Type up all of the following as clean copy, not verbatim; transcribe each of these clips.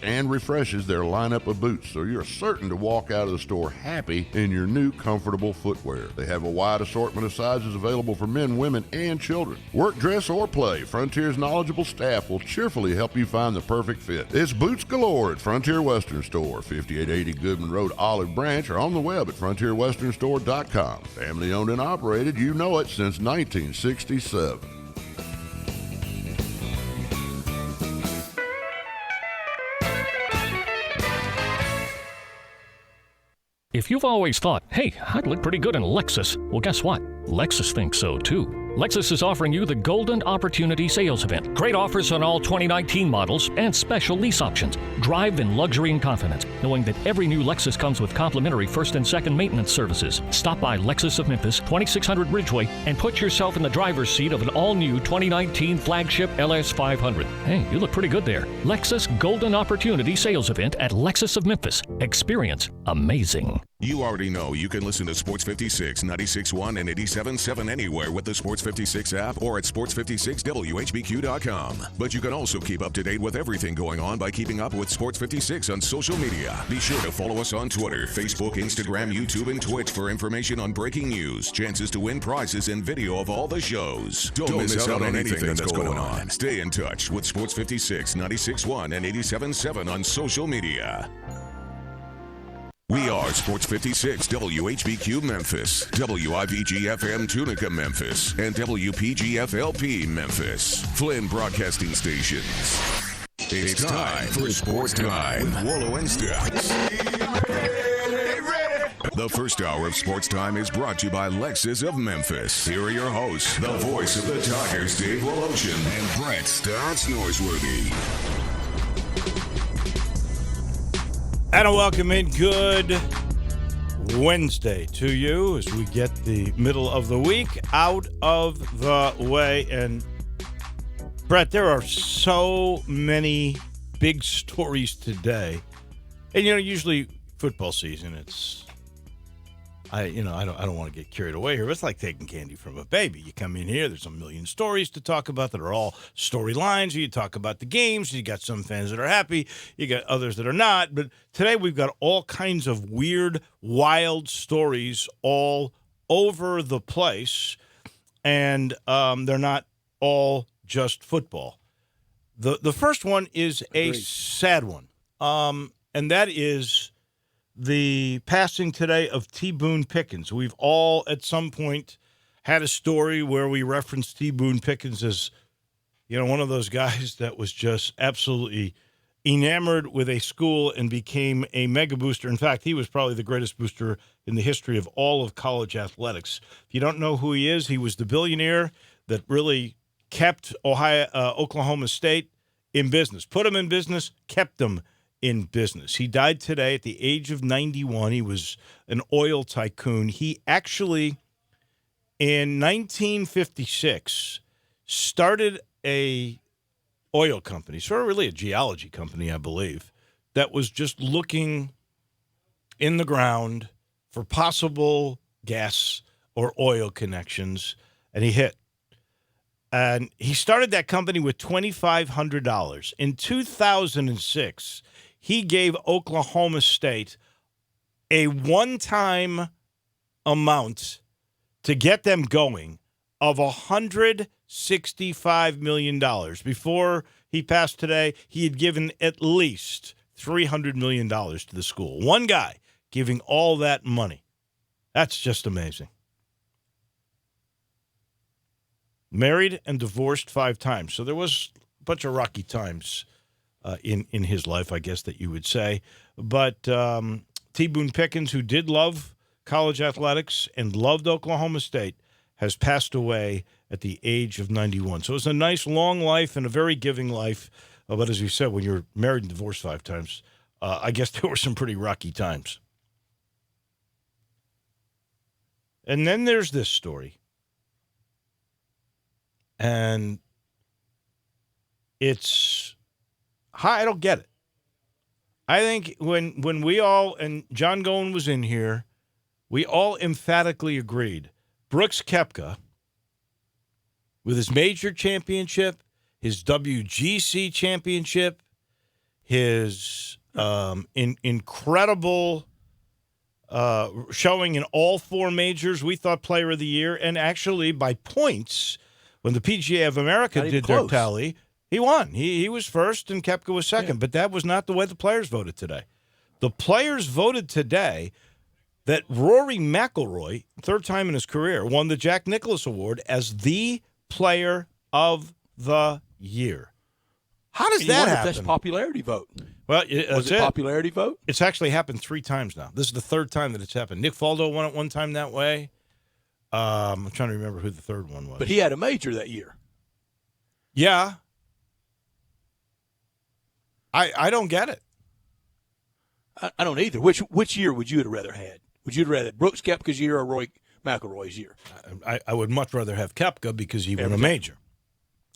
and refreshes their lineup of boots, so you're certain to walk out of the store happy in your new comfortable footwear. They have a wide assortment of sizes available for men, women, and children. Work, dress, or play, Frontier's knowledgeable staff will cheerfully help you find the perfect fit. It's boots galore at Frontier Western Store, 5880 Goodman Road, Olive Branch, or on the web at frontierwesternstore.com. Family owned and operated, you know it, since 1967. If you've always thought, hey, I'd look pretty good in a Lexus, well, guess what? Lexus thinks so, too. Lexus is offering you the Golden Opportunity Sales Event. Great offers on all 2019 models and special lease options. Drive in luxury and confidence, knowing that every new Lexus comes with complimentary first and second maintenance services. Stop by Lexus of Memphis, 2600 Ridgeway, and put yourself in the driver's seat of an all-new 2019 flagship LS500. Hey, you look pretty good there. Lexus Golden Opportunity Sales Event at Lexus of Memphis. Experience amazing. You already know you can listen to Sports 56, 96.1, and 87.7 anywhere with the Sports 56 app or at sports56whbq.com. But you can also keep up to date with everything going on by keeping up with Sports 56 on social media. Be sure to follow us on Twitter, Facebook, Instagram, YouTube, and Twitch for information on breaking news, chances to win prizes, and video of all the shows. Don't miss out on anything that's going on. Stay in touch with Sports 56, 96.1, and 87.7 on social media. We are Sports 56, WHBQ Memphis, WIVG-FM Tunica Memphis, and WPG-FLP Memphis, Flynn Broadcasting Stations. It's time for Sports Time with Wolo and Stacks. The first hour of Sports Time is brought to you by Lexus of Memphis. Here are your hosts, the voice of the Tigers, Dave Woloshin, and Brett Stotts Norsworthy. And a welcome in. Good Wednesday to you as we get the middle of the week out of the way. And, Brett, there are so many big stories today. And, usually football season, I don't want to get carried away here, but it's like taking candy from a baby. You come in here, there's a million stories to talk about that are all storylines. You talk about the games. You got some fans that are happy. You got others that are not. But today we've got all kinds of weird, wild stories all over the place, and they're not all just football. The first one is a sad one, and that is the passing today of T. Boone Pickens. We've all, at some point, had a story where we referenced T. Boone Pickens as, one of those guys that was just absolutely enamored with a school and became a mega booster. In fact, he was probably the greatest booster in the history of all of college athletics. If you don't know who he is, he was the billionaire that really kept Oklahoma State in business. Put them in business, kept them in business. He died today at the age of 91. He was an oil tycoon. He actually, in 1956, started a oil company, sort of really a geology company, I believe, that was just looking in the ground for possible gas or oil connections, and he hit. And he started that company with $2,500. In 2006, he gave Oklahoma State a one-time amount to get them going of $165 million. Before he passed today, he had given at least $300 million to the school. One guy giving all that money. That's just amazing. Married and divorced 5 times. So there was a bunch of rocky times in his life, I guess that you would say. But T. Boone Pickens, who did love college athletics and loved Oklahoma State, has passed away at the age of 91. So it's a nice, long life and a very giving life. But as you said, when you're married and divorced 5 times, I guess there were some pretty rocky times. And then there's this story. And I don't get it. I think when we all, and John Goen was in here, we all emphatically agreed. Brooks Koepka, with his major championship, his WGC championship, his incredible showing in all four majors. We thought Player of the Year, and actually by points, when the PGA of America did their tally, he won. He was first and Koepka was second, but that was not the way the players voted today. The players voted today that Rory McIlroy, third time in his career, won the Jack Nicklaus Award as the Player of the Year. How does that happen? That's popularity vote. Well, was it popularity vote? It's actually happened 3 times now. This is the third time that it's happened. Nick Faldo won it one time that way. I'm trying to remember who the third one was. But he had a major that year. Yeah. I don't get it. I don't either. Which year would you have rather had? Would you have rather Brooks Koepka's year or Roy McIlroy's year? I would much rather have Koepka because he won a major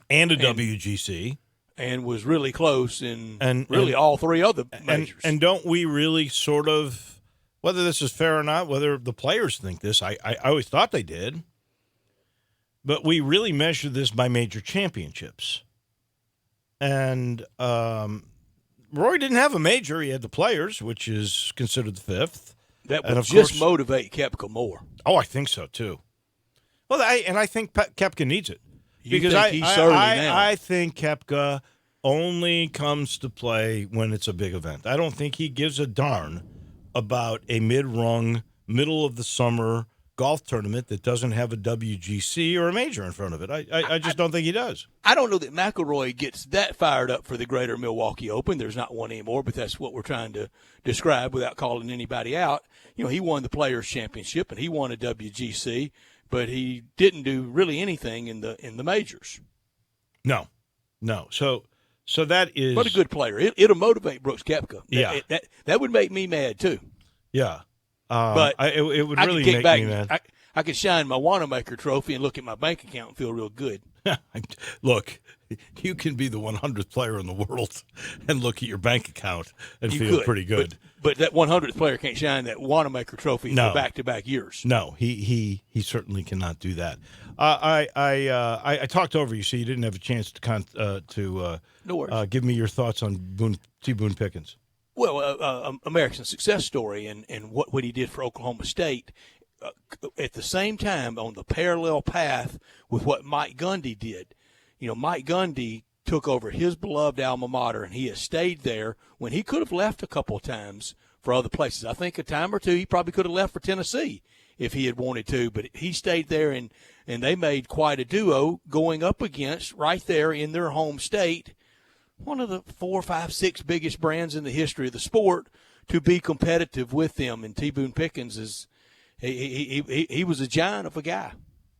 and a WGC. And was really close in all 3 other majors. And don't we really sort of, whether this is fair or not, whether the players think this, I always thought they did, but we really measure this by major championships. And Roy didn't have a major. He had the Players, which is considered the 5th. That would just motivate Koepka more. Oh, I think so, too. Well, I think Koepka needs it. Because I think Koepka only comes to play when it's a big event. I don't think he gives a darn about a mid-rung, middle-of-the-summer golf tournament that doesn't have a WGC or a major in front of it. I just don't think he does. I don't know that McIlroy gets that fired up for the Greater Milwaukee Open. There's not one anymore, but that's what we're trying to describe without calling anybody out. He won the Players' Championship, and he won a WGC, but he didn't do really anything in the majors. No. So that is. What a good player! It'll motivate Brooks Koepka. Yeah, that would make me mad too. Yeah, but it would really make me mad. I could shine my Wanamaker trophy and look at my bank account and feel real good. Look, you can be the 100th player in the world and look at your bank account and feel pretty good. But that 100th player can't shine that Wanamaker trophy for back-to-back years. No, he certainly cannot do that. I talked over you, so you didn't have a chance to give me your thoughts on Boone Pickens. Well, American success story and what he did for Oklahoma State. At the same time, on the parallel path with what Mike Gundy did. Mike Gundy took over his beloved alma mater, and he has stayed there when he could have left a couple of times for other places. I think a time or two he probably could have left for Tennessee if he had wanted to, but he stayed there, and they made quite a duo going up against, right there in their home state, one of the 4, 5, 6 biggest brands in the history of the sport to be competitive with them. And T. Boone Pickens is he was a giant of a guy.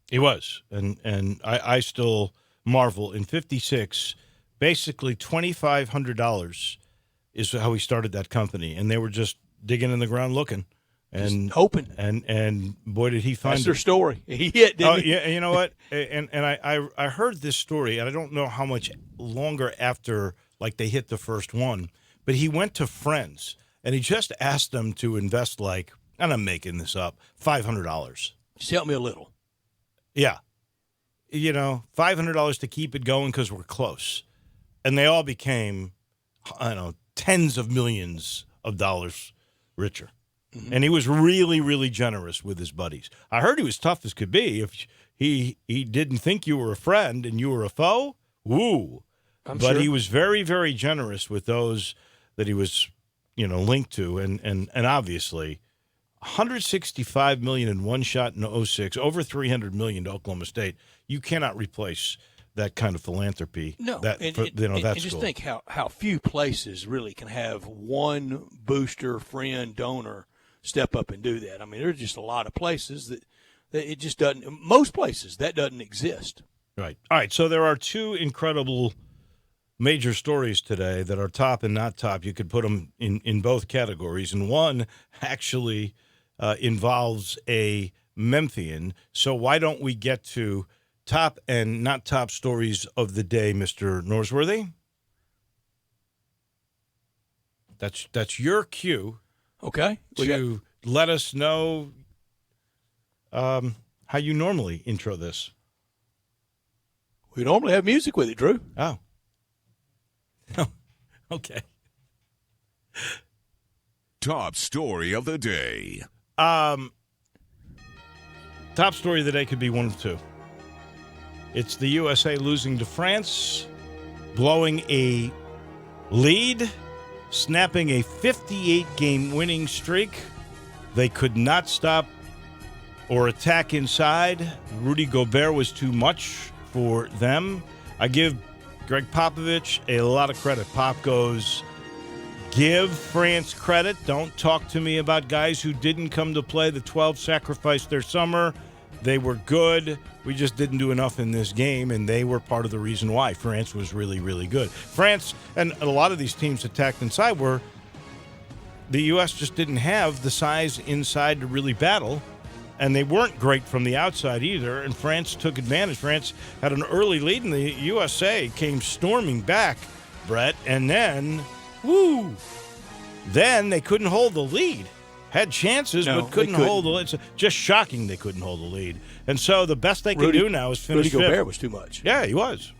He was, and I still marvel. In '56, basically $2,500 is how he started that company, and they were just digging in the ground looking and just hoping. And boy, did he find That's their story. He hit, didn't he? Yeah, you know what? And I heard this story, and I don't know how much longer after like they hit the first one, but he went to friends and he just asked them to invest and I'm making this up, $500. Just help me a little. Yeah. $500 to keep it going because we're close. And they all became, tens of millions of dollars richer. Mm-hmm. And he was really, really generous with his buddies. I heard he was tough as could be. If he didn't think you were a friend and you were a foe, woo. But sure. He was very, very generous with those that he was, linked to. And obviously, $165 million in one shot in 2006, over $300 million to Oklahoma State. You cannot replace that kind of philanthropy. No, and just think how few places really can have one booster, friend, donor step up and do that. I mean, there's just a lot of places that it just doesn't. Most places that doesn't exist. Right. All right. So there are 2 incredible major stories today that are top and not top. You could put them in both categories, and one actually involves a Memphian. So why don't we get to top and not top stories of the day, Mr. Norsworthy? That's your cue. Okay. To let us know how you normally intro this. We normally have music with it, Drew. Oh. Okay. top story of the day. Top story of the day could be one of two. It's the USA losing to France, blowing a lead, snapping a 58-game winning streak. They could not stop or attack inside. Rudy Gobert was too much for them. I give Greg Popovich a lot of credit. Pop goes, give France credit. Don't talk to me about guys who didn't come to play. The 12 sacrificed their summer. They were good. We just didn't do enough in this game, and they were part of the reason why. France was really, really good. France and a lot of these teams attacked inside were the U.S. just didn't have the size inside to really battle, and they weren't great from the outside either, and France took advantage. France had an early lead, and the USA came storming back, Brett, and then, then they couldn't hold the lead. Had chances, but couldn't hold the lead. It's just shocking they couldn't hold the lead. And so the best they can do now is finish Rudy fifth. Gobert was too much. Yeah, he was.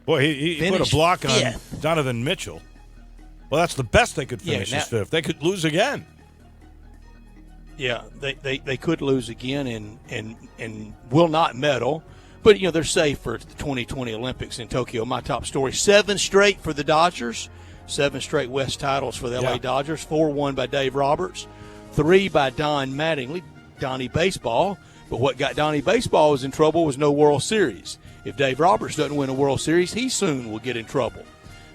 Boy, he put a block on Donovan Mitchell. Well, that's the best they could finish is fifth. They could lose again. Yeah, they could lose again and will not medal. But, they're safe for the 2020 Olympics in Tokyo. My top story, 7 straight for the Dodgers. 7 straight West titles for the L.A. Dodgers. 4 won by Dave Roberts. 3 by Don Mattingly, Donnie Baseball. But what got Donnie Baseball was in trouble was no World Series. If Dave Roberts doesn't win a World Series, he soon will get in trouble.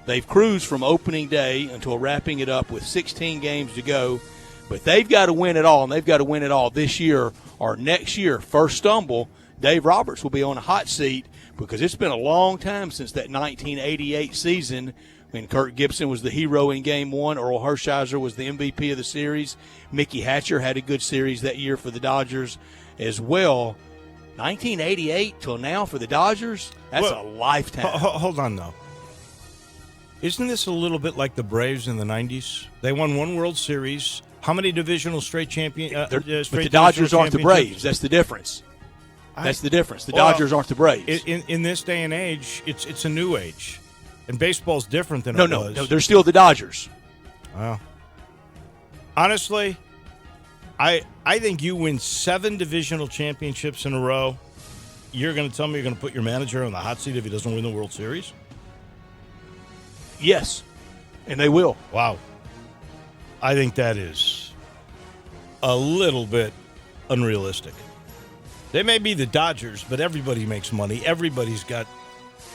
They've cruised from opening day until wrapping it up with 16 games to go. But they've got to win it all, and they've got to win it all this year or next year. First stumble, Dave Roberts will be on a hot seat because it's been a long time since that 1988 season when Kirk Gibson was the hero in Game 1. Earl Hershiser was the MVP of the series. Mickey Hatcher had a good series that year for the Dodgers as well. 1988 till now for the Dodgers, that's a lifetime. Hold on, though. Isn't this a little bit like the Braves in the 90s? They won 1 World Series. How many divisional straight champions? But the Dodgers aren't the Braves. That's the difference. That's the difference. The Dodgers aren't the Braves. In this day and age, it's a new age. And baseball's different than it was. No, they're still the Dodgers. Well, honestly, I think you win 7 divisional championships in a row. You're going to tell me you're going to put your manager on the hot seat if he doesn't win the World Series? Yes, and they will. Wow. I think that is a little bit unrealistic. They may be the Dodgers, but everybody makes money. Everybody's got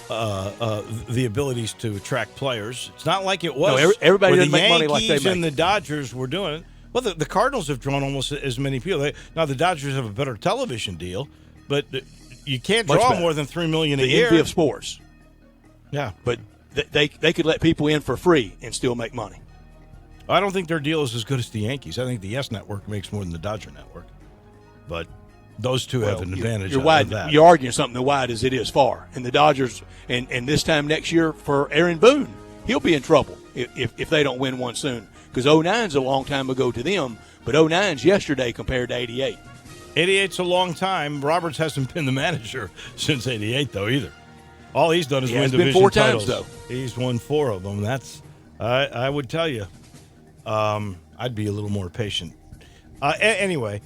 the abilities to attract players. It's not like it was. No, everybody doesn't the make money like they Yankees make. And the Dodgers were doing it. Well, the Cardinals have drawn almost as many people. Now, the Dodgers have a better television deal, but you can't draw more than $3 million a year. The envy of sports. Yeah. But they could let people in for free and still make money. I don't think their deal is as good as the Yankees. I think the YES Network makes more than the Dodger Network. But those two have an advantage of that. You're arguing something as wide as it is far. And the Dodgers, and this time next year for Aaron Boone, he'll be in trouble if they don't win one soon. Because 09's a long time ago to them, but 09's yesterday compared to 88. 88's a long time. Roberts hasn't been the manager since 88, though, either. All he's done is win division been 4 titles. times, though. He's won 4 of them. That's, I would tell you, I'd be a little more patient. Anyway,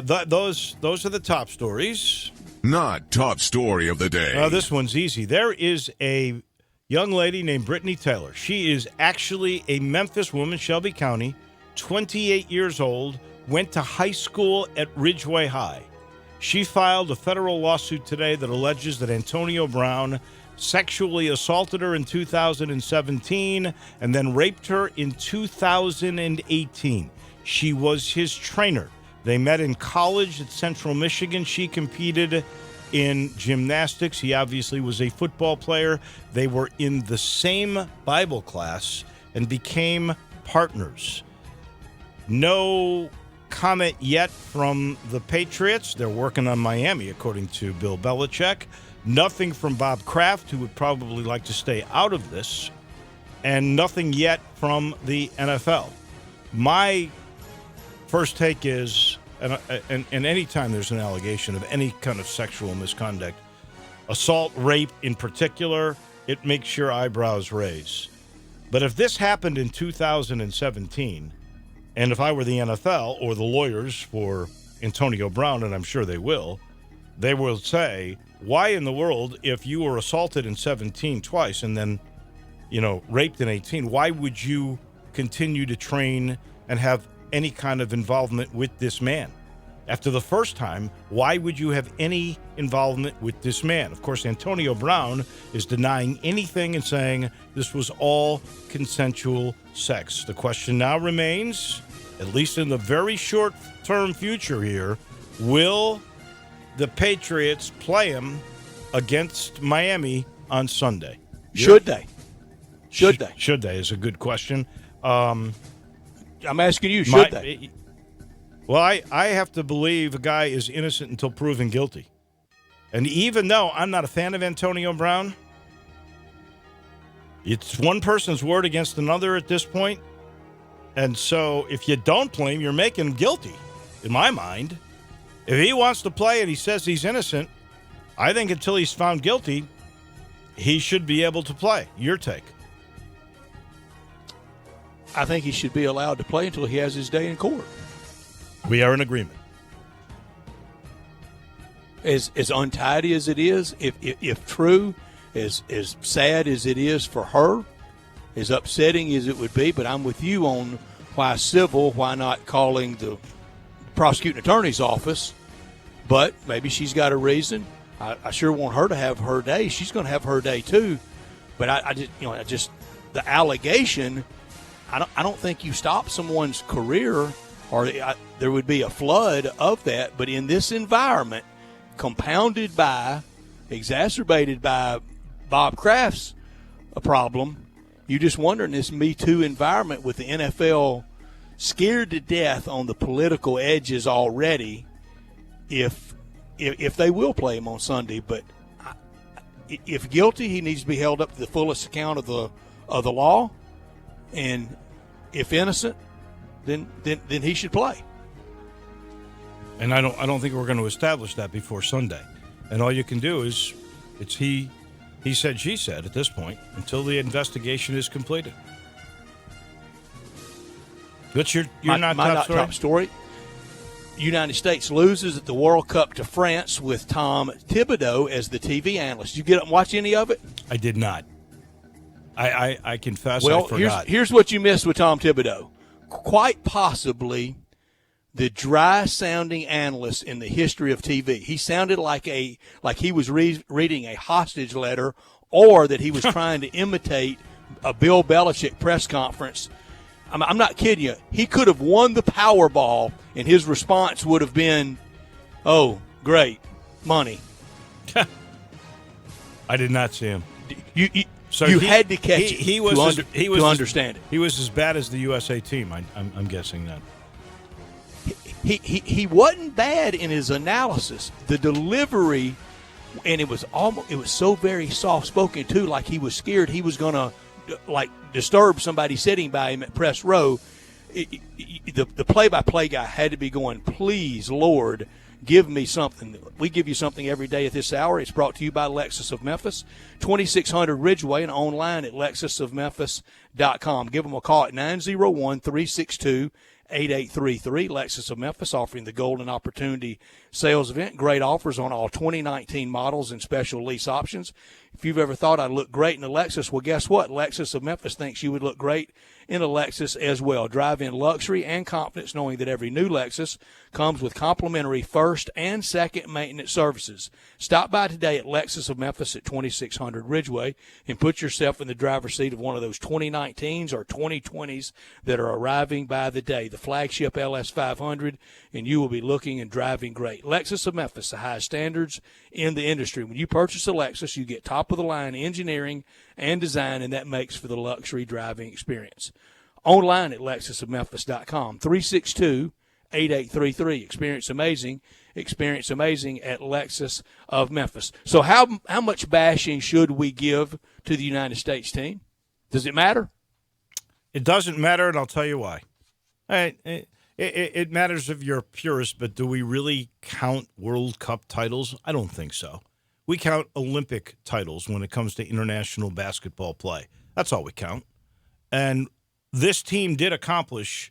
those are the top stories. Not top story of the day. This one's easy. There is a young lady named Brittany Taylor. She is actually a Memphis woman, Shelby County, 28 years old, went to high school at Ridgeway High. She filed a federal lawsuit today that alleges that Antonio Brown sexually assaulted her in 2017 and then raped her in 2018. She was his trainer. They met in college at Central Michigan. She competed in gymnastics. He obviously was a football player. They were in the same Bible class and became partners. No comment yet from the Patriots. They're working on Miami, according to Bill Belichick. Nothing from Bob Kraft, who would probably like to stay out of this. And nothing yet from the NFL. My first take is, and any time there's an allegation of any kind of sexual misconduct, assault, rape in particular, it makes your eyebrows raise. But if this happened in 2017, And if I were the NFL or the lawyers for Antonio Brown, and I'm sure they will say, why in the world, if you were assaulted in 17 twice and then, raped in 18, why would you continue to train and have any kind of involvement with this man? After the first time, why would you have any involvement with this man? Of course, Antonio Brown is denying anything and saying this was all consensual sex. The question now remains, at least in the very short-term future here, will the Patriots play him against Miami on Sunday? Should they? Should they? Should they is a good question. I'm asking you, should they? Well, I have to believe a guy is innocent until proven guilty. And even though I'm not a fan of Antonio Brown, it's one person's word against another at this point. And so if you don't play him, you're making him guilty, in my mind. If he wants to play and he says he's innocent, I think until he's found guilty, he should be able to play. Your take? I think he should be allowed to play until he has his day in court. We are in agreement. As untidy as it is, if true, as sad as it is for her, as upsetting as it would be, but I'm with you on why civil, why not calling the prosecuting attorney's office. But maybe she's got a reason. I sure want her to have her day. She's going to have her day too. But I just the allegation. I don't think you stop someone's career, or there would be a flood of that. But in this environment, compounded by, exacerbated by Bob Kraft's problem, you just wonder in this Me Too environment with the NFL scared to death on the political edges already, if they will play him on Sunday. But if guilty, he needs to be held up to the fullest account of the law, and if innocent, then he should play. And I don't think we're going to establish that before Sunday. And all you can do is it's he said, she said at this point until the investigation is completed. But you're not top story. United States loses at the World Cup to France with Tom Thibodeau as the TV analyst. Did you get up and watch any of it? I did not. I confess I forgot. Here's what you missed with Tom Thibodeau. Quite possibly the dry-sounding analyst in the history of TV. He sounded like he was reading a hostage letter, or that he was trying to imitate a Bill Belichick press conference. I'm not kidding you. He could have won the Powerball, and his response would have been, "Oh, great, money." I did not see him. You had to catch it to understand it. He was as bad as the USA team. I'm guessing that. He wasn't bad in his analysis. The delivery, and it was so very soft spoken too, like he was scared he was gonna disturb somebody sitting by him at press row. The play-by-play guy had to be going, "Please, Lord, give me something." We give you something every day at this hour. It's brought to you by Lexus of Memphis, 2600 Ridgeway, and online at lexusofmemphis.com. Give them a call at 901-362-8833. Lexus of Memphis offering the Golden Opportunity sales event. Great offers on all 2019 models and special lease options. If you've ever thought I'd look great in a Lexus, well, guess what? Lexus of Memphis thinks you would look great in a Lexus as well. Drive in luxury and confidence knowing that every new Lexus comes with complimentary first and second maintenance services. Stop by today at Lexus of Memphis at 2600 Ridgeway and put yourself in the driver's seat of one of those 2019s or 2020s that are arriving by the day. The flagship LS500, and you will be looking and driving great. Lexus of Memphis, the highest standards in the industry. When you purchase a Lexus, you get top-of-the-line engineering and design, and that makes for the luxury driving experience. Online at lexusofmemphis.com, 362-8833. Experience amazing at Lexus of Memphis. So how much bashing should we give to the United States team? Does it matter? It doesn't matter, and I'll tell you why. It matters if you're a purist, but do we really count World Cup titles? I don't think so. We count Olympic titles when it comes to international basketball play. That's all we count. And this team did accomplish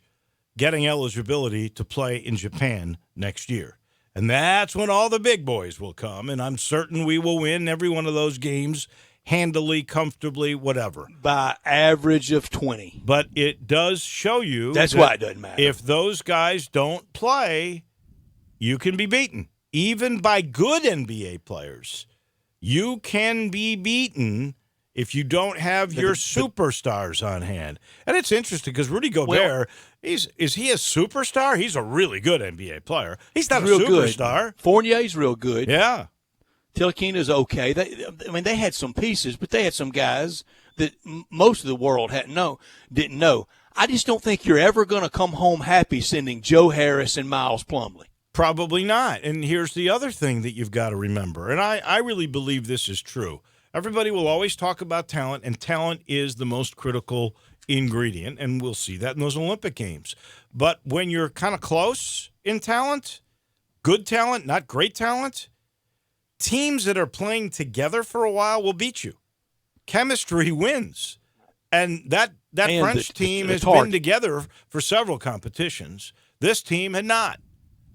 getting eligibility to play in Japan next year. And that's when all the big boys will come, and I'm certain we will win every one of those games handily, comfortably, whatever. By average of 20. But it does show you that's why it doesn't matter. If those guys don't play, you can be beaten. Even by good NBA players, you can be beaten if you don't have your superstars on hand. And it's interesting because Rudy Gobert, is he a superstar? He's a really good NBA player. He's not a superstar. Good. Fournier's real good. Yeah. Tilakina's okay. They had some pieces, but they had some guys that most of the world didn't know. I just don't think you're ever going to come home happy sending Joe Harris and Miles Plumlee. Probably not. And here's the other thing that you've got to remember, and I really believe this is true. Everybody will always talk about talent, and talent is the most critical ingredient, and we'll see that in those Olympic Games. But when you're kind of close in talent, good talent, not great talent, teams that are playing together for a while will beat you. Chemistry wins. And that French team has been together for several competitions. This team had not.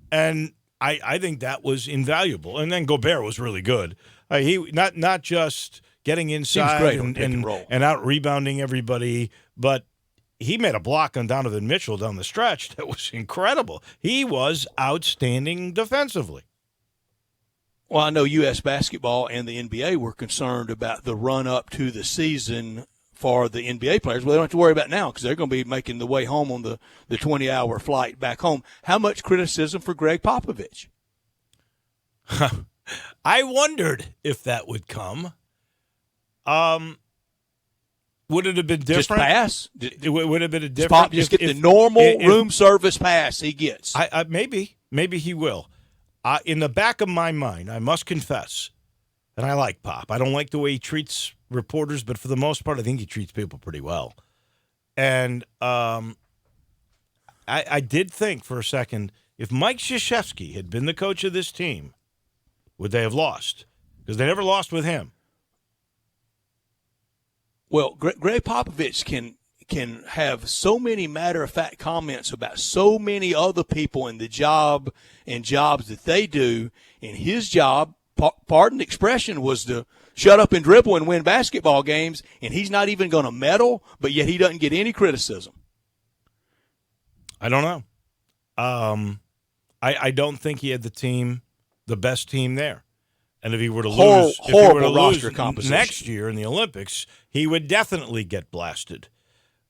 And I think that was invaluable. And then Gobert was really good. He not just getting inside and out rebounding everybody, but he made a block on Donovan Mitchell down the stretch that was incredible. He was outstanding defensively. Well, I know U.S. basketball and the NBA were concerned about the run-up to the season for the NBA players. Well, they don't have to worry about now because they're going to be making the way home on the 20-hour flight back home. How much criticism for Greg Popovich? I wondered if that would come. Would it have been different? Just pass? It would have been a different. Just get the normal room service pass he gets. Maybe he will. In the back of my mind, I must confess, and I like Pop. I don't like the way he treats reporters, but for the most part, I think he treats people pretty well. And I did think for a second, if Mike Krzyzewski had been the coach of this team, would they have lost? Because they never lost with him. Well, Greg Popovich can have so many matter-of-fact comments about so many other people in the job and jobs that they do. And his job, pardon the expression, was to shut up and dribble and win basketball games, and he's not even going to medal, but yet he doesn't get any criticism. I don't know. I don't think he had the best team there. And if he were to lose, roster composition next year in the Olympics, he would definitely get blasted.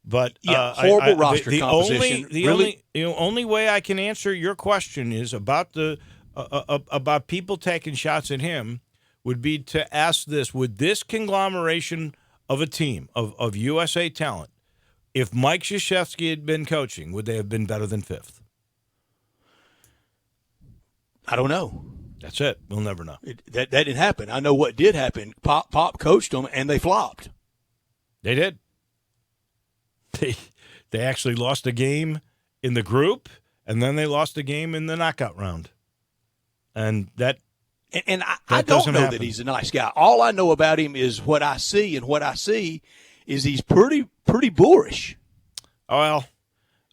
But horrible roster composition. The only way I can answer your question is about about people taking shots at him would be to ask this: would this conglomeration of a team of USA talent, if Mike Krzyzewski had been coaching, would they have been better than fifth? I don't know. That's it. We'll never know. That didn't happen. I know what did happen. Pop coached them, and they flopped. They did. They actually lost a game in the group, and then they lost a game in the knockout round. And that I don't know that he's a nice guy. All I know about him is what I see, and what I see is he's pretty boorish. Well,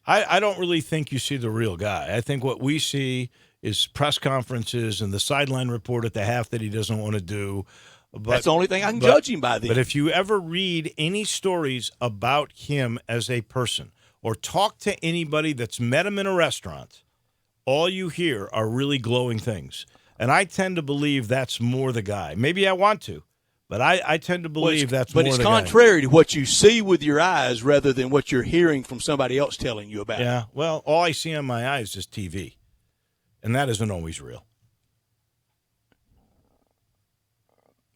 I don't really think you see the real guy. I think what we see is press conferences and the sideline report at the half that he doesn't want to do. But, that's the only thing I can judge him by then. But if you ever read any stories about him as a person or talk to anybody that's met him in a restaurant, all you hear are really glowing things. And I tend to believe that's more the guy. Maybe I want to, but I tend to believe that's more the guy. But it's contrary to what you see with your eyes rather than what you're hearing from somebody else telling you about. Yeah, well, all I see on my eyes is TV, and that isn't always real.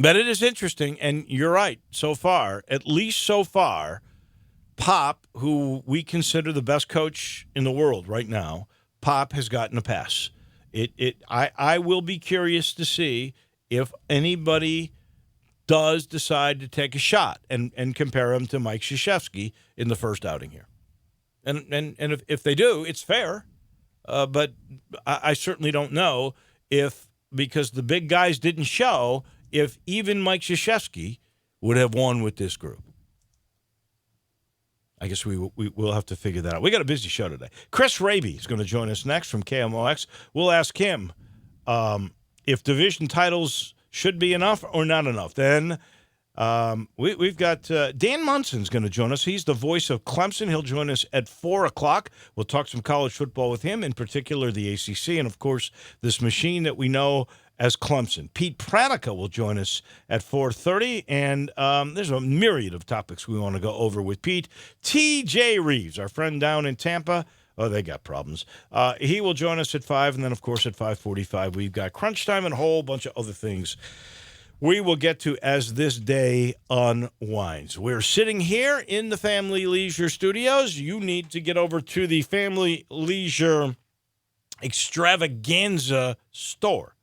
But it is interesting, and you're right, so far, at least so far, Pop, who we consider the best coach in the world right now, Pop has gotten a pass. I will be curious to see if anybody does decide to take a shot and compare him to Mike Krzyzewski in the first outing here. And if they do, it's fair. But I certainly don't know because the big guys didn't show, if even Mike Krzyzewski would have won with this group. I guess we'll have to figure that out. We got a busy show today. Chris Raby is going to join us next from KMOX. We'll ask him if division titles should be enough or not enough. Then we've got Dan Munson's going to join us. He's the voice of Clemson. He'll join us at 4 o'clock. We'll talk some college football with him, in particular the ACC, and, of course, this machine that we know as Clemson. Pete Pranica will join us at 4:30, and there's a myriad of topics we want to go over with Pete. T.J. Reeves, our friend down in Tampa, they got problems. He will join us at 5, and then, of course, at 5:45, we've got Crunch Time and a whole bunch of other things we will get to as this day unwinds. We're sitting here in the Family Leisure Studios. You need to get over to the Family Leisure Extravaganza store,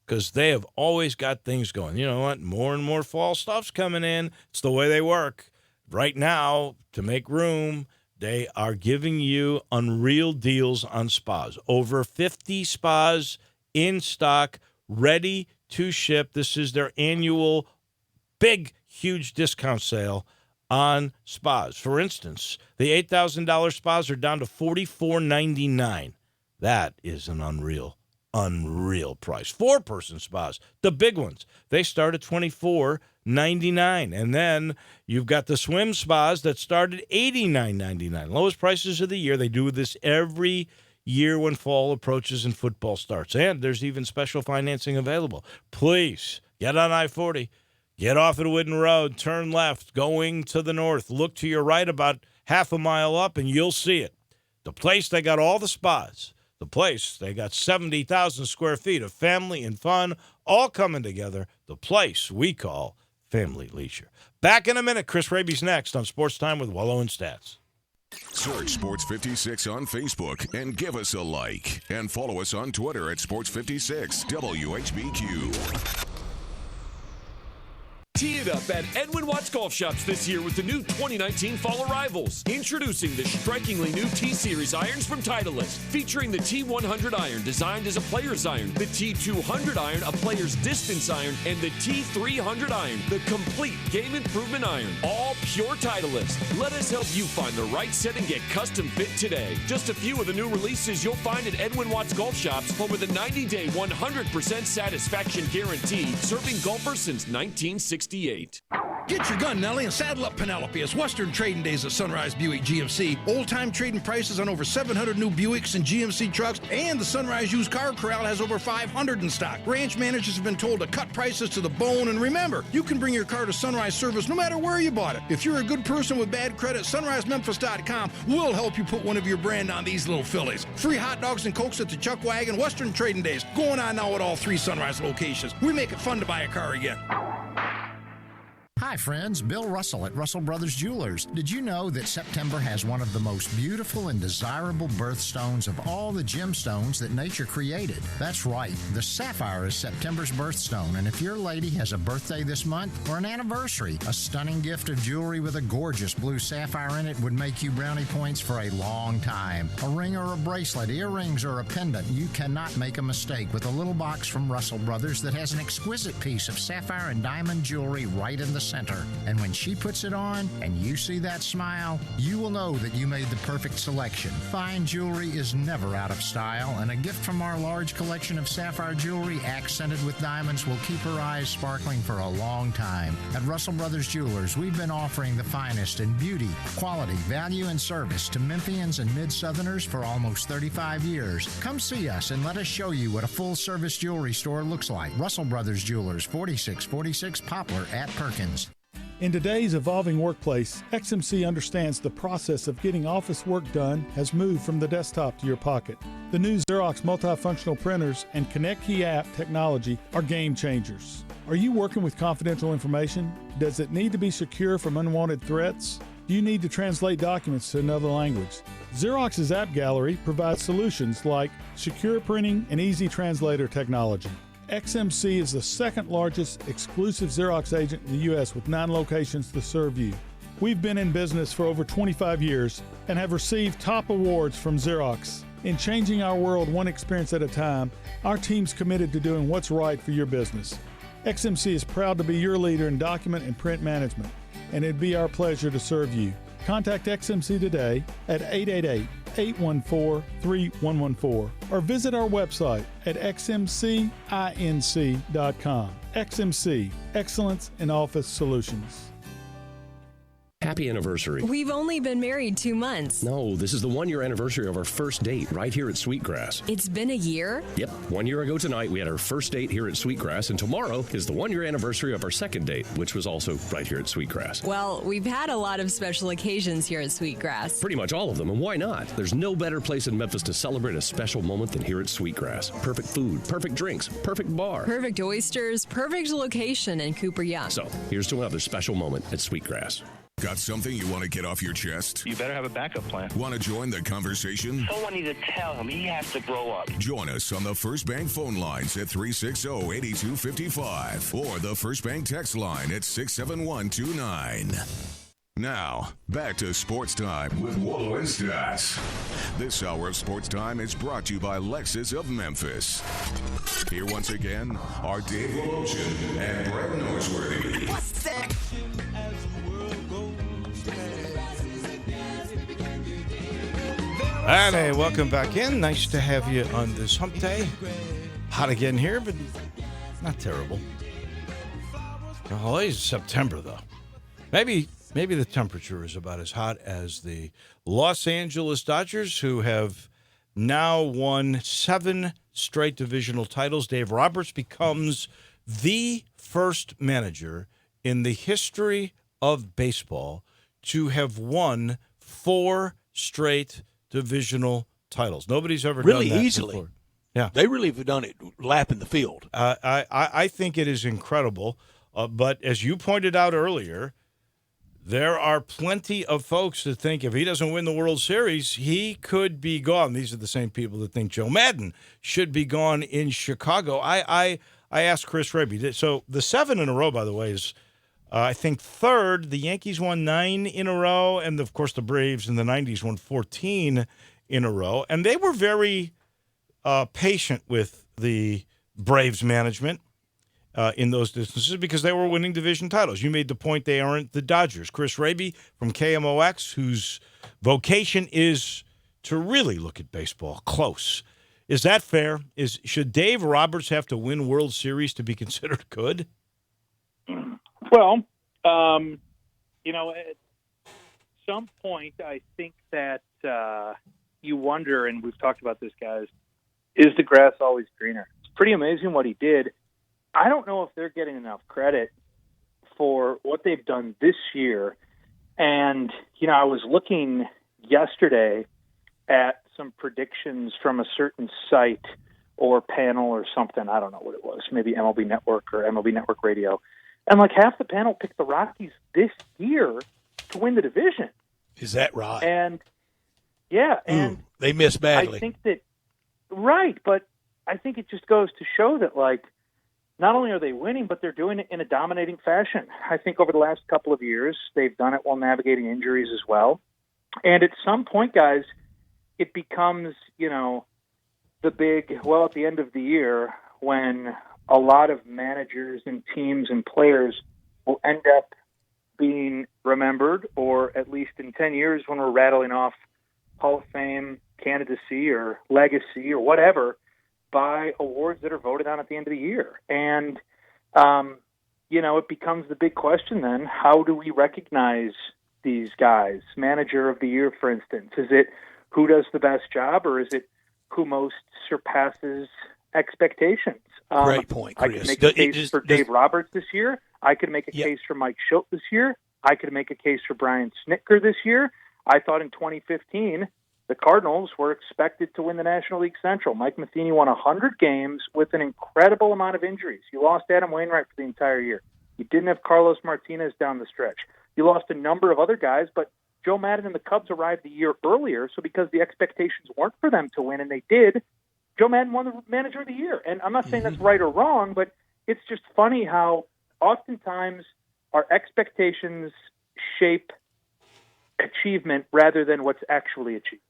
because they have always got things going. You know what? More and more fall stuff's coming in. It's the way they work. Right now, to make room, they are giving you unreal deals on spas. Over 50 spas in stock, ready to ship. This is their annual big, huge discount sale on spas. For instance, the $8,000 spas are down to $44.99. That is an unreal price. 4-person spas, the big ones, they start at $24.99. And then you've got the swim spas that start at $89.99. Lowest prices of the year. They do this every year when fall approaches and football starts. And there's even special financing available. Please get on I-40, get off at Wooden Road, turn left, going to the north. Look to your right about half a mile up, and you'll see it. The place, they got all the spas. The place, they got 70,000 square feet of family and fun all coming together. The place we call Family Leisure. Back in a minute. Chris Raby's next on Sports Time with Wolo and Stats. Search Sports 56 on Facebook and give us a like. And follow us on Twitter at Sports 56 WHBQ. Tee it up at Edwin Watts Golf Shops this year with the new 2019 Fall Arrivals. Introducing the strikingly new T-Series irons from Titleist, featuring the T100 iron designed as a player's iron, the T200 iron, a player's distance iron, and the T300 iron, the complete game improvement iron. All pure Titleist. Let us help you find the right set and get custom fit today. Just a few of the new releases you'll find at Edwin Watts Golf Shops, home with a 90-day 100% satisfaction guarantee, serving golfers since 1968. Get your gun, Nelly, and saddle up Penelope. It's Western Trading Days at Sunrise Buick GMC. Old-time trading prices on over 700 new Buicks and GMC trucks, and the Sunrise Used Car Corral has over 500 in stock. Ranch managers have been told to cut prices to the bone, and remember, you can bring your car to Sunrise Service no matter where you bought it. If you're a good person with bad credit, SunriseMemphis.com will help you put one of your brand on these little fillies. Free hot dogs and Cokes at the Chuck Wagon. Western Trading Days going on now at all 3 Sunrise locations. We make it fun to buy a car again. Hi friends, Bill Russell at Russell Brothers Jewelers. Did you know that September has one of the most beautiful and desirable birthstones of all the gemstones that nature created? That's right, the sapphire is September's birthstone, and if your lady has a birthday this month or an anniversary, a stunning gift of jewelry with a gorgeous blue sapphire in it would make you brownie points for a long time. A ring or a bracelet, earrings or a pendant, you cannot make a mistake with a little box from Russell Brothers that has an exquisite piece of sapphire and diamond jewelry right in the center. And when she puts it on and you see that smile, you will know that you made the perfect selection. Fine jewelry is never out of style, and a gift from our large collection of sapphire jewelry accented with diamonds will keep her eyes sparkling for a long time. At Russell Brothers Jewelers, we've been offering the finest in beauty, quality, value, and service to Memphians and Mid-Southerners for almost 35 years. Come see us and let us show you what a full-service jewelry store looks like. Russell Brothers Jewelers, 4646 Poplar at Perkins. In today's evolving workplace, XMC understands the process of getting office work done has moved from the desktop to your pocket. The new Xerox multifunctional printers and Connect Key app technology are game changers. Are you working with confidential information? Does it need to be secure from unwanted threats? Do you need to translate documents to another language? Xerox's App Gallery provides solutions like secure printing and easy translator technology. XMC is the second largest exclusive Xerox agent in the U.S. with 9 locations to serve you. We've been in business for over 25 years and have received top awards from Xerox. In changing our world one experience at a time, our team's committed to doing what's right for your business. XMC is proud to be your leader in document and print management, and it'd be our pleasure to serve you. Contact XMC today at 888-814-3114 or visit our website at xmcinc.com. XMC, Excellence in Office Solutions. Happy anniversary. We've only been married 2 months. No, this is the 1-year anniversary of our first date right here at Sweetgrass. It's been a year? Yep, 1 year ago tonight we had our first date here at Sweetgrass, and tomorrow is the 1-year anniversary of our second date, which was also right here at Sweetgrass. Well, we've had a lot of special occasions here at Sweetgrass. Pretty much all of them, and why not? There's no better place in Memphis to celebrate a special moment than here at Sweetgrass. Perfect food, perfect drinks, perfect bar. Perfect oysters, perfect location in Cooper Young. So, here's to another special moment at Sweetgrass. Got something you want to get off your chest? You better have a backup plan. Want to join the conversation? Someone needs to tell him he has to grow up. Join us on the First Bank phone lines at 360-8255 or the First Bank text line at 67129. Now, back to Sports Time with Wolo and Stats. This hour of Sports Time is brought to you by Lexus of Memphis. Here once again are Dave Wolochen and Brett Norsworthy. What's that? And hey, welcome back in. Nice to have you on this hump day. Hot again here, but not terrible. Well, it's September, though. Maybe the temperature is about as hot as the Los Angeles Dodgers, who have now won 7 straight divisional titles. Dave Roberts becomes the first manager in the history of baseball to have won 4 straight divisional titles. Nobody's ever really done that easily. before. Yeah, they really have done it lapping the field. I think it is incredible. But as you pointed out earlier, there are plenty of folks that think if he doesn't win the World Series, he could be gone. These are the same people that think Joe Madden should be gone in Chicago. I asked Chris Raby. So the 7 in a row, by the way, is I think third. The Yankees won 9 in a row, and of course the Braves in the 90s won 14 in a row. And they were very patient with the Braves management in those distances because they were winning division titles. You made the point they aren't the Dodgers. Chris Raby from KMOX, whose vocation is to really look at baseball close. Is that fair? Should Dave Roberts have to win World Series to be considered good? Well, at some point, I think that you wonder, and we've talked about this, guys, is the grass always greener? It's pretty amazing what he did. I don't know if they're getting enough credit for what they've done this year. And, I was looking yesterday at some predictions from a certain site or panel or something. I don't know what it was, maybe MLB Network or MLB Network Radio. And half the panel picked the Rockies this year to win the division. Is that right? And yeah, and they missed badly. I think that right, but I think it just goes to show that not only are they winning, but they're doing it in a dominating fashion. I think over the last couple of years, they've done it while navigating injuries as well. And at some point, guys, it becomes, the big, at the end of the year when a lot of managers and teams and players will end up being remembered, or at least in 10 years when we're rattling off Hall of Fame candidacy or legacy or whatever, by awards that are voted on at the end of the year. And, it becomes the big question then, how do we recognize these guys? Manager of the year, for instance. Is it who does the best job, or is it who most surpasses expectations? Great point, Chris. I could make a case for Dave Roberts this year. I could make a case for Mike Schilt this year. I could make a case for Brian Snitker this year. I thought in 2015, the Cardinals were expected to win the National League Central. Mike Matheny won 100 games with an incredible amount of injuries. You lost Adam Wainwright for the entire year. You didn't have Carlos Martinez down the stretch. You lost a number of other guys, but Joe Madden and the Cubs arrived a year earlier, so because the expectations weren't for them to win, and they did, Joe Madden won the Manager of the Year. And I'm not saying that's right or wrong, but it's just funny how oftentimes our expectations shape achievement rather than what's actually achieved.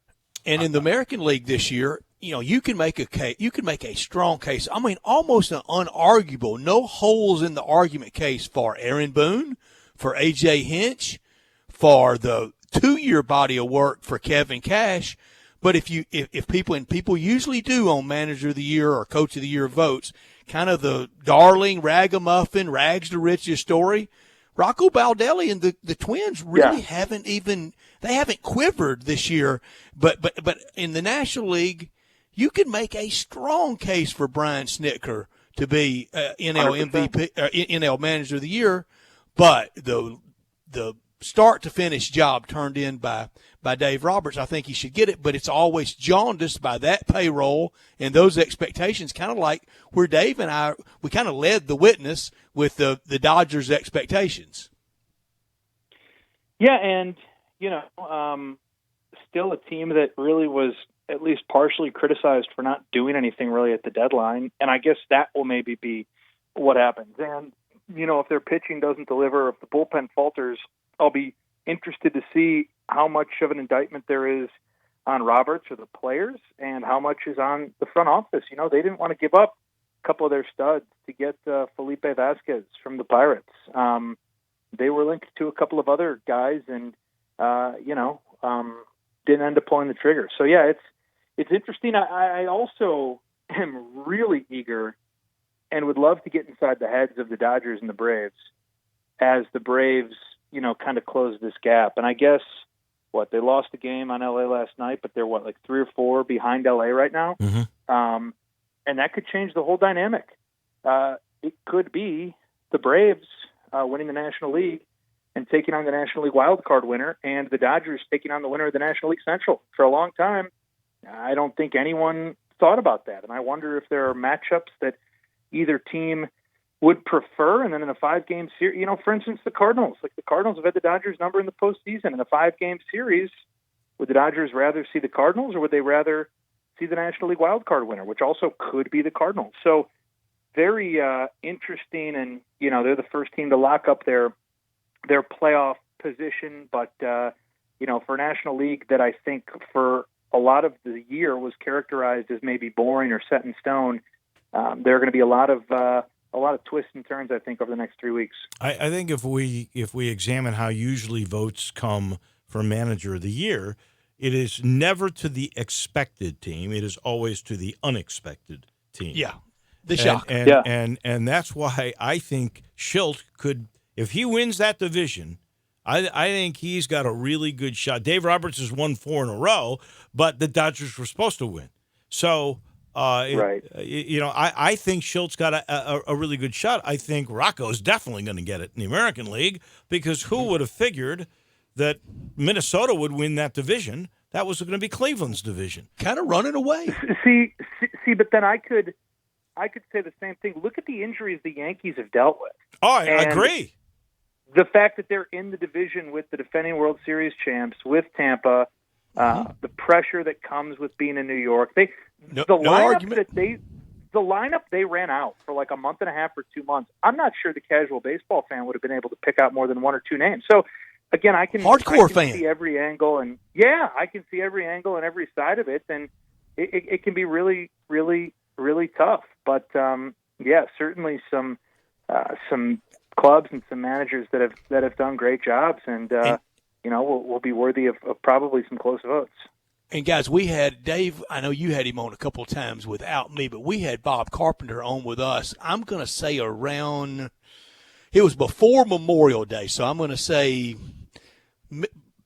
And in the American League this year, you can make a case. You can make a strong case. I mean, almost an unarguable, no holes in the argument case for Aaron Boone, for A.J. Hinch, for the 2-year body of work for Kevin Cash. But if people usually do on Manager of the Year or Coach of the Year votes, kind of the darling ragamuffin, rags to riches story, Rocco Baldelli and the Twins really haven't quivered this year. But in the National League, you can make a strong case for Brian Snitker to be NL 100%. MVP, NL Manager of the Year. But the start to finish job turned in by Dave Roberts, I think he should get it, but it's always jaundiced by that payroll and those expectations, kind of like where Dave and I, we kind of led the witness with the Dodgers' expectations. Yeah, and, still a team that really was at least partially criticized for not doing anything really at the deadline, and I guess that will maybe be what happens. And, if their pitching doesn't deliver, if the bullpen falters, I'll be interested to see how much of an indictment there is on Roberts or the players and how much is on the front office. They didn't want to give up a couple of their studs to get Felipe Vasquez from the Pirates. They were linked to a couple of other guys and, didn't end up pulling the trigger. So, yeah, it's interesting. I also am really eager and would love to get inside the heads of the Dodgers and the Braves as the Braves kind of close this gap. And I guess, they lost a game on LA last night, but they're 3 or 4 behind LA right now. Mm-hmm. And that could change the whole dynamic. It could be the Braves winning the National League and taking on the National League wild card winner, and the Dodgers taking on the winner of the National League Central. For a long time, I don't think anyone thought about that. And I wonder if there are matchups that either team would prefer, and then in a 5-game series, for instance, the Cardinals. Like the Cardinals have had the Dodgers number in the postseason. In a 5-game series, would the Dodgers rather see the Cardinals, or would they rather see the National League wild card winner, which also could be the Cardinals? So very interesting, and they're the first team to lock up their playoff position. But for a National League that I think for a lot of the year was characterized as maybe boring or set in stone, there are going to be a lot of twists and turns, I think, over the next 3 weeks. I think if we examine how usually votes come for Manager of the Year, it is never to the expected team. It is always to the unexpected team. Yeah, the shock. And that's why I think Schilt could, if he wins that division, I think he's got a really good shot. Dave Roberts has won 4 in a row, but the Dodgers were supposed to win. So right. I think Schultz got a really good shot. I think Rocco's definitely going to get it in the American League, because who would have figured that Minnesota would win that division? That was going to be Cleveland's division. Kind of running away. See, but then I could say the same thing. Look at the injuries the Yankees have dealt with. Oh, I agree. The fact that they're in the division with the defending World Series champs, with Tampa, the pressure that comes with being in New York. The lineup they ran out for like a month and a half or 2 months. I'm not sure the casual baseball fan would have been able to pick out more than 1 or 2 names. So again, I can see every angle, and I can see every angle and every side of it, and it can be really, really, really tough. But certainly some clubs and some managers that have done great jobs, and will be worthy of probably some close votes. And guys, we had Dave. I know you had him on a couple of times without me, but we had Bob Carpenter on with us. I'm going to say around, it was before Memorial Day, so I'm going to say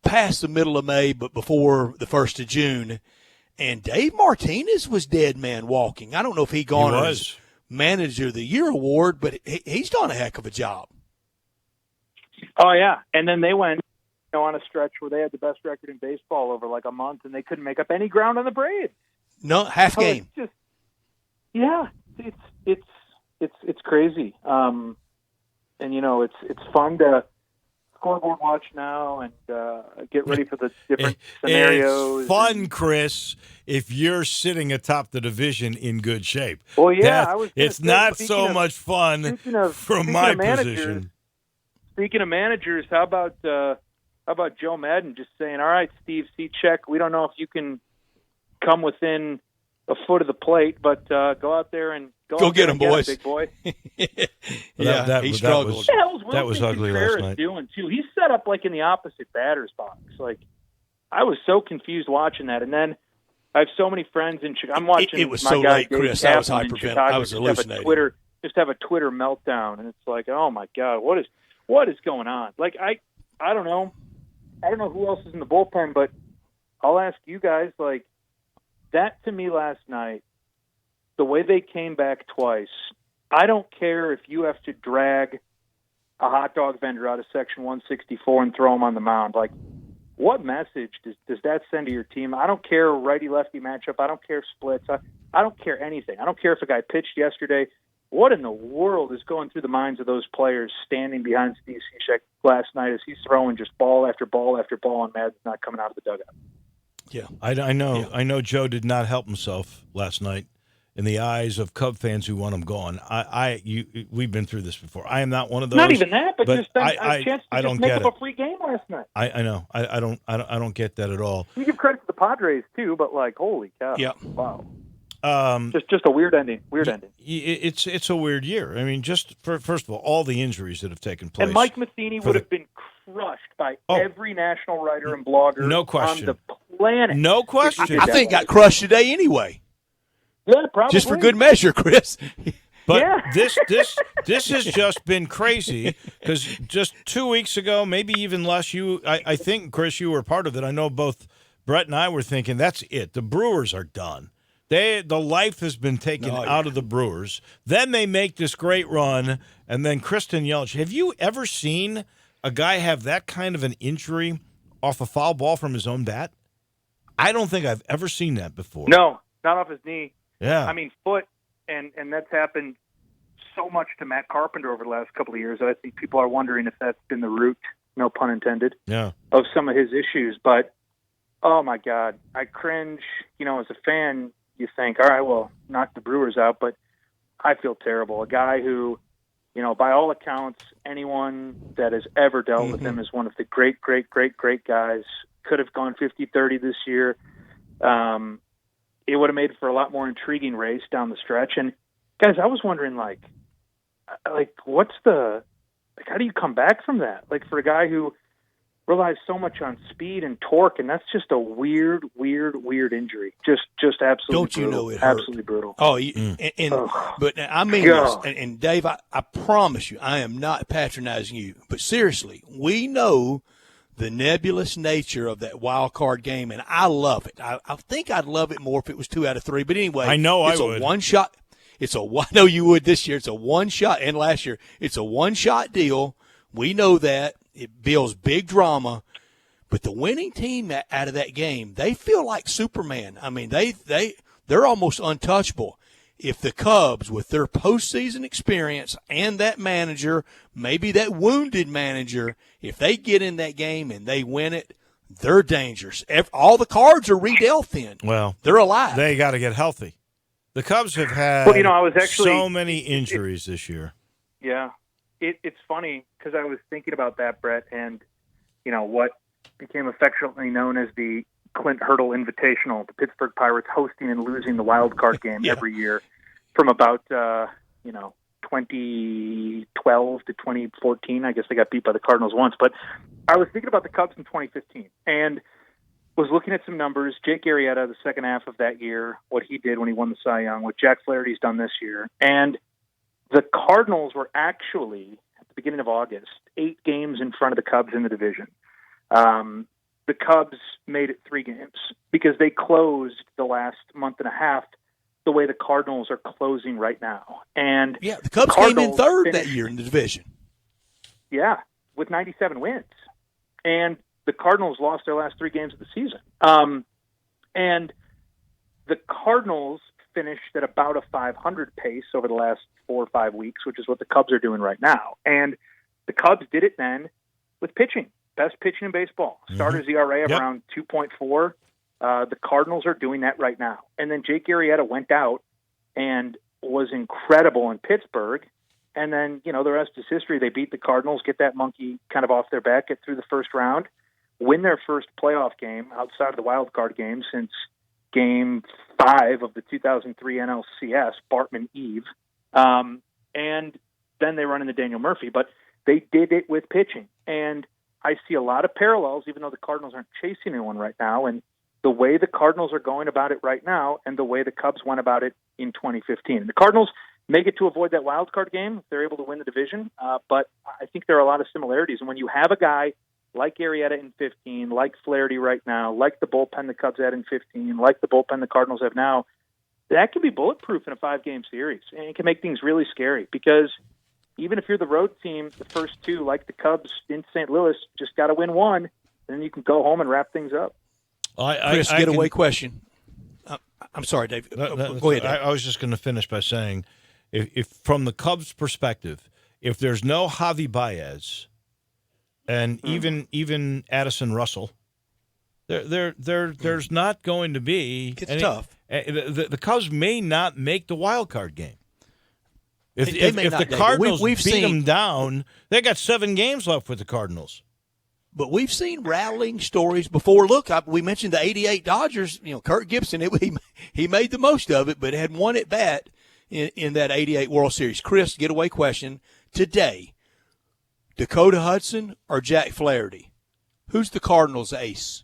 past the middle of May, but before the 1st of June. And Dave Martinez was dead man walking. I don't know if he garners Manager of the Year award, but he's done a heck of a job. Oh yeah, and then they went on a stretch where they had the best record in baseball over like a month, and they couldn't make up any ground on the Braves. No, half game. It's crazy. And it's fun to scoreboard watch now and get ready for the different scenarios. It's fun, Chris, if you're sitting atop the division in good shape. Well, yeah, it's not so much fun from my position. Speaking of managers, how about Joe Madden just saying, "All right, Steve Cechek, we don't know if you can come within a foot of the plate, but go out there and Go get him, boys. Big boy. He struggled. What the hell was that was Wilson ugly Contreras last night. doing, too? He's set up like in the opposite batter's box. Like, I was so confused watching that. And then I have so many friends in Chicago. I'm watching It was my so guy, late, Dave Chris. I was Kaplan in hyperventilating. Chicago, I was just hallucinating. have a Twitter meltdown, and it's like, oh my God, what is going on? Like, I don't know. I don't know who else is in the bullpen, but I'll ask you guys, like, that to me last night, the way they came back twice, I don't care if you have to drag a hot dog vendor out of Section 164 and throw him on the mound. Like, what message does that send to your team? I don't care righty-lefty matchup. I don't care splits. I don't care anything. I don't care if a guy pitched yesterday. What in the world is going through the minds of those players standing behind Steve Cishek last night as he's throwing just ball after ball after ball and Madden's not coming out of the dugout? Yeah, I know. Yeah. I know Joe did not help himself last night in the eyes of Cub fans who want him gone. We've been through this before. I am not one of those. Not even that, but just a I chance to don't just make get up it. a free game last night. I know. I don't get that at all. You give credit to the Padres too, but like, holy cow! Yeah. Wow. Just a weird ending. It's a weird year. I mean, just first of all the injuries that have taken place. And Mike Matheny would have been crushed by every national writer and blogger no question. on the planet. No question. I think got crushed today anyway. Yeah, probably. Just for good measure, Chris. But this has just been crazy because just 2 weeks ago, maybe even less, I think, Chris, you were part of it. I know both Brett and I were thinking, that's it. The Brewers are done. The life has been taken out of the Brewers. Then they make this great run, and then Kristen Yelich. Have you ever seen a guy have that kind of an injury off a foul ball from his own bat? I don't think I've ever seen that before. No, not off his knee. Yeah. I mean, foot, and that's happened so much to Matt Carpenter over the last couple of years that I think people are wondering if that's been the root, no pun intended, of some of his issues. But, oh, my God, I cringe. As a fan, you think, all right, well, knock the Brewers out, but I feel terrible. A guy who, by all accounts, anyone that has ever dealt with him is one of the great, great, great, great guys. Could have gone 50-30 this year. It would have made for a lot more intriguing race down the stretch. And, guys, I was wondering, like what's how do you come back from that? Like, for a guy who relies so much on speed and torque, and that's just a weird, weird, weird injury. Just absolutely Don't you brutal. know it hurt? Absolutely brutal. Oh, but I mean this, and Dave, I promise you, I am not patronizing you, but seriously, we know the nebulous nature of that wild card game, and I love it. I think I'd love it more if it was 2 out of 3, but anyway, I know it's I would. a one shot. I know you would this year. It's a one shot, and last year it's a one shot deal. We know that. It builds big drama, but the winning team out of that game, they feel like Superman. I mean, they're almost untouchable. If the Cubs, with their postseason experience and that manager, maybe that wounded manager, if they get in that game and they win it, they're dangerous. All the cards are redealt then. Well, they're alive. They got to get healthy. The Cubs have had so many injuries this year. Yeah. It's funny because I was thinking about that, Brett, and what became affectionately known as the Clint Hurdle Invitational, the Pittsburgh Pirates hosting and losing the wild card game every year from about 2012 to 2014. I guess they got beat by the Cardinals once, but I was thinking about the Cubs in 2015 and was looking at some numbers. Jake Arrieta, the second half of that year, what he did when he won the Cy Young, what Jack Flaherty's done this year, and the Cardinals were actually, at the beginning of August, 8 games in front of the Cubs in the division. The Cubs made it 3 games because they closed the last month and a half the way the Cardinals are closing right now. And the Cubs came in third that year in the division. Yeah, with 97 wins. And the Cardinals lost their last 3 games of the season. And the Cardinals finished at about a 500 pace over the last 4 or 5 weeks, which is what the Cubs are doing right now. And the Cubs did it then with pitching. Best pitching in baseball. Starters ERA of around 2.4. The Cardinals are doing that right now. And then Jake Arrieta went out and was incredible in Pittsburgh. And then, the rest is history. They beat the Cardinals, get that monkey kind of off their back, get through the first round, win their first playoff game outside of the wild card game since game 5 of the 2003 NLCS, Bartman Eve, and then they run into Daniel Murphy. But they did it with pitching, and I see a lot of parallels, even though the Cardinals aren't chasing anyone right now, and the way the Cardinals are going about it right now and the way the Cubs went about it in 2015. The Cardinals may get to avoid that wild card game if they're able to win the division, but I think there are a lot of similarities. And when you have a guy like Arrieta in 15, like Flaherty right now, like the bullpen the Cubs had in 15, like the bullpen the Cardinals have now, that can be bulletproof in a 5-game series. And it can make things really scary because even if you're the road team, the first 2, like the Cubs in St. Louis, just got to win 1, then you can go home and wrap things up. Chris, getaway question. I'm sorry, Dave. Go ahead, Dave. I was just going to finish by saying, if from the Cubs' perspective, if there's no Javi Baez and even Addison Russell, there's not going to be. It's tough. The Cubs may not make the wild card game. If the not, Cardinals we've beat seen them down, they got 7 games left with the Cardinals. But we've seen rallying stories before. Look, we mentioned the '88 Dodgers. Kirk Gibson, he made the most of it, but had one at bat in that '88 World Series. Chris, getaway question today: Dakota Hudson or Jack Flaherty? Who's the Cardinals' ace?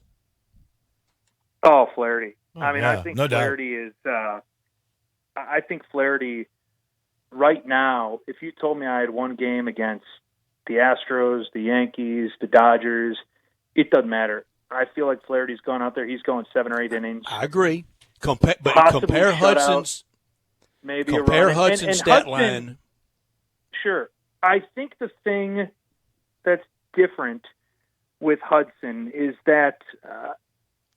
Oh, Flaherty. I yeah, think no Flaherty is. I think Flaherty. Right now, if you told me I had one game against the Astros, the Yankees, the Dodgers, it doesn't matter. I feel like Flaherty's gone out there. He's going 7 or 8 innings. I agree. Compare Hudson's stat line. Sure. I think the thing that's different with Hudson is that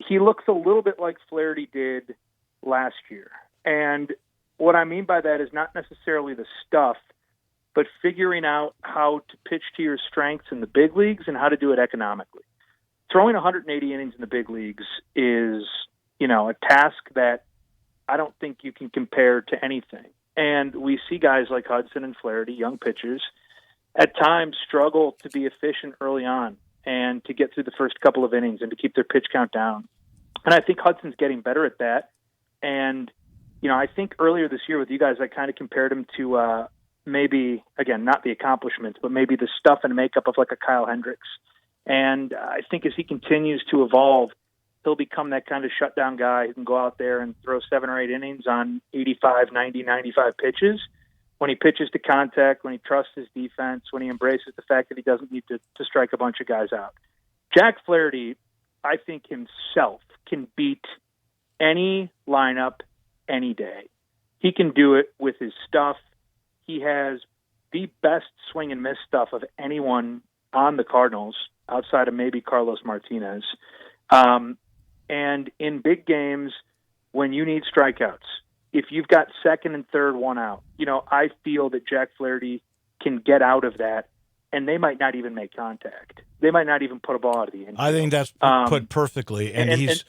he looks a little bit like Flaherty did last year. And what I mean by that is not necessarily the stuff, but figuring out how to pitch to your strengths in the big leagues and how to do it economically. Throwing 180 innings in the big leagues is, a task that I don't think you can compare to anything. And we see guys like Hudson and Flaherty, young pitchers, at times struggle to be efficient early on and to get through the first couple of innings and to keep their pitch count down. And I think Hudson's getting better at that. And I think earlier this year with you guys, I kind of compared him to maybe, again, not the accomplishments, but maybe the stuff and makeup of like a Kyle Hendricks. And I think as he continues to evolve, he'll become that kind of shutdown guy who can go out there and throw 7 or 8 innings on 85, 90, 95 pitches. When he pitches to contact, when he trusts his defense, when he embraces the fact that he doesn't need to strike a bunch of guys out. Jack Flaherty, I think himself, can beat any lineup any day. He can do it with his stuff. He has the best swing and miss stuff of anyone on the Cardinals, outside of maybe Carlos Martinez. And in big games, when you need strikeouts, if you've got second and third one out, I feel that Jack Flaherty can get out of that, and they might not even make contact. They might not even put a ball out of the infield. I think that's put perfectly. And he's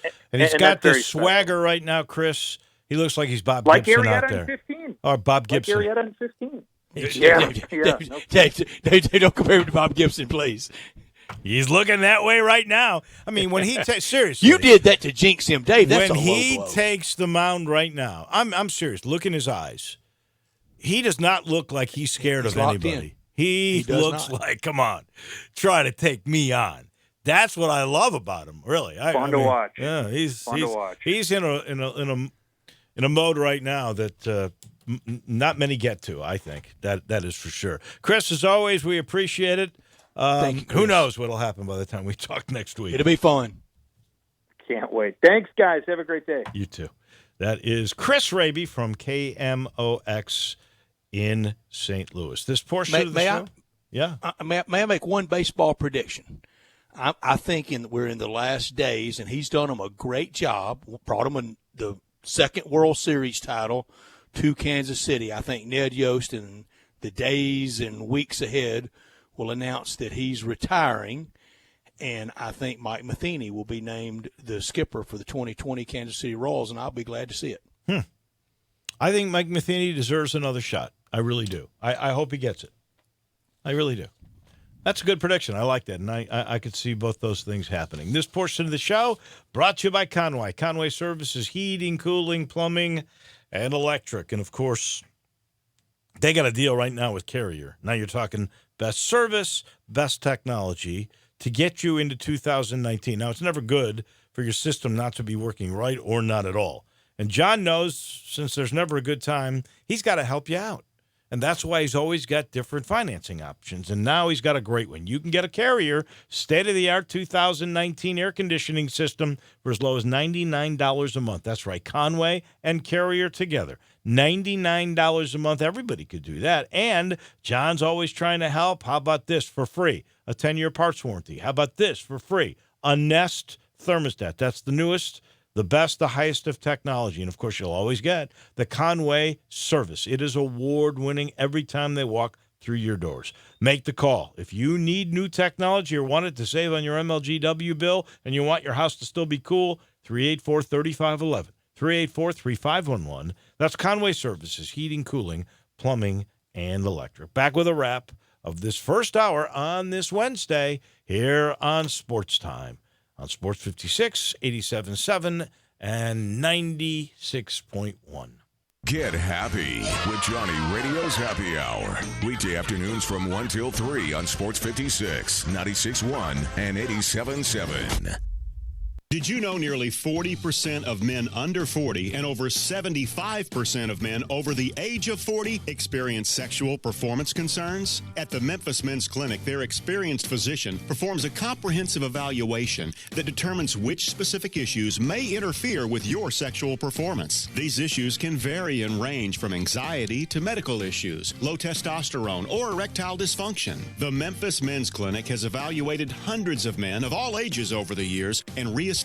got this swagger right now, Chris. He looks like he's Bob Gibson out there. Like Arrieta in 15. Or Bob Gibson. Like Arrieta in 15. Dave, don't compare him to Bob Gibson, please. He's looking that way right now. I mean, when he seriously, you did that to jinx him, Dave. That's when a low he blow. Takes the mound right now. I'm serious. Look in his eyes. He does not look like he's scared of anybody. He looks like, come on, try to take me on. That's what I love about him. Really, fun to watch. Yeah, he's fun to watch. He's in a mode right now that not many get to. I think that is for sure. Chris, as always, we appreciate it. Thank you, Chris. Who knows what'll happen by the time we talk next week? It'll be fun. Can't wait. Thanks, guys. Have a great day. You too. That is Chris Raby from KMOX in St. Louis. This portion of the show. May I make one baseball prediction? I think we're in the last days, and he's done them a great job. Brought them the second World Series title to Kansas City. I think Ned Yost in the days and weeks ahead will announce that he's retiring, and I think Mike Matheny will be named the skipper for the 2020 Kansas City Royals, and I'll be glad to see it. I think Mike Matheny deserves another shot. I really do. I hope he gets it. I really do. That's a good prediction. I like that, and I could see both those things happening. This portion of the show brought to you by Conway. Conway Services, heating, cooling, plumbing, and electric. And, of course, they got a deal right now with Carrier. Now you're talking best service, best technology to get you into 2019. Now, it's never good for your system not to be working right or not at all. And John knows, since there's never a good time, he's got to help you out. And that's why he's always got different financing options. And now he's got a great one. You can get a Carrier state-of-the-art 2019 air conditioning system for as low as $99 a month. That's right, Conway and Carrier together. $99 a month. Everybody could do that. And John's always trying to help. How about this for free? A 10-year parts warranty. How about this for free? A Nest thermostat. That's the newest, the best, the highest of technology. And, of course, you'll always get the Conway service. It is award-winning every time they walk through your doors. Make the call. If you need new technology or want it to save on your MLGW bill and you want your house to still be cool, 384-3511. 384-3511. That's Conway Services, heating, cooling, plumbing, and electric. Back with a wrap of this first hour on this Wednesday here on Sports Time. On Sports 56, 87.7, and 96.1. Get happy with Johnny Radio's Happy Hour. Weekday afternoons from 1 till 3 on Sports 56, 96.1, and 87.7. Did you know nearly 40% of men under 40 and over 75% of men over the age of 40 experience sexual performance concerns? At the Memphis Men's Clinic, their experienced physician performs a comprehensive evaluation that determines which specific issues may interfere with your sexual performance. These issues can vary and range from anxiety to medical issues, low testosterone, or erectile dysfunction. The Memphis Men's Clinic has evaluated hundreds of men of all ages over the years and reestablished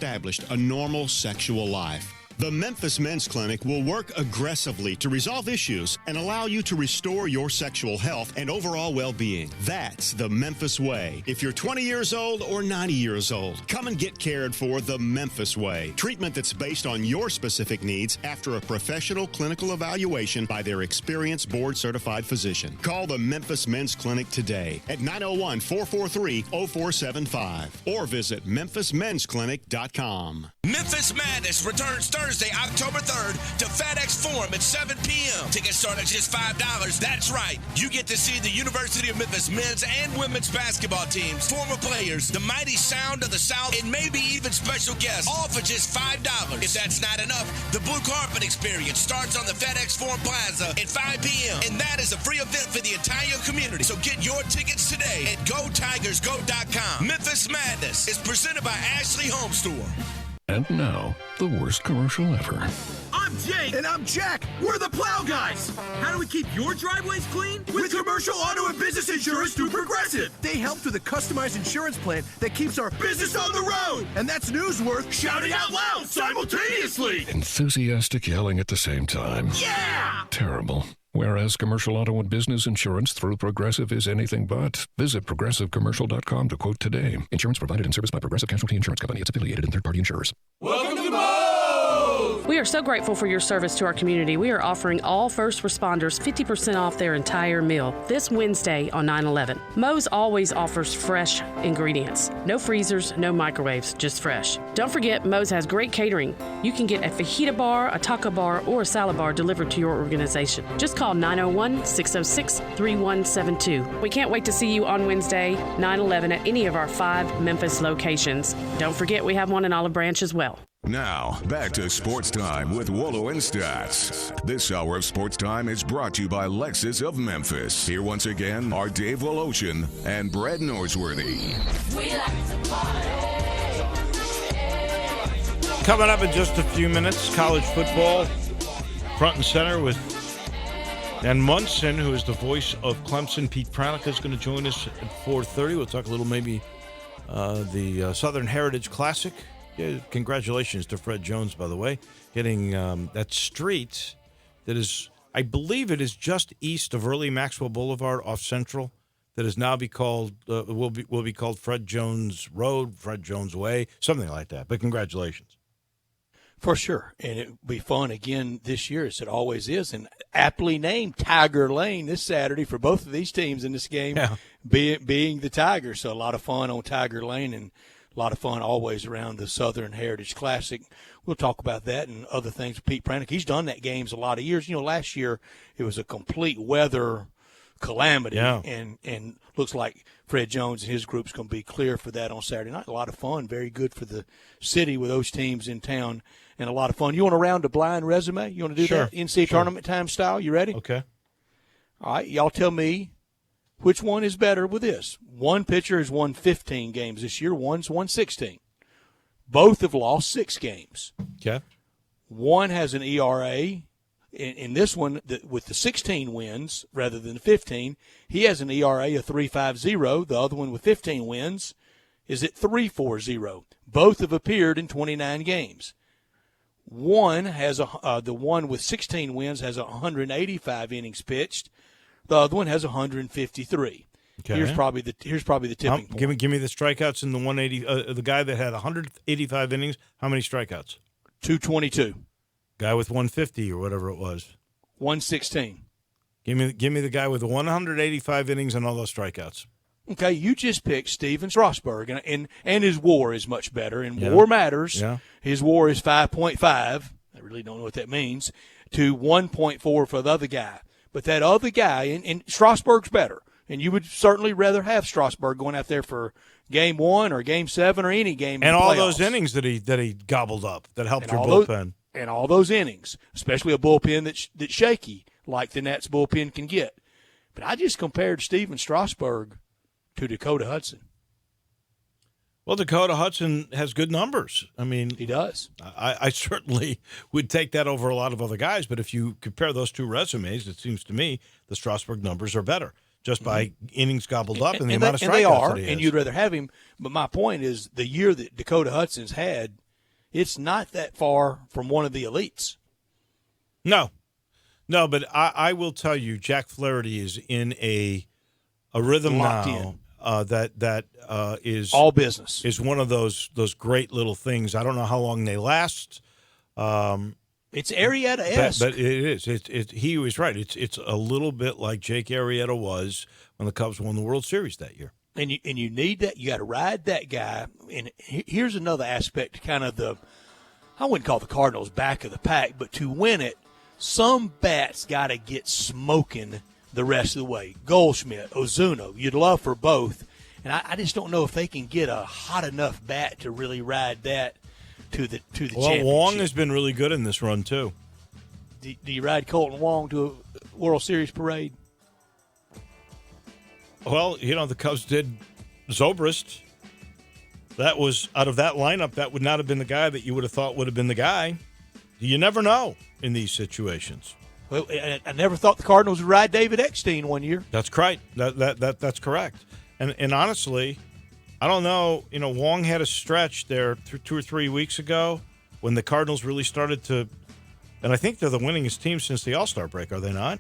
a normal sexual life. The Memphis Men's Clinic will work aggressively to resolve issues and allow you to restore your sexual health and overall well-being. That's the Memphis way. If you're 20 years old or 90 years old, come and get cared for the Memphis way. Treatment that's based on your specific needs after a professional clinical evaluation by their experienced board-certified physician. Call the Memphis Men's Clinic today at 901-443-0475 or visit memphismensclinic.com. Memphis Madness returns Thursday, October 3rd to FedEx Forum at 7 p.m. Tickets start at just $5. That's right. You get to see the University of Memphis men's and women's basketball teams, former players, the mighty sound of the South, and maybe even special guests, all for just $5. If that's not enough, the Blue Carpet Experience starts on the FedEx Forum Plaza at 5 p.m. And that is a free event for the entire community. So get your tickets today at GoTigersGo.com. Memphis Madness is presented by Ashley Home Store. And now, the worst commercial ever. I'm Jake. And I'm Jack. We're the Plow Guys. How do we keep your driveways clean? With commercial auto and business insurance through Progressive. They help with a customized insurance plan that keeps our business on the road. And that's news worth shouting out loud simultaneously. Enthusiastic yelling at the same time. Yeah! Terrible. Whereas commercial auto and business insurance through Progressive is anything but. Visit progressivecommercial.com to quote today. Insurance provided and serviced by Progressive Casualty Insurance Company. Its affiliated and third-party insurers. Welcome to Moe's! We are so grateful for your service to our community. We are offering all first responders 50% off their entire meal this Wednesday on 9/11. Moe's always offers fresh ingredients. No freezers, no microwaves, just fresh. Don't forget, Moe's has great catering. You can get a fajita bar, a taco bar, or a salad bar delivered to your organization. Just call 901-606-3172. We can't wait to see you on Wednesday, 9/11 at any of our 5 Memphis locations. Don't forget, we have one in Olive Branch as well. Now, back to Sports Time with Wolo and Stats. This hour of Sports Time is brought to you by Lexus of Memphis. Here once again are Dave Woloshin and Brad Norsworthy. Coming up in just a few minutes, college football front and center with Dan Munson, who is the voice of Clemson. Pete Pranica is going to join us at 4:30. We'll talk a little maybe the Southern Heritage Classic. Yeah, congratulations to Fred Jones, by the way, getting that street that is, I believe it is just east of early Maxwell Boulevard off Central, that is now will be called Fred Jones Road, Fred Jones Way, something like that. But congratulations. For sure, and it will be fun again this year, as it always is, and aptly named Tiger Lane this Saturday for both of these teams in this game, being the Tigers. So a lot of fun on Tiger Lane and a lot of fun always around the Southern Heritage Classic. We'll talk about that and other things with Pete Pranick. He's done that games a lot of years. Last year it was a complete weather calamity, and looks like Fred Jones and his group's going to be clear for that on Saturday night. A lot of fun, very good for the city with those teams in town, and a lot of fun. You want to round a blind resume? You want to do that NCAA tournament time style? You ready? Okay. All right, y'all tell me which one is better with this. One pitcher has won 15 games this year. One's won 16. Both have lost 6 games. Okay. One has an ERA. In this one, with the 16 wins rather than the 15, he has an ERA of 3.50. The other one with 15 wins is at 3.40. Both have appeared in 29 games. One has the one with 16 wins has 185 innings pitched. The other one has 153. Okay. Here's probably the tipping point. Give me the strikeouts in the 180. The guy that had 185 innings. How many strikeouts? 222. Guy with 150 or whatever it was. 116. Give me the guy with the 185 innings and all those strikeouts. Okay, you just picked Steven Strasburg, and his WAR is much better, and WAR matters. Yeah. His WAR is 5.5. I really don't know what that means, to 1.4 for the other guy. But that other guy, and Strasburg's better, and you would certainly rather have Strasburg going out there for Game 1 or Game 7 or any game. And in all playoffs. those innings that he gobbled up that helped And your all bullpen. And all those innings, especially a bullpen that's shaky, like the Nats bullpen can get. But I just compared Steven Strasburg to Dakota Hudson. Well, Dakota Hudson has good numbers. I mean, he does. I certainly would take that over a lot of other guys, but if you compare those two resumes, it seems to me the Strasburg numbers are better just by innings gobbled up and the amount of strikeouts they are, that he has. and you'd rather have him. But my point is the year that Dakota Hudson's had, it's not that far from one of the elites. No, but I will tell you, Jack Flaherty is in a rhythm Locked now that is all business. Is one of those great little things. I don't know how long they last. It's Arrieta-esque. But it is. He was right. It's a little bit like Jake Arrieta was when the Cubs won the World Series that year. And you need that. You got to ride that guy. And here's another aspect, kind of I wouldn't call the Cardinals back of the pack, but to win it, some bats got to get smoking the rest of the way. Goldschmidt, Ozuna, you'd love for both. And I just don't know if they can get a hot enough bat to really ride that to the championship. Wong has been really good in this run too. Do you ride Colton Wong to a World Series parade? Well, the Cubs did Zobrist. That was, out of that lineup, that would not have been the guy that you would have thought would have been the guy. You never know in these situations. Well, I never thought the Cardinals would ride David Eckstein one year. That's correct. That's correct. And honestly, I don't know. Wong had a stretch there 2 or 3 weeks ago when the Cardinals really started to, and I think they're the winningest team since the All-Star break, are they not?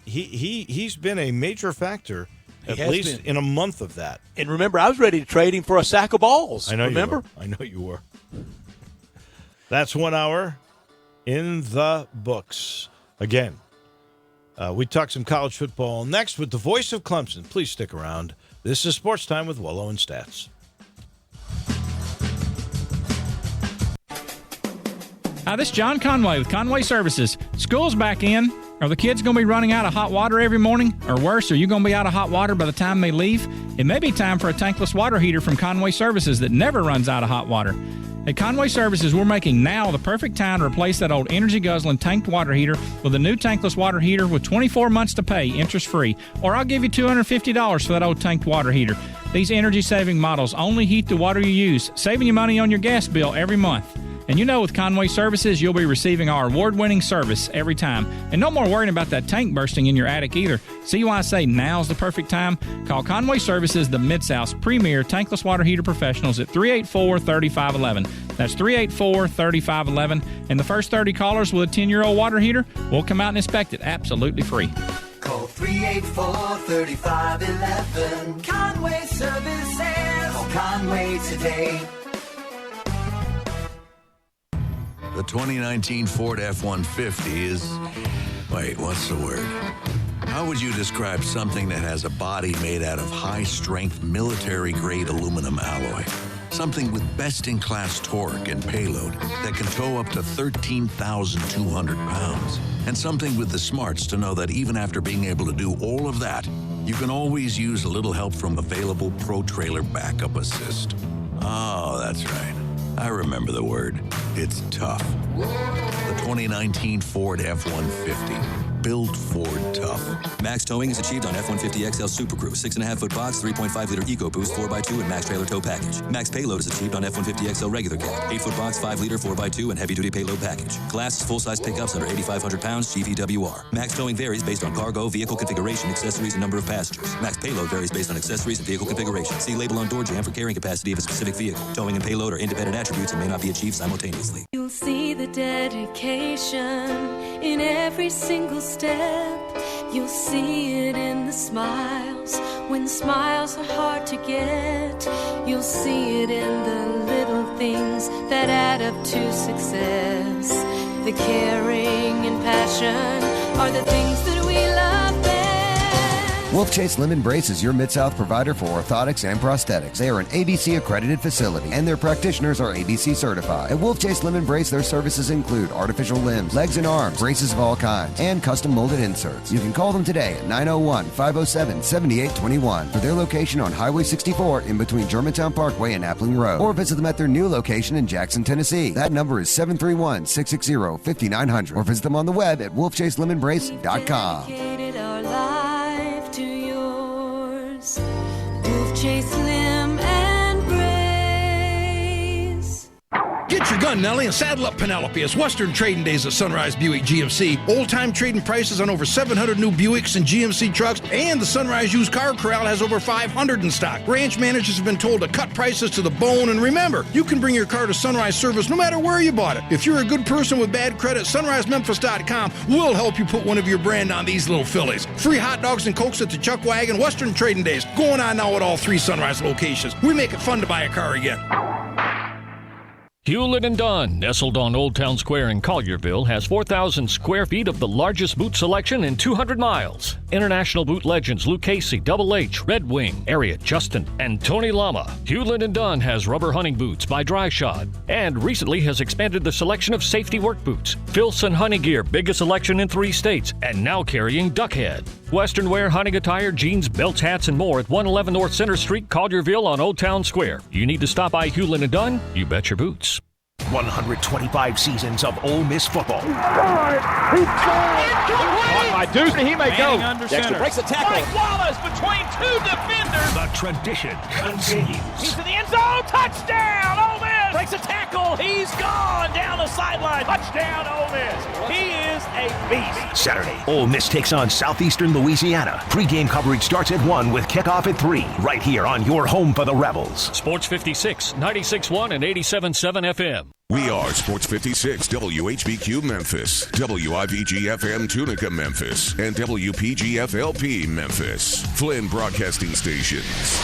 He's been a major factor, at least in a month of that. And remember, I was ready to trade him for a sack of balls. I know. Remember? I know you were. That's 1 hour in the books. Again, we talk some college football next with the voice of Clemson. Please stick around. This is Sports Time with Wolo and Stats. Hi, this is John Conway with Conway Services. School's back in. Are the kids going to be running out of hot water every morning? Or worse, are you going to be out of hot water by the time they leave? It may be time for a tankless water heater from Conway Services that never runs out of hot water. At Conway Services, we're making now the perfect time to replace that old energy-guzzling tanked water heater with a new tankless water heater with 24 months to pay, interest-free. Or I'll give you $250 for that old tanked water heater. These energy-saving models only heat the water you use, saving you money on your gas bill every month. And with Conway Services, you'll be receiving our award-winning service every time. And no more worrying about that tank bursting in your attic either. See why I say now's the perfect time? Call Conway Services, the Mid-South's premier tankless water heater professionals at 384-3511. That's 384-3511. And the first 30 callers with a 10-year-old water heater, we'll come out and inspect it absolutely free. Call 384-3511. Conway Services. Call Conway today. The 2019 Ford F-150 is... Wait, what's the word? How would you describe something that has a body made out of high-strength, military-grade aluminum alloy? Something with best-in-class torque and payload that can tow up to 13,200 pounds. And something with the smarts to know that even after being able to do all of that, you can always use a little help from available Pro Trailer Backup Assist. Oh, that's right. I remember the word. It's tough. The 2019 Ford F-150. Built Ford tough. Max towing is achieved on F-150 XL Super Crew, 6.5-foot box, 3.5-liter EcoBoost 4x2 and max trailer tow package. Max payload is achieved on F-150 XL regular cab, 8-foot box, 5-liter 4x2 and heavy-duty payload package. Class is full-size pickups under 8,500 pounds, GVWR. Max towing varies based on cargo, vehicle configuration, accessories, and number of passengers. Max payload varies based on accessories and vehicle configuration. See label on door jamb for carrying capacity of a specific vehicle. Towing and payload are independent attributes and may not be achieved simultaneously. You'll see the dedication in every single step. You'll see it in the smiles when smiles are hard to get. You'll see it in the little things that add up to success. The caring and passion are the things that we love best. Wolf Chase Limb Brace is your Mid-South provider for orthotics and prosthetics. They are an ABC accredited facility and their practitioners are ABC certified. At Wolf Chase Limb Brace, their services include artificial limbs, legs and arms, braces of all kinds, and custom molded inserts. You can call them today at 901-507-7821 for their location on Highway 64 in between Germantown Parkway and Appling Road, or visit them at their new location in Jackson, Tennessee. That number is 731-660-5900, or visit them on the web at wolfchaselemembrace.com. Dedicated our life to yours. Wolf Chase Limb and Brace. Get your gun, Nellie, and saddle up Penelope. It's Western Trading Days at Sunrise Buick GMC. Old-time trading prices on over 700 new Buicks and GMC trucks, and the Sunrise Used Car Corral has over 500 in stock. Ranch managers have been told to cut prices to the bone, and remember, you can bring your car to Sunrise Service no matter where you bought it. If you're a good person with bad credit, SunriseMemphis.com will help you put one of your brand on these little fillies. Free hot dogs and Cokes at the Chuck Wagon. Western Trading Days going on now at all 3 Sunrise locations. We make it fun to buy a car again. Hewlett & Dunn, nestled on Old Town Square in Collierville, has 4,000 square feet of the largest boot selection in 200 miles. International boot legends Luke Casey, Double H, Red Wing, Ariat, Justin, and Tony Lama. Hewlett & Dunn has rubber hunting boots by Dry Shod, and recently has expanded the selection of safety work boots. Filson Hunting Gear, biggest selection in 3 states, and now carrying Duckhead. Western wear, hunting attire, jeans, belts, hats, and more at 111 North Center Street, Collierville on Old Town Square. You need to stop by Hewlett & Dunn, you bet your boots. 125 seasons of Ole Miss football. Caught by Deuce, he may go. Under Dexter center. breaks a tackle. Mike Wallace between 2 defenders. The tradition continues. He's in the end zone. Touchdown, Ole Miss. Breaks a tackle. He's gone down the sideline. Touchdown, Ole Miss. He is a beast. Saturday, Ole Miss takes on Southeastern Louisiana. Pre-game coverage starts at 1 with kickoff at 3. Right here on your home for the Rebels. Sports 56, 96.1 and 87.7 FM. We are Sports 56 WHBQ Memphis, WIVG-FM Tunica Memphis, and WPG-FLP Memphis. Flynn Broadcasting Stations.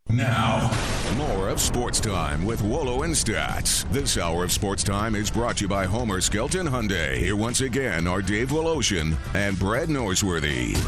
Now, more of Sports Time with Wolo and Stats. This hour of Sports Time is brought to you by Homer Skelton Hyundai. Here once again are Dave Woloshin and Brad Norsworthy.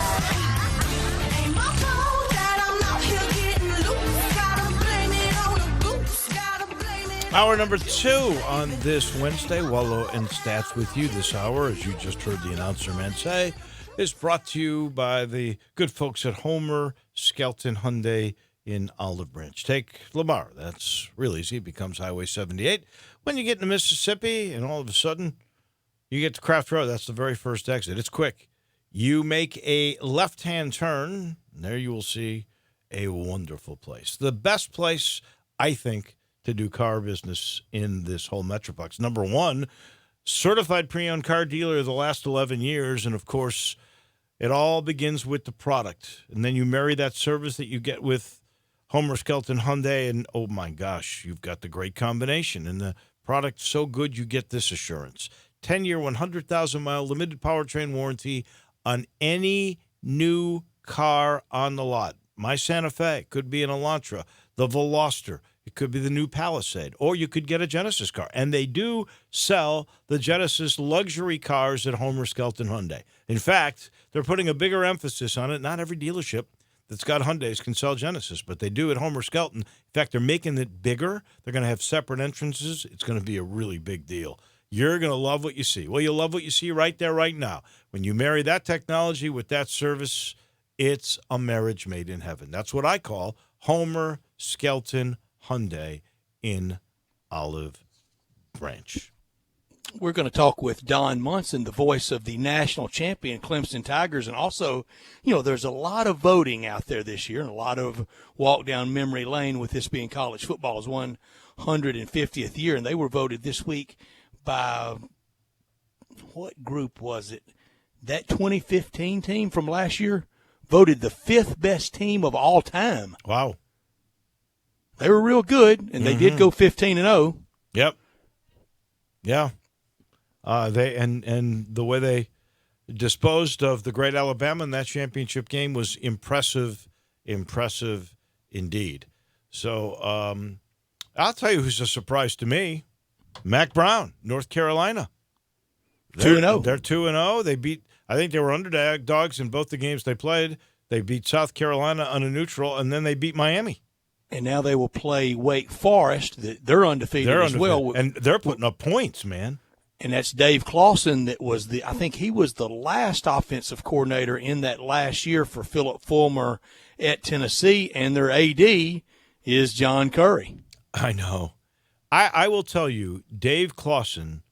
Hour number 2 on this Wednesday. Wolo and Stats with you this hour, as you just heard the announcer man say, is brought to you by the good folks at Homer Skelton Hyundai in Olive Branch. Take Lamar. That's real easy. It becomes Highway 78. When you get into Mississippi and all of a sudden you get to Craft Road, that's the very first exit. It's quick. You make a left-hand turn, and there you will see a wonderful place. The best place, I think, to do car business in this whole Metroplex. Number 1, certified pre-owned car dealer the last 11 years. And, of course, it all begins with the product. And then you marry that service that you get with Homer Skelton Hyundai, and, oh, my gosh, you've got the great combination. And the product's so good you get this assurance. 10-year, 100,000-mile limited powertrain warranty on any new car on the lot. My Santa Fe, could be an Elantra, the Veloster. It could be the new Palisade, or you could get a Genesis car. And they do sell the Genesis luxury cars at Homer Skelton Hyundai. In fact, they're putting a bigger emphasis on it. Not every dealership that's got Hyundais can sell Genesis, but they do at Homer Skelton. In fact, they're making it bigger. They're going to have separate entrances. It's going to be a really big deal. You're going to love what you see. Well, you'll love what you see right there, right now. When you marry that technology with that service, it's a marriage made in heaven. That's what I call Homer Skelton Hyundai in Olive Branch. We're going to talk with Don Munson, the voice of the national champion Clemson Tigers. And also, there's a lot of voting out there this year and a lot of walk down memory lane with this being college football's 150th year. And they were voted this week by, what group was it? That 2015 team from last year voted the 5th best team of all time. Wow. They were real good, and they did go 15-0. Yep. Yeah. They and the way they disposed of the great Alabama in that championship game was impressive indeed. So I'll tell you who's a surprise to me. Mac Brown, North Carolina. 2-0. They're 2-0. They beat, I think they were underdogs in both the games they played. They beat South Carolina on a neutral, and then they beat Miami. And now they will play Wake Forest. They're undefeated as well. And they're putting up points, man. And that's Dave Clawson that was I think he was the last offensive coordinator in that last year for Philip Fulmer at Tennessee. And their AD is John Curry. I know. I will tell you, Dave Clawson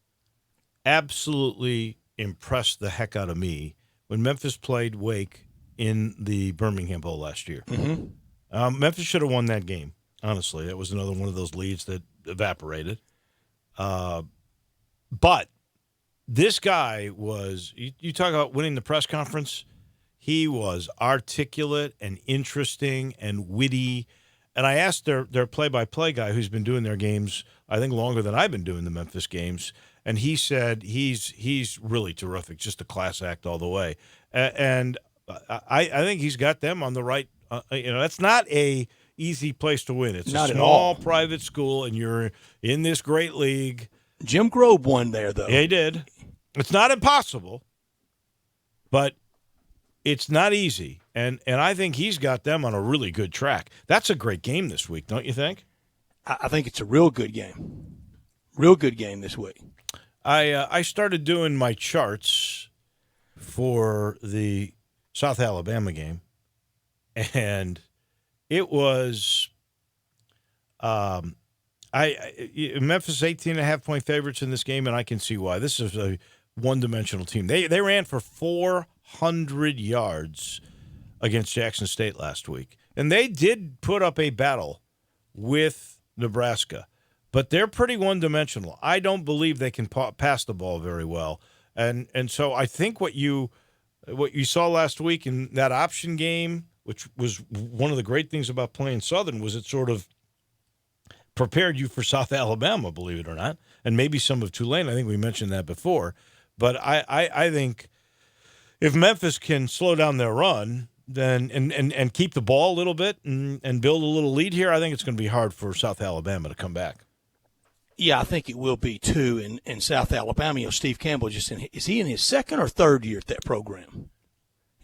absolutely impressed the heck out of me when Memphis played Wake in the Birmingham Bowl last year. Mm-hmm. Memphis should have won that game, honestly. That was another one of those leads that evaporated. But this guy was, you talk about winning the press conference, he was articulate and interesting and witty. And I asked their play-by-play guy who's been doing their games, I think, longer than I've been doing the Memphis games, and he said he's really terrific, just a class act all the way. And I think he's got them on the right. That's not a easy place to win. It's not a small private school, and you're in this great league. Jim Grobe won there, though. Yeah, he did. It's not impossible, but it's not easy. And I think he's got them on a really good track. That's a great game this week, don't you think? I think it's a real good game. Real good game this week. I started doing my charts for the South Alabama game. And it was Memphis 18.5-point favorites in this game, and I can see why. This is a one-dimensional team. They ran for 400 yards against Jackson State last week. And they did put up a battle with Nebraska, but they're pretty one-dimensional. I don't believe they can pass the ball very well. And so I think what you saw last week in that option game, which was one of the great things about playing Southern, was it sort of prepared you for South Alabama, believe it or not, and maybe some of Tulane. I think we mentioned that before. But I think if Memphis can slow down their run then and keep the ball a little bit and build a little lead here, I think it's going to be hard for South Alabama to come back. Yeah, I think it will be, too, in South Alabama. Steve Campbell, is he in his second or third year at that program?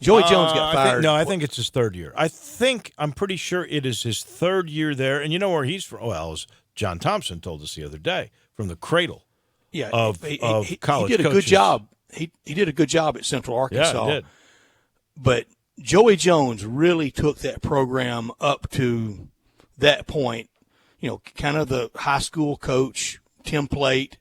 Joey Jones got fired. I think it's his third year. I'm pretty sure it is his third year there. And you know where he's from? Well, as John Thompson told us the other day, from the cradle of college he did a coaches. good job. He did a good job at Central Arkansas. Yeah, he did. But Joey Jones really took that program up to that point. Kind of the high school coach template,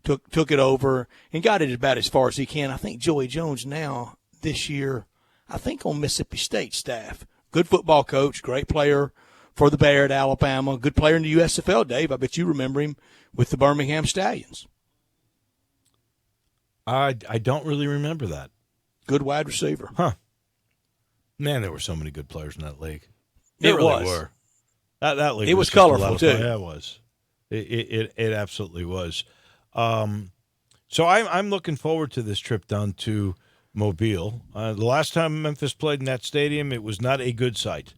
took it over and got it about as far as he can. I think Joey Jones now this year, I think on Mississippi State staff. Good football coach, great player for the Bear at Alabama, good player in the USFL, Dave. I bet you remember him with the Birmingham Stallions. I don't really remember that. Good wide receiver. Huh. Man, there were so many good players in that league. It really was. Were. That league it was just a lot colorful, of too. fun. Yeah, it was. It absolutely was. So I'm looking forward to this trip down to Mobile. The last time Memphis played in that stadium, it was not a good sight.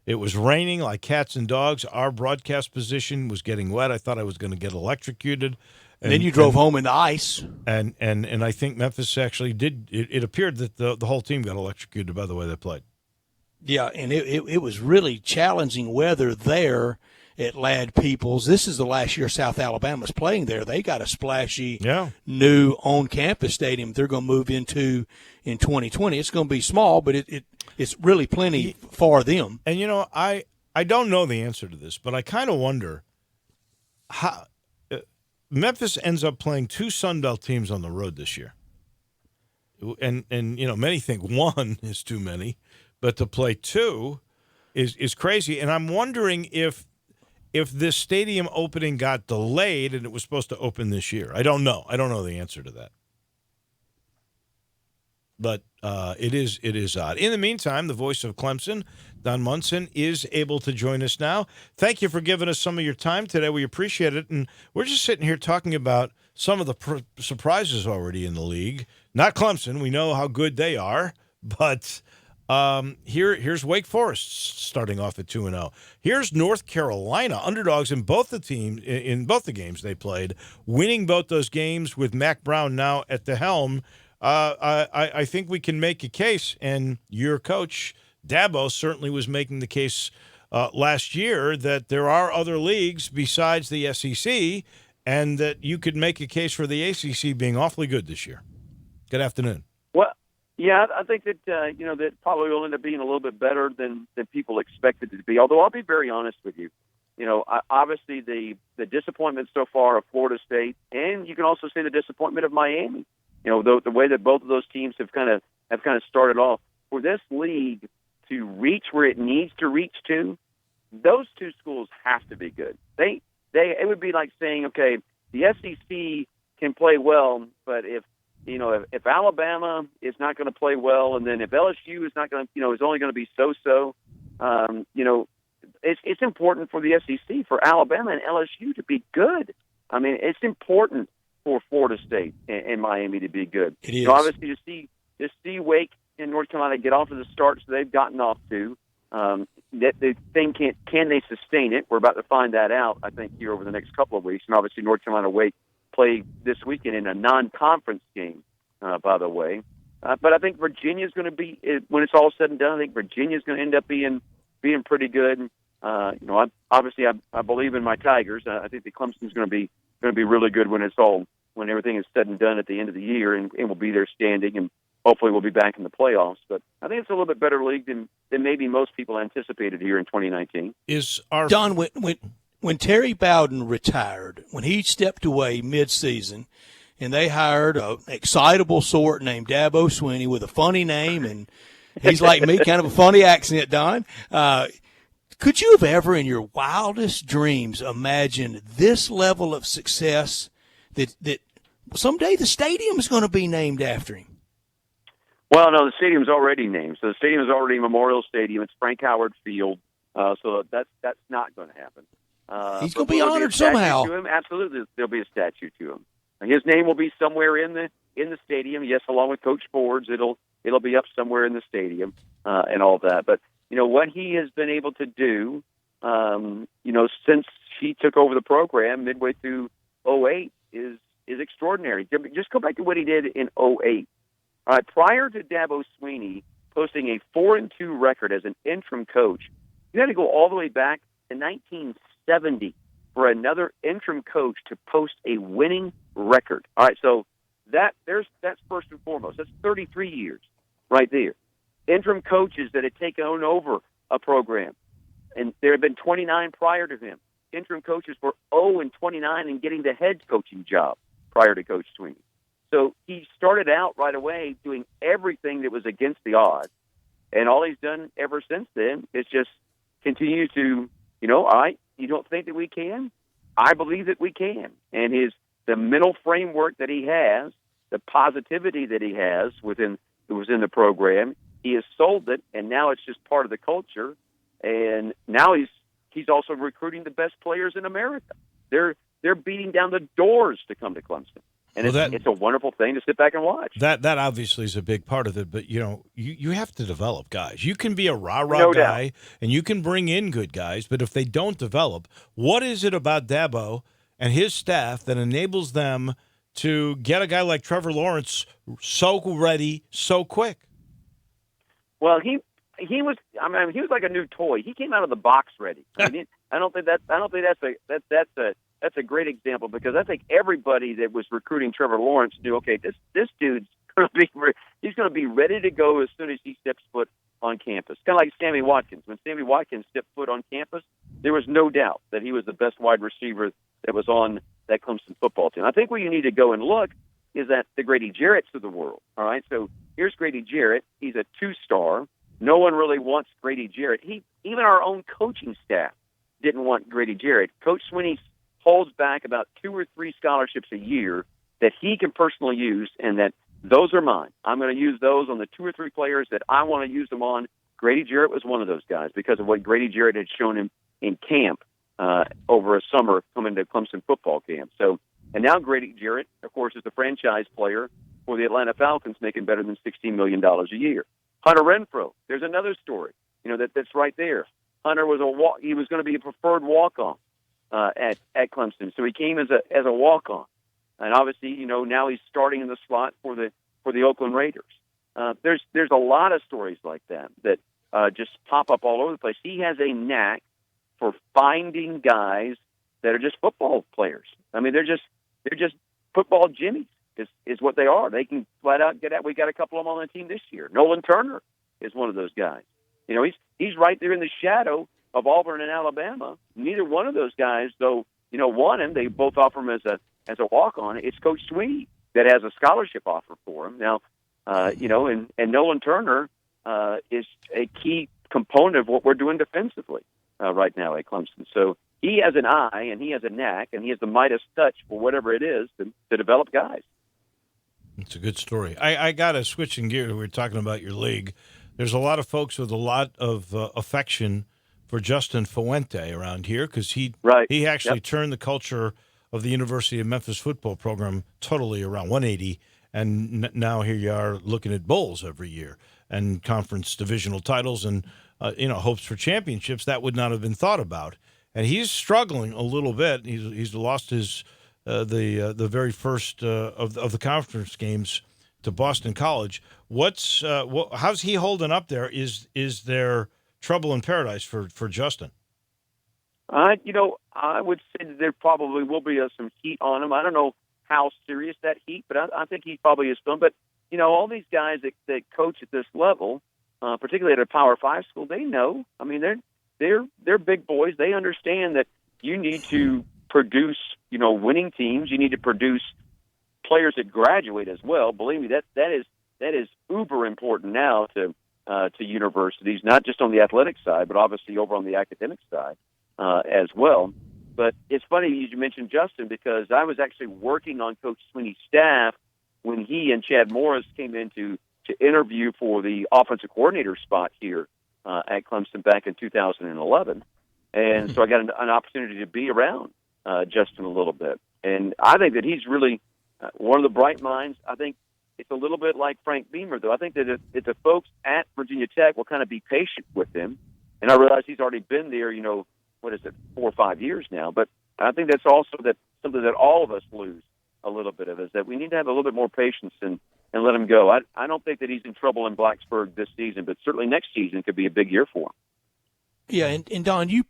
It was raining like cats and dogs. Our broadcast position was getting wet. I thought I was going to get electrocuted. And then you drove home in the ice. And I think Memphis actually did. It appeared that the whole team got electrocuted by the way they played. Yeah, and it was really challenging weather there at Ladd Peoples. This is the last year South Alabama's playing there. They got a splashy new on-campus stadium they're going to move into in 2020. It's going to be small, but it's really plenty for them. And, I don't know the answer to this, but I kind of wonder how Memphis ends up playing two Sun Belt teams on the road this year. And many think one is too many, but to play two is crazy. And I'm wondering if this stadium opening got delayed and it was supposed to open this year. I don't know. I don't know the answer to that. But it is odd. In the meantime, the voice of Clemson, Don Munson, is able to join us now. Thank you for giving us some of your time today. We appreciate it. And we're just sitting here talking about some of the surprises already in the league. Not Clemson. We know how good they are. But here's Wake Forest starting off at 2-0. Here's North Carolina, underdogs in both the teams in both the games they played, winning both those games with Mac Brown now at the helm. I think we can make a case, and your coach, Dabo, certainly was making the case last year that there are other leagues besides the SEC, and that you could make a case for the ACC being awfully good this year. Good afternoon. Well, yeah, I think that, that probably will end up being a little bit better than people expected it to be, although I'll be very honest with you. Obviously the disappointment so far of Florida State, and you can also say the disappointment of Miami. The way that both of those teams have kind of started off, for this league to reach where it needs to reach to, those two schools have to be good. It would be like saying, okay, the SEC can play well, but if Alabama is not going to play well, and then if LSU is not going to, is only going to be so, it's important for the SEC, for Alabama and LSU to be good. I mean, it's important for Florida State and Miami to be good. It is. Obviously, to see Wake and North Carolina get off to the starts they've gotten off to, that the thing can they sustain it? We're about to find that out, I think, here over the next couple of weeks. And obviously, North Carolina Wake play this weekend in a non-conference game, by the way. But I think Virginia's going to be, when it's all said and done, I think Virginia's going to end up being pretty good. I believe in my Tigers. I think that Clemson's going to be really good when everything is said and done at the end of the year, and will be there standing, and hopefully we'll be back in the playoffs. But I think it's a little bit better league than maybe most people anticipated here in 2019. Don, when Terry Bowden retired, when he stepped away mid-season, and they hired an excitable sort named Dabo Swinney with a funny name, and he's like me, kind of a funny accent, Don. Could you have ever in your wildest dreams imagined this level of success, that someday the stadium is going to be named after him? Well, no, the stadium's already named. So the stadium is already Memorial Stadium. It's Frank Howard Field. So that's not going to happen. He's going to be honored somehow. To him? Absolutely, there'll be a statue to him. His name will be somewhere in the stadium. Yes, along with Coach Ford's, it'll be up somewhere in the stadium and all that. But what he has been able to do, since he took over the program midway through 2008 is extraordinary. Just go back to what he did in 2008. Prior to Dabo Swinney posting a 4-2 record as an interim coach, you had to go all the way back to 1970 for another interim coach to post a winning record. All right, so that's first and foremost. That's 33 years right there. Interim coaches that had taken over a program, and there have been 29 prior to him. Interim coaches were 0-29 in getting the head coaching job prior to Coach Swinney. So he started out right away doing everything that was against the odds, and all he's done ever since then is just continue to, all right, you don't think that we can? I believe that we can. And the mental framework that he has, the positivity that he has within the program, he has sold it, and now it's just part of the culture. And now he's also recruiting the best players in America. They're beating down the doors to come to Clemson. And it's a wonderful thing to sit back and watch. That obviously is a big part of it, but you have to develop guys. You can be a rah-rah guy, and you can bring in good guys, but if they don't develop, what is it about Dabo and his staff that enables them to get a guy like Trevor Lawrence so ready so quick? Well, he was like a new toy. He came out of the box ready. I don't think that's a great example, because I think everybody that was recruiting Trevor Lawrence knew, okay, this dude's going to be ready to go as soon as he steps foot on campus. Kind of like Sammy Watkins. When Sammy Watkins stepped foot on campus, there was no doubt that he was the best wide receiver that was on that Clemson football team. I think where you need to go and look is at the Grady Jarretts of the world. All right, so here's Grady Jarrett. He's a 2-star. No one really wants Grady Jarrett. Even our own coaching staff didn't want Grady Jarrett. Coach Swinney holds back about 2 or 3 scholarships a year that he can personally use, and that those are mine. I'm going to use those on the 2 or 3 players that I want to use them on. Grady Jarrett was one of those guys because of what Grady Jarrett had shown him in camp over a summer coming to Clemson football camp. So, and now Grady Jarrett, of course, is the franchise player for the Atlanta Falcons, making better than $16 million a year. Hunter Renfrow, there's another story, that's right there. Hunter was he was going to be a preferred walk-on at Clemson, so he came as a walk-on, and obviously, now he's starting in the slot for the Oakland Raiders. There's a lot of stories like that just pop up all over the place. He has a knack for finding guys that are just football players. I mean, they're just football jimmies is what they are. They can flat out get out. We got a couple of them on the team this year. Nolan Turner is one of those guys. He's right there in the shadow of Auburn and Alabama. Neither one of those guys, though, want him. They both offer him as a walk-on. It's Coach Swinney that has a scholarship offer for him now. And Nolan Turner is a key component of what we're doing defensively right now at Clemson. So he has an eye, and he has a knack, and he has the Midas touch for whatever it is to develop guys. It's a good story. I got to switch in gear. We were talking about your league. There's a lot of folks with a lot of affection for Justin Fuente around here because he actually turned the culture of the University of Memphis football program totally around 180, and now here you are looking at bowls every year and conference divisional titles and hopes for championships that would not have been thought about. And he's struggling a little bit. He's lost his the very first of the conference games to Boston College. How's he holding up there? Is there trouble in paradise for Justin? I would say that there probably will be some heat on him. I don't know how serious that heat, but I think he probably is fun. But all these guys that coach at this level, particularly at a Power 5 school, they know. I mean, they're big boys. They understand that you need to produce, winning teams. You need to produce players that graduate as well. Believe me, that is uber important now to universities, not just on the athletic side, but obviously over on the academic side as well. But it's funny you mentioned Justin because I was actually working on Coach Swinney's staff when he and Chad Morris came in to interview for the offensive coordinator spot here at Clemson back in 2011. And so I got an opportunity to be around Justin a little bit. And I think that he's really one of the bright minds. I think it's a little bit like Frank Beamer, though. I think that if the folks at Virginia Tech will kind of be patient with him, and I realize he's already been there, 4 or 5 years now. But I think that's also something that all of us lose a little bit of, is that we need to have a little bit more patience and let him go. I don't think that he's in trouble in Blacksburg this season, but certainly next season could be a big year for him. Yeah, and Don, you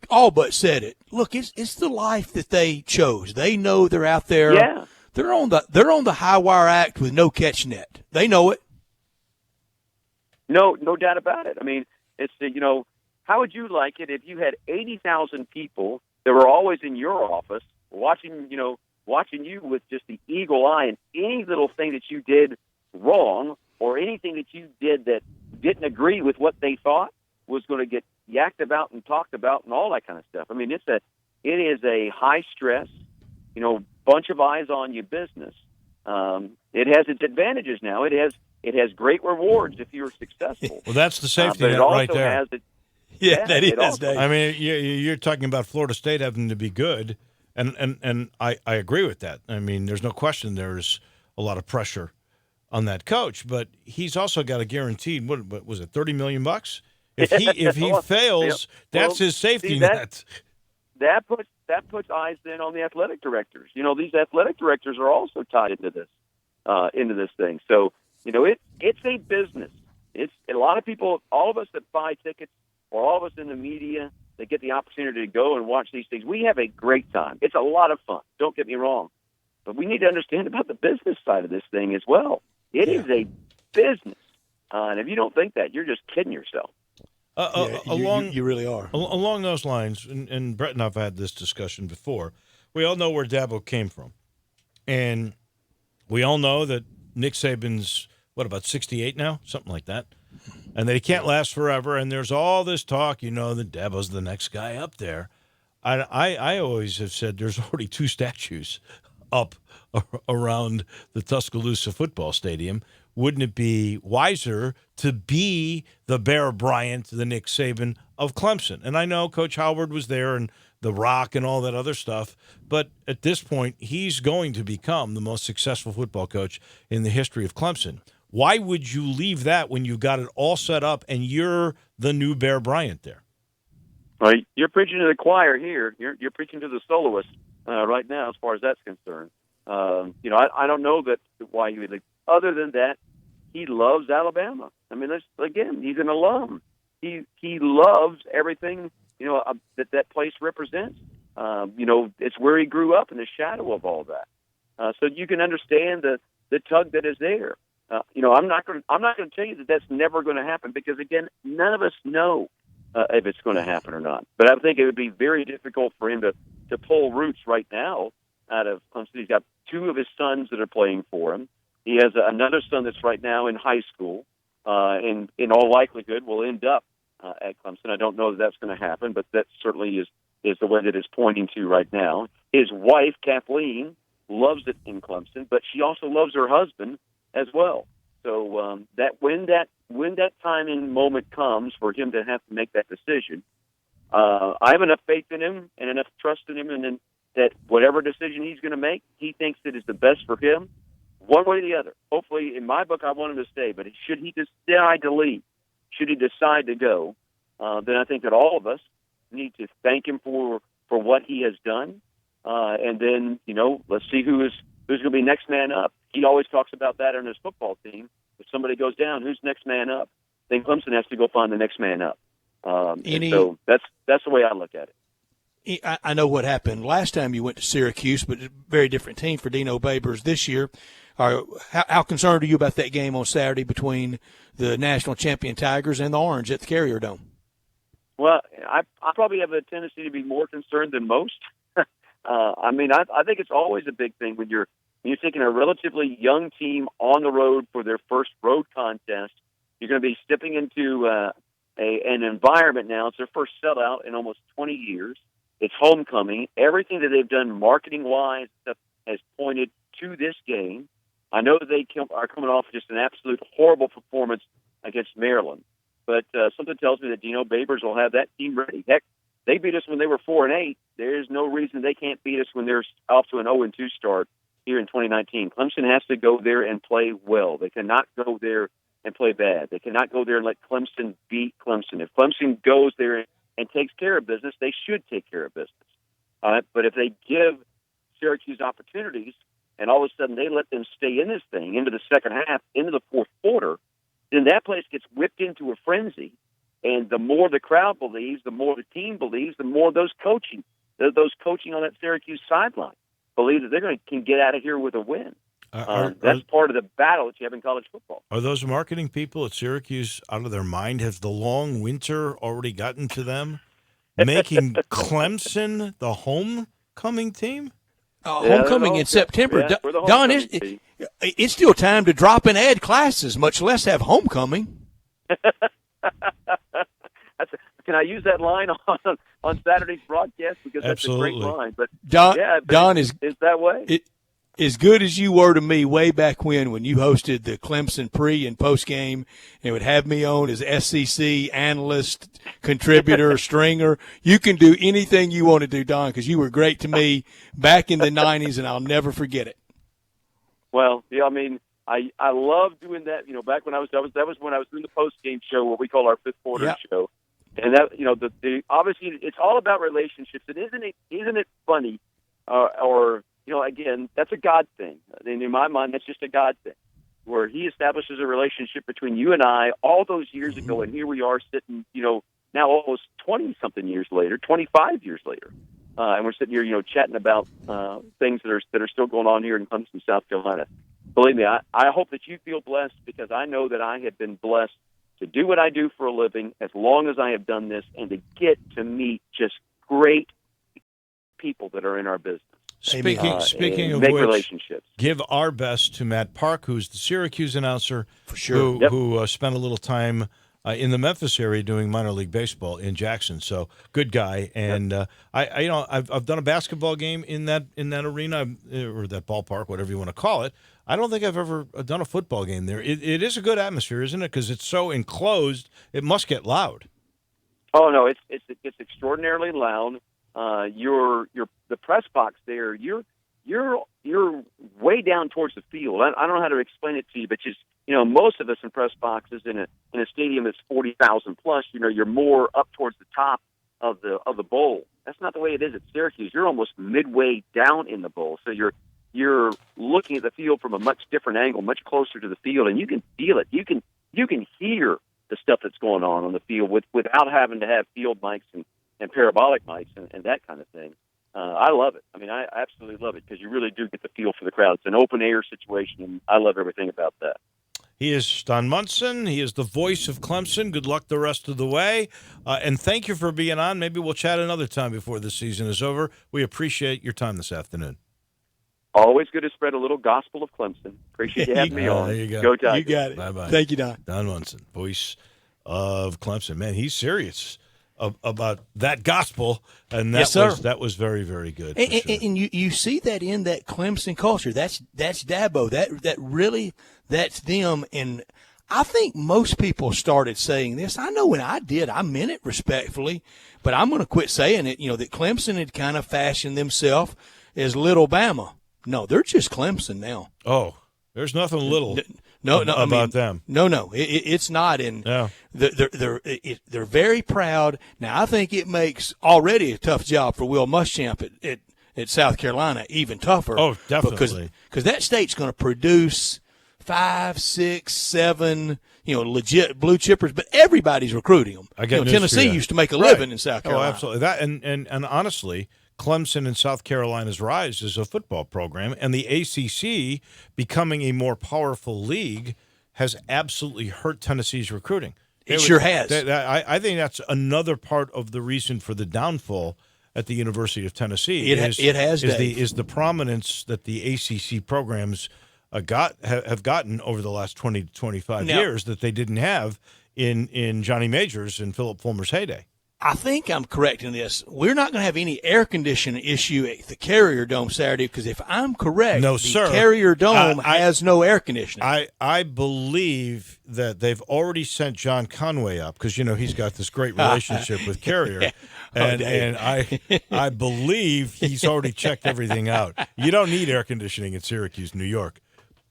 all but said it. Look, it's the life that they chose. They know they're out there. Yeah. They're on the high wire act with no catch net. They know it. No doubt about it. I mean, it's how would you like it if you had 80,000 people that were always in your office watching you with just the eagle eye, and any little thing that you did wrong or anything that you did that didn't agree with what they thought was going to get yacked about and talked about and all that kind of stuff. I mean, it is a high stress, bunch of eyes on you business. It has its advantages now. It has great rewards if you're successful. Well, that's the safety net right there. Has that is. I mean, you're talking about Florida State having to be good, And I agree with that. I mean, there's no question there's a lot of pressure on that coach, but he's also got a guaranteed, what was it, $30 million? If he fails, that's his safety net. That puts eyes then on the athletic directors. These athletic directors are also tied into this thing. So, it's a business. It's a lot of people, all of us that buy tickets, or all of us in the media that get the opportunity to go and watch these things. We have a great time. It's a lot of fun. Don't get me wrong, but we need to understand about the business side of this thing as well. It is a business, and if you don't think that, you're just kidding yourself. You really are. Along those lines, and Brett and I've had this discussion before, we all know where Dabo came from. And we all know that Nick Saban's, about 68 now? Something like that. And that he can't last forever. And there's all this talk, that Dabo's the next guy up there. I always have said there's already 2 statues up around the Tuscaloosa football stadium. Wouldn't it be wiser to be the Bear Bryant, the Nick Saban of Clemson? And I know Coach Howard was there and The Rock and all that other stuff, but at this point, he's going to become the most successful football coach in the history of Clemson. Why would you leave that when you got it all set up and you're the new Bear Bryant there? Well, you're preaching to the choir here. You're preaching to the soloist right now, as far as that's concerned. I don't know why he would leave. Other than that, he loves Alabama. I mean, again, he's an alum. He loves everything that place represents. It's where he grew up in the shadow of all that. So you can understand the tug that is there. I'm not going to tell you that that's never going to happen because again, none of us know if it's going to happen or not. But I think it would be very difficult for him to pull roots right now out of Clemson. He's got 2 of his sons that are playing for him. He has another son that's right now in high school, and in all likelihood will end up at Clemson. I don't know that that's going to happen, but that certainly is the way that it's pointing to right now. His wife, Kathleen, loves it in Clemson, but she also loves her husband as well. So that when that time and moment comes for him to have to make that decision, I have enough faith in him and enough trust in him, and that whatever decision he's going to make, he thinks that is the best for him. One way or the other. Hopefully, in my book, I want him to stay. But should he decide to leave, should he decide to go, then I think that all of us need to thank him for what he has done. And then, let's see who's going to be next man up. He always talks about that on his football team. If somebody goes down, who's next man up? Then Clemson has to go find the next man up. So that's the way I look at it. I know what happened last time you went to Syracuse, but a very different team for Dino Babers this year. How concerned are you about that game on Saturday between the national champion Tigers and the Orange at the Carrier Dome? Well, I probably have a tendency to be more concerned than most. I think it's always a big thing when you're taking a relatively young team on the road for their first road contest. You're going to be stepping into an environment now. It's their first sellout in almost 20 years. It's homecoming. Everything that they've done marketing-wise has pointed to this game. I know that they are coming off just an absolute horrible performance against Maryland, but something tells me that Dino Babers will have that team ready. Heck, they beat us when they were 4-8. There's no reason they can't beat us when they're off to an 0-2 start here in 2019. Clemson has to go there and play well. They cannot go there and play bad. They cannot go there and let Clemson beat Clemson. If Clemson goes there and takes care of business, they should take care of business. But if they give Syracuse opportunities and all of a sudden they let them stay in this thing into the second half, into the fourth quarter, then that place gets whipped into a frenzy. And the more the crowd believes, the more the team believes, the more those coaching on that Syracuse sideline believe that they can get out of here with a win. That's part of the battle that you have in college football. Are those marketing people at Syracuse out of their mind? Has the long winter already gotten to them? Making Clemson the homecoming team? Homecoming in September. Yeah, Don, it's still time to drop and add classes, much less have homecoming. Can I use that line on Saturday's broadcast? Because that's Absolutely. a great line. But Don is that way. as good as you were to me way back when you hosted the Clemson pre and post game and would have me on as SEC analyst, contributor, stringer, you can do anything you want to do, Don, because you were great to me back in the 90s, and I'll never forget it. Well, yeah, I mean, I love doing that. You know, back when that was when I was doing the post game show, what we call our fifth quarter show, and that, you know, the obviously it's all about relationships. And isn't it funny, or you know, again, that's a God thing. And in my mind, that's just a God thing, where He establishes a relationship between you and I all those years ago, and here we are sitting, you know, now almost 20-something years later, 25 years later, and we're sitting here, you know, chatting about things that are still going on here in Clemson, South Carolina. Believe me, I hope that you feel blessed, because I know that I have been blessed to do what I do for a living as long as I have done this, and to get to meet just great people that are in our business. Speaking of make which, relationships. Give our best to Matt Park, who's the Syracuse announcer, for sure, who spent a little time in the Memphis area doing minor league baseball in Jackson. So good guy, and I've done a basketball game in that arena, or that ballpark, whatever you want to call it. I don't think I've ever done a football game there. It is a good atmosphere, isn't it? Because it's so enclosed, it must get loud. Oh no, it's extraordinarily loud. The press box there, you're way down towards the field. I don't know how to explain it to you, but just, you know, most of us in press boxes in a stadium that's 40,000 plus, you know, you're more up towards the top of the bowl. That's not the way it is at Syracuse. You're almost midway down in the bowl, so you're looking at the field from a much different angle, much closer to the field, and you can feel it. You can hear the stuff that's going on the field without having to have field mics and parabolic mics and that kind of thing. I love it. I mean, I absolutely love it, because you really do get the feel for the crowd. It's an open air situation, and I love everything about that. He is Don Munson. He is the voice of Clemson. Good luck the rest of the way. And thank you for being on. Maybe we'll chat another time before the season is over. We appreciate your time this afternoon. Always good to spread a little gospel of Clemson. Appreciate you having me on. There you go. Go Tigers. You got it. Bye-bye. Thank you, Don. Don Munson, voice of Clemson. Man, he's serious about that gospel, and that was very, very good. And you see that in that Clemson culture. That's Dabo. That's them. And I think most people started saying this. I know when I did, I meant it respectfully, but I'm going to quit saying it. You know, that Clemson had kind of fashioned themselves as Little Bama. No, they're just Clemson now. Oh, there's nothing little about them. No, it's not. And they're very proud. Now, I think it makes already a tough job for Will Muschamp at South Carolina even tougher. Oh, definitely. Because that state's going to produce 5, 6, 7, legit blue chippers, but everybody's recruiting them. Tennessee used to make a living in South Carolina. Oh, absolutely. That and honestly, Clemson and South Carolina's rise as a football program, and the ACC becoming a more powerful league, has absolutely hurt Tennessee's recruiting. It sure has. I think that's another part of the reason for the downfall at the University of Tennessee. It has the prominence that the ACC programs have gotten over the last 20 to 25 years that they didn't have in Johnny Majors and Philip Fulmer's heyday. I think I'm correct in this. We're not going to have any air conditioning issue at the Carrier Dome Saturday, because if I'm correct, the Carrier Dome has no air conditioning. I believe that they've already sent John Conway up, because he's got this great relationship with Carrier, and I believe he's already checked everything out. You don't need air conditioning in Syracuse, New York,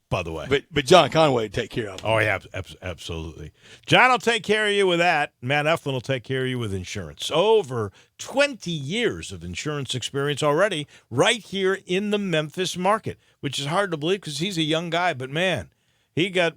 by the way. But John Conway would take care of it. Oh, yeah, absolutely. John will take care of you with that. Matt Eflin will take care of you with insurance. Over 20 years of insurance experience already right here in the Memphis market, which is hard to believe because he's a young guy. But, man, he got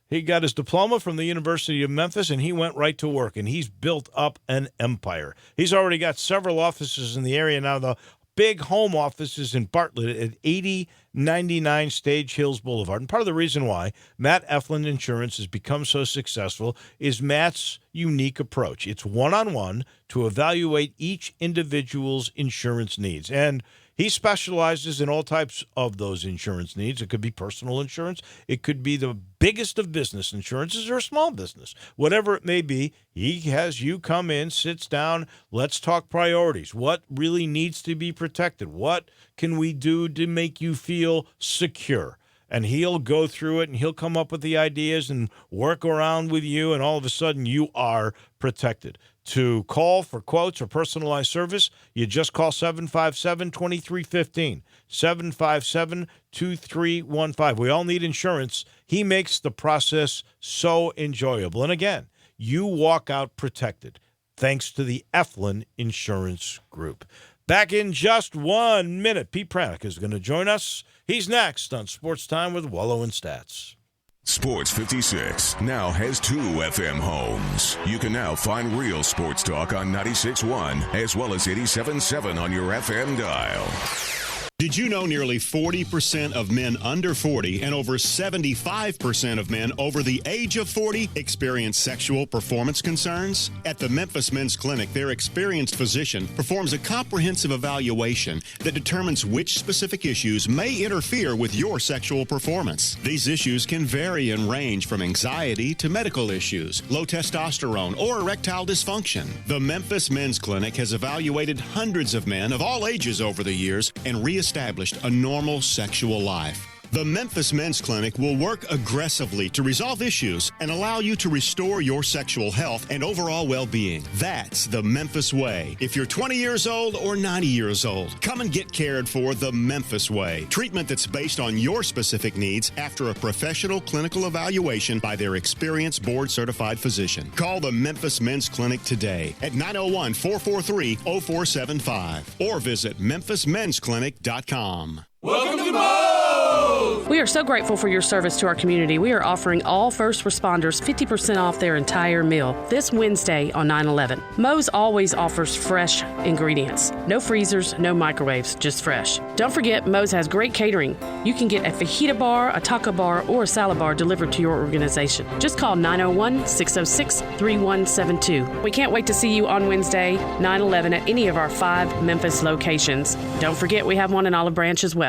his diploma from the University of Memphis, and he went right to work, and he's built up an empire. He's already got several offices in the area now. The big home offices in Bartlett at 8099 Stage Hills Boulevard. And part of the reason why Matt Eflin Insurance has become so successful is Matt's unique approach. It's one-on-one to evaluate each individual's insurance needs. And He specializes in all types of those insurance needs. It could be personal insurance. It could be the biggest of business insurances or a small business. Whatever it may be, he has you come in, sits down, let's talk priorities. What really needs to be protected? What can we do to make you feel secure? And he'll go through it, and he'll come up with the ideas and work around with you, and all of a sudden you are protected. To call for quotes or personalized service, you just call 757-2315, 757-2315. We all need insurance. He makes the process so enjoyable. And again, you walk out protected thanks to the Eflin Insurance Group. Back in just 1 minute, Pete Pranik is going to join us. He's next on Sports Time with Wolo and Stats. Sports 56 now has 2 FM homes. You can now find real sports talk on 96.1 as well as 87.7 on your FM dial. Did you know nearly 40% of men under 40 and over 75% of men over the age of 40 experience sexual performance concerns? At the Memphis Men's Clinic, their experienced physician performs a comprehensive evaluation that determines which specific issues may interfere with your sexual performance. These issues can vary and range from anxiety to medical issues, low testosterone, or erectile dysfunction. The Memphis Men's Clinic has evaluated hundreds of men of all ages over the years and reestablished a normal sexual life. The Memphis Men's Clinic will work aggressively to resolve issues and allow you to restore your sexual health and overall well-being. That's the Memphis way. If you're 20 years old or 90 years old, come and get cared for the Memphis way. Treatment that's based on your specific needs after a professional clinical evaluation by their experienced board-certified physician. Call the Memphis Men's Clinic today at 901-443-0475 or visit memphismensclinic.com. Welcome to Moe's! We are so grateful for your service to our community. We are offering all first responders 50% off their entire meal this Wednesday on 9/11. Moe's always offers fresh ingredients. No freezers, no microwaves, just fresh. Don't forget, Moe's has great catering. You can get a fajita bar, a taco bar, or a salad bar delivered to your organization. Just call 901-606-3172. We can't wait to see you on Wednesday, 9/11 at any of our 5 Memphis locations. Don't forget, we have one in Olive Branch as well.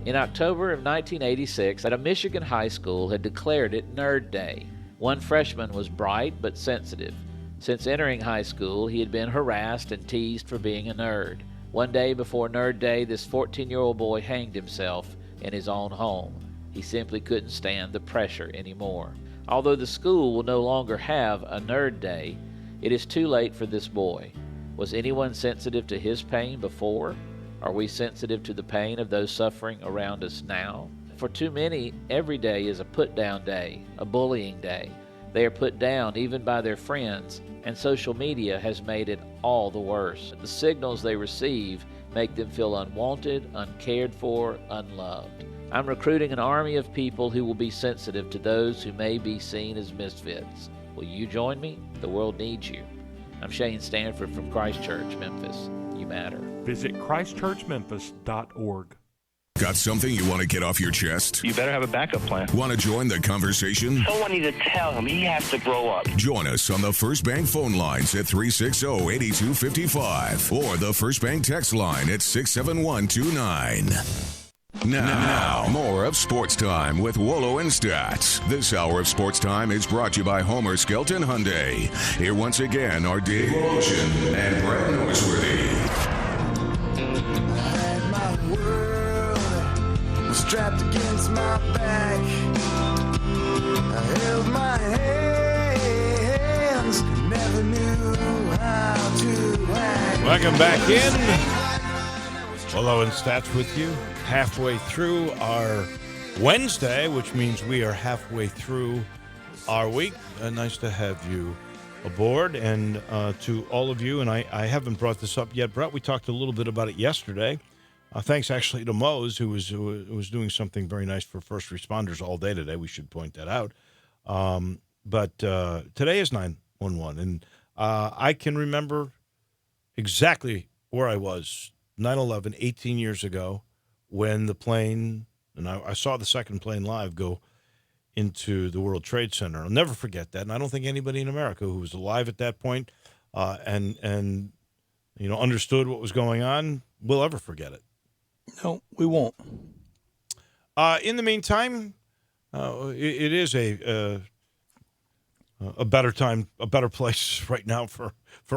In October of 1986, a Michigan high school had declared it Nerd Day. One freshman was bright but sensitive. Since entering high school, he had been harassed and teased for being a nerd. One day before Nerd Day, this 14-year-old boy hanged himself in his own home. He simply couldn't stand the pressure anymore. Although the school will no longer have a Nerd Day, it is too late for this boy. Was anyone sensitive to his pain before? Are we sensitive to the pain of those suffering around us now? For too many, every day is a put-down day, a bullying day. They are put down even by their friends, and social media has made it all the worse. The signals they receive make them feel unwanted, uncared for, unloved. I'm recruiting an army of people who will be sensitive to those who may be seen as misfits. Will you join me? The world needs you. I'm Shane Stanford from Christ Church, Memphis. You matter. Visit ChristchurchMemphis.org. Got something you want to get off your chest? You better have a backup plan. Want to join the conversation? Someone needs to tell him he has to grow up. Join us on the First Bank phone lines at 360-8255 or the First Bank text line at 67129. Now, more of Sports Time with Wolo and Stats. This hour of Sports Time is brought to you by Homer Skelton Hyundai. Here once again are Dave Olshin and Brad Norsworthy. My world was strapped against my back. I held my hands, never knew how to act. Welcome back in. Wolo and Stats with you. Halfway through our Wednesday, which means we are halfway through our week. Nice to have you aboard. And to all of you, and I haven't brought this up yet, Brett, we talked a little bit about it yesterday. Thanks actually to Mose, who was doing something very nice for first responders all day today. We should point that out. But today is 9/11, and I can remember exactly where I was 9/11, 18 years ago, when the plane, and I saw the second plane live go into the World Trade Center. I'll never forget that, and I don't think anybody in America who was alive at that point and understood what was going on will ever forget it. No, we won't. In the meantime, it is a better time, a better place right now for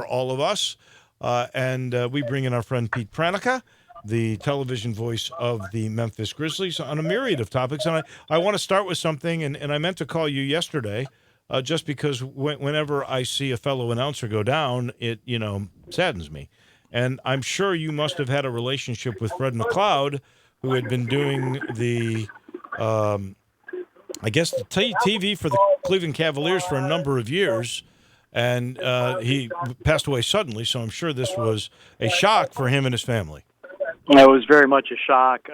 all of us. And we bring in our friend Pete Pranica, the television voice of the Memphis Grizzlies, on a myriad of topics. And I want to start with something, and I meant to call you yesterday, just because whenever I see a fellow announcer go down, it, saddens me. And I'm sure you must have had a relationship with Fred McLeod, who had been doing the, I guess, the TV for the Cleveland Cavaliers for a number of years. And he passed away suddenly, so I'm sure this was a shock for him and his family. It was very much a shock.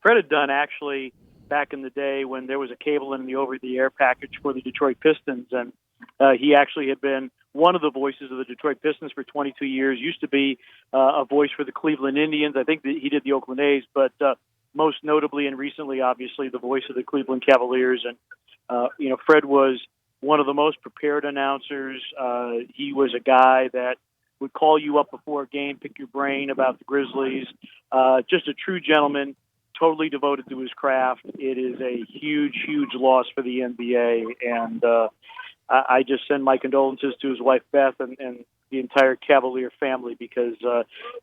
Fred had done, actually, back in the day when there was a cable in the over-the-air package for the Detroit Pistons, and he actually had been one of the voices of the Detroit Pistons for 22 years, used to be a voice for the Cleveland Indians. I think that he did the Oakland A's, but most notably and recently, obviously, the voice of the Cleveland Cavaliers. And, Fred was one of the most prepared announcers. He was a guy that would call you up before a game, pick your brain about the Grizzlies. Just a true gentleman, totally devoted to his craft. It is a huge, huge loss for the NBA. And I just send my condolences to his wife, Beth, and the entire Cavalier family, because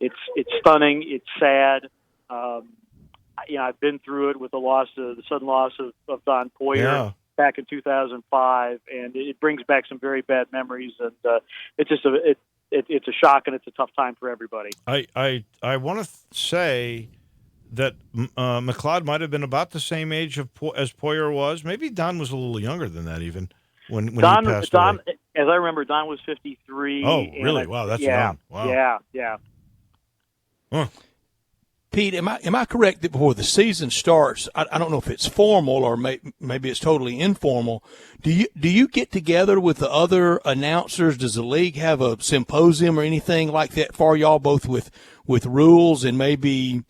it's stunning. It's sad. I've been through it with the sudden loss of Don Poyer back in 2005, and it brings back some very bad memories. And it's just it's a shock, and it's a tough time for everybody. I want to say that McLeod might have been about the same age as Poyer was. Maybe Don was a little younger than that, even when he passed away. As I remember, Don was 53. Oh, really? Wow, that's young. Wow. Yeah. Huh. Pete, am I correct that before the season starts, I don't know if it's formal or maybe it's totally informal, do you get together with the other announcers? Does the league have a symposium or anything like that for y'all, both with rules and maybe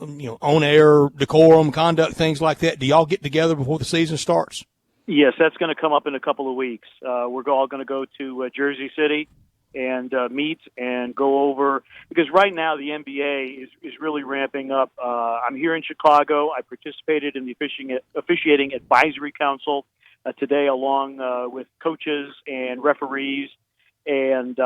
on-air decorum, conduct, things like that? Do y'all get together before the season starts? Yes, that's going to come up in a couple of weeks. We're all going to go to Jersey City and meet and go over, because right now the NBA is really ramping up. I'm here in Chicago. I participated in the officiating advisory council today, along with coaches and referees, and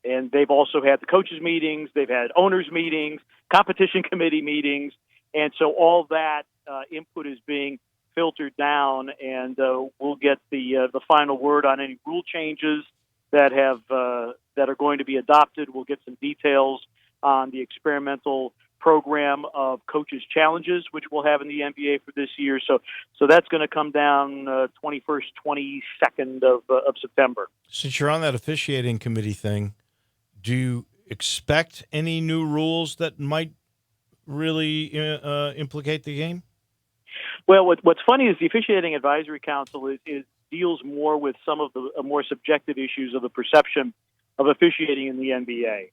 they've also had the coaches meetings. They've had owners meetings, competition committee meetings, and so all that input is being filtered down, and we'll get the final word on any rule changes that are going to be adopted. We'll get some details on the experimental program of coaches' challenges, which we'll have in the NBA for this year. So that's going to come down 21st, 22nd of September. Since you're on that officiating committee thing, do you expect any new rules that might really implicate the game? Well, what's funny is the officiating advisory council deals more with some of the more subjective issues of the perception of officiating in the NBA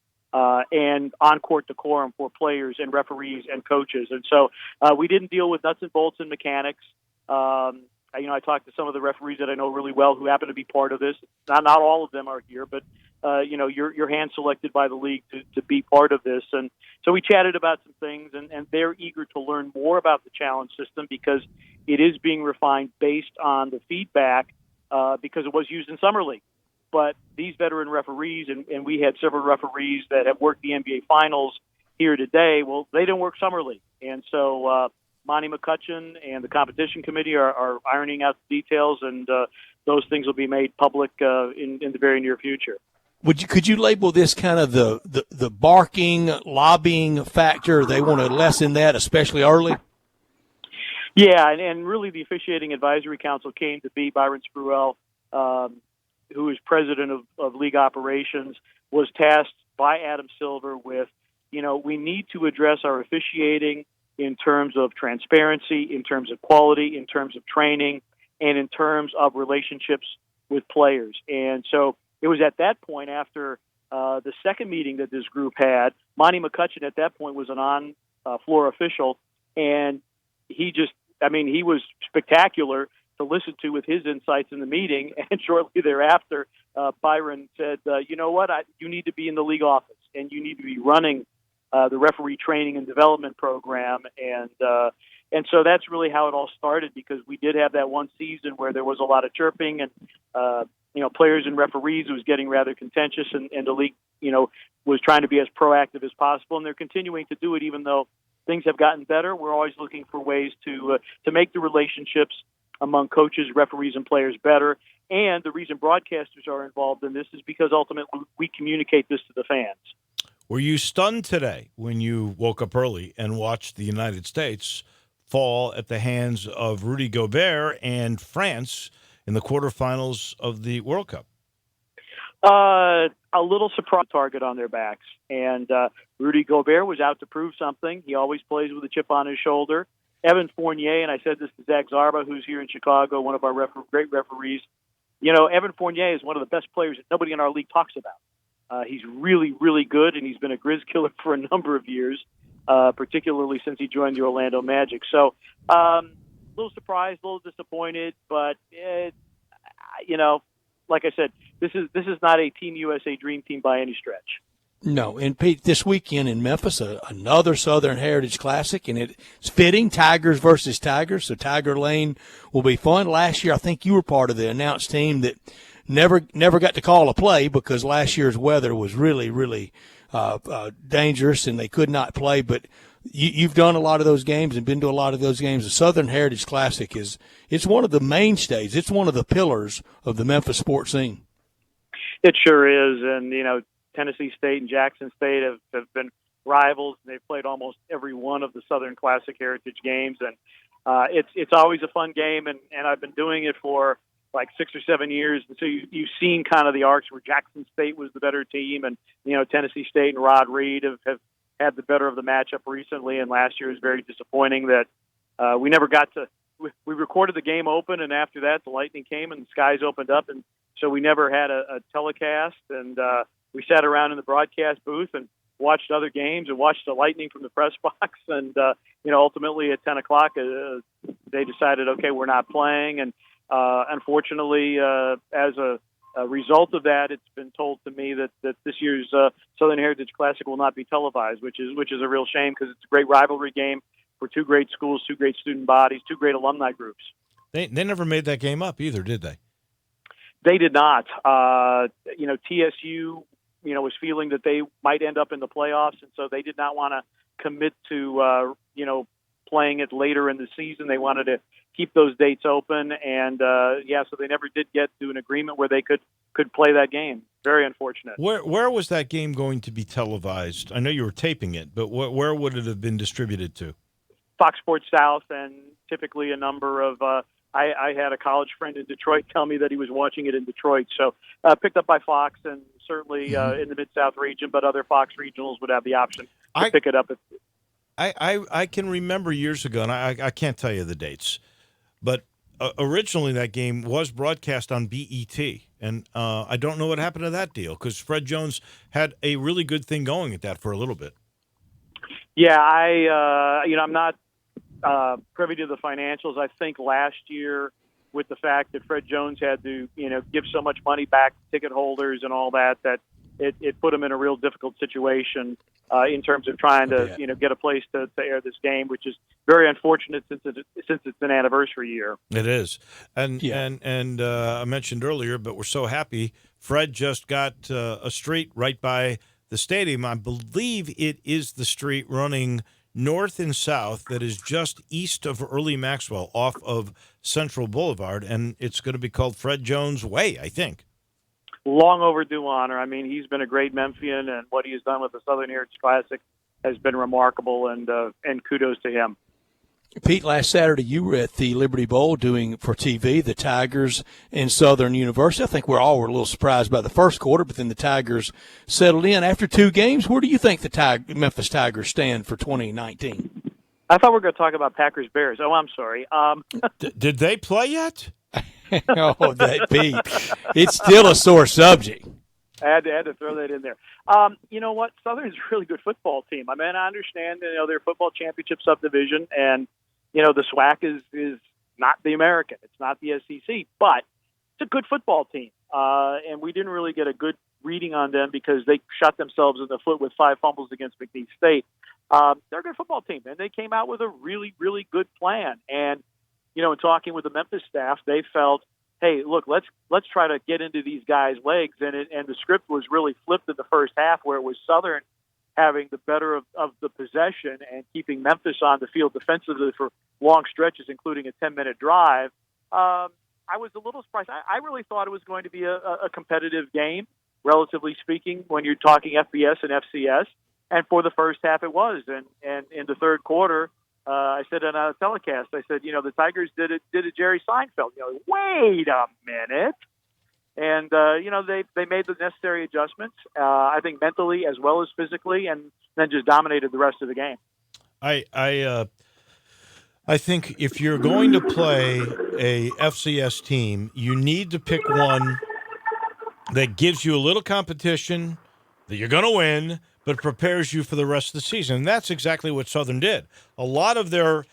and on-court decorum for players and referees and coaches. And so we didn't deal with nuts and bolts and mechanics. I talked to some of the referees that I know really well who happen to be part of this. Not all of them are here, but you're hand-selected by the league to be part of this. And so we chatted about some things, and they're eager to learn more about the challenge system, because it is being refined based on the feedback because it was used in Summer League. But these veteran referees, and we had several referees that have worked the NBA Finals here today, well, they didn't work Summer League. And so Monty McCutcheon and the competition committee are ironing out the details, and those things will be made public in the very near future. Could you label this kind of the barking, lobbying factor? They want to lessen that, especially early? Yeah, and really the officiating advisory council came to be. Byron Spruill, who is president of league operations, was tasked by Adam Silver with, we need to address our officiating in terms of transparency, in terms of quality, in terms of training, and in terms of relationships with players. And so it was at that point, after the second meeting that this group had, Monty McCutcheon at that point was an on-floor official, and he was spectacular to listen to with his insights in the meeting. And shortly thereafter, Byron said, you know what, you need to be in the league office, and you need to be running the referee training and development program, and so that's really how it all started, because we did have that one season where there was a lot of chirping and players and referees. It was getting rather contentious, and the league was trying to be as proactive as possible, and they're continuing to do it even though things have gotten better. We're always looking for ways to make the relationships among coaches, referees, and players better. And the reason broadcasters are involved in this is because ultimately we communicate this to the fans. Were you stunned today when you woke up early and watched the United States fall at the hands of Rudy Gobert and France in the quarterfinals of the World Cup? A little surprise target on their backs. And Rudy Gobert was out to prove something. He always plays with a chip on his shoulder. Evan Fournier, and I said this to Zach Zarba, who's here in Chicago, one of our great referees. Evan Fournier is one of the best players that nobody in our league talks about. He's really, really good, and he's been a Grizz killer for a number of years, particularly since he joined the Orlando Magic. So, a little surprised, a little disappointed, but like I said, this is not a Team USA dream team by any stretch. No, and Pete, this weekend in Memphis, another Southern Heritage Classic, and it's fitting, Tigers versus Tigers, so Tiger Lane will be fun. Last year, I think you were part of the announced team that never got to call a play because last year's weather was really, really dangerous, and they could not play. But you've done a lot of those games and been to a lot of those games. The Southern Heritage Classic it's one of the mainstays. It's one of the pillars of the Memphis sports scene. It sure is, and Tennessee State and Jackson State have been rivals. They've played almost every one of the Southern Classic Heritage games, and it's always a fun game. And I've been doing it for like 6 or 7 years, and so you've seen kind of the arcs where Jackson State was the better team, and Tennessee State and Rod Reed have had the better of the matchup recently. And last year was very disappointing that we never got to. We recorded the game open, and after that, the lightning came and the skies opened up, and so we never had a telecast. And we sat around in the broadcast booth and watched other games and watched the lightning from the press box. And, ultimately at 10 o'clock, they decided, okay, we're not playing. And unfortunately, as a result of that, it's been told to me that this year's Southern Heritage Classic will not be televised, which is a real shame because it's a great rivalry game for two great schools, two great student bodies, two great alumni groups. They never made that game up either, did they? They did not. TSU, was feeling that they might end up in the playoffs, and so they did not want to commit to, playing it later in the season. They wanted to keep those dates open, and so they never did get to an agreement where they could play that game. Very unfortunate. Where was that game going to be televised? I know you were taping it, but where would it have been distributed to? Fox Sports South, and typically a number of I had a college friend in Detroit tell me that he was watching it in Detroit. So picked up by Fox, and certainly in the Mid-South region, but other Fox regionals would have the option to pick it up. I can remember years ago, and I can't tell you the dates, but originally that game was broadcast on BET, and I don't know what happened to that deal because Fred Jones had a really good thing going at that for a little bit. Yeah, I'm not privy to the financials. I think last year, with the fact that Fred Jones had to, give so much money back to ticket holders and all that it put him in a real difficult situation in terms of trying to, get a place to air this game, which is very unfortunate since it's an anniversary year. It is, and I mentioned earlier, but we're so happy. Fred just got a street right by the stadium. I believe it is the street running north and south that is just east of Early Maxwell off of Central Boulevard, and it's going to be called Fred Jones Way, I think. Long overdue honor. I mean, he's been a great Memphian, and what he has done with the Southern Heritage Classic has been remarkable, and kudos to him. Pete, last Saturday you were at the Liberty Bowl doing for TV the Tigers and Southern University. I think we all were a little surprised by the first quarter, but then the Tigers settled in. After 2 games, where do you think the Memphis Tigers stand for 2019? I thought we were going to talk about Packers-Bears. Oh, I'm sorry. Did they play yet? Oh, that Pete. It's still a sore subject. I had to throw that in there. You know what? Southern's a really good football team. I mean, I understand, their football championship subdivision, and, the SWAC is not the American. It's not the SEC, but it's a good football team. And we didn't really get a good reading on them because they shot themselves in the foot with 5 fumbles against McNeese State. They're a good football team, and they came out with a really, really good plan. And, in talking with the Memphis staff, they felt, hey, look, let's try to get into these guys' legs. And the script was really flipped in the first half, where it was Southern having the better of the possession and keeping Memphis on the field defensively for long stretches, including a 10-minute drive. I was a little surprised. I really thought it was going to be a competitive game, relatively speaking, when you're talking FBS and FCS. And for the first half, it was. And in the third quarter, I said on a telecast, I said, the Tigers did a Jerry Seinfeld. Wait a minute. And, they made the necessary adjustments, I think mentally as well as physically, and then just dominated the rest of the game. I think if you're going to play a FCS team, you need to pick one that gives you a little competition, that you're going to win, but prepares you for the rest of the season. And that's exactly what Southern did. A lot of their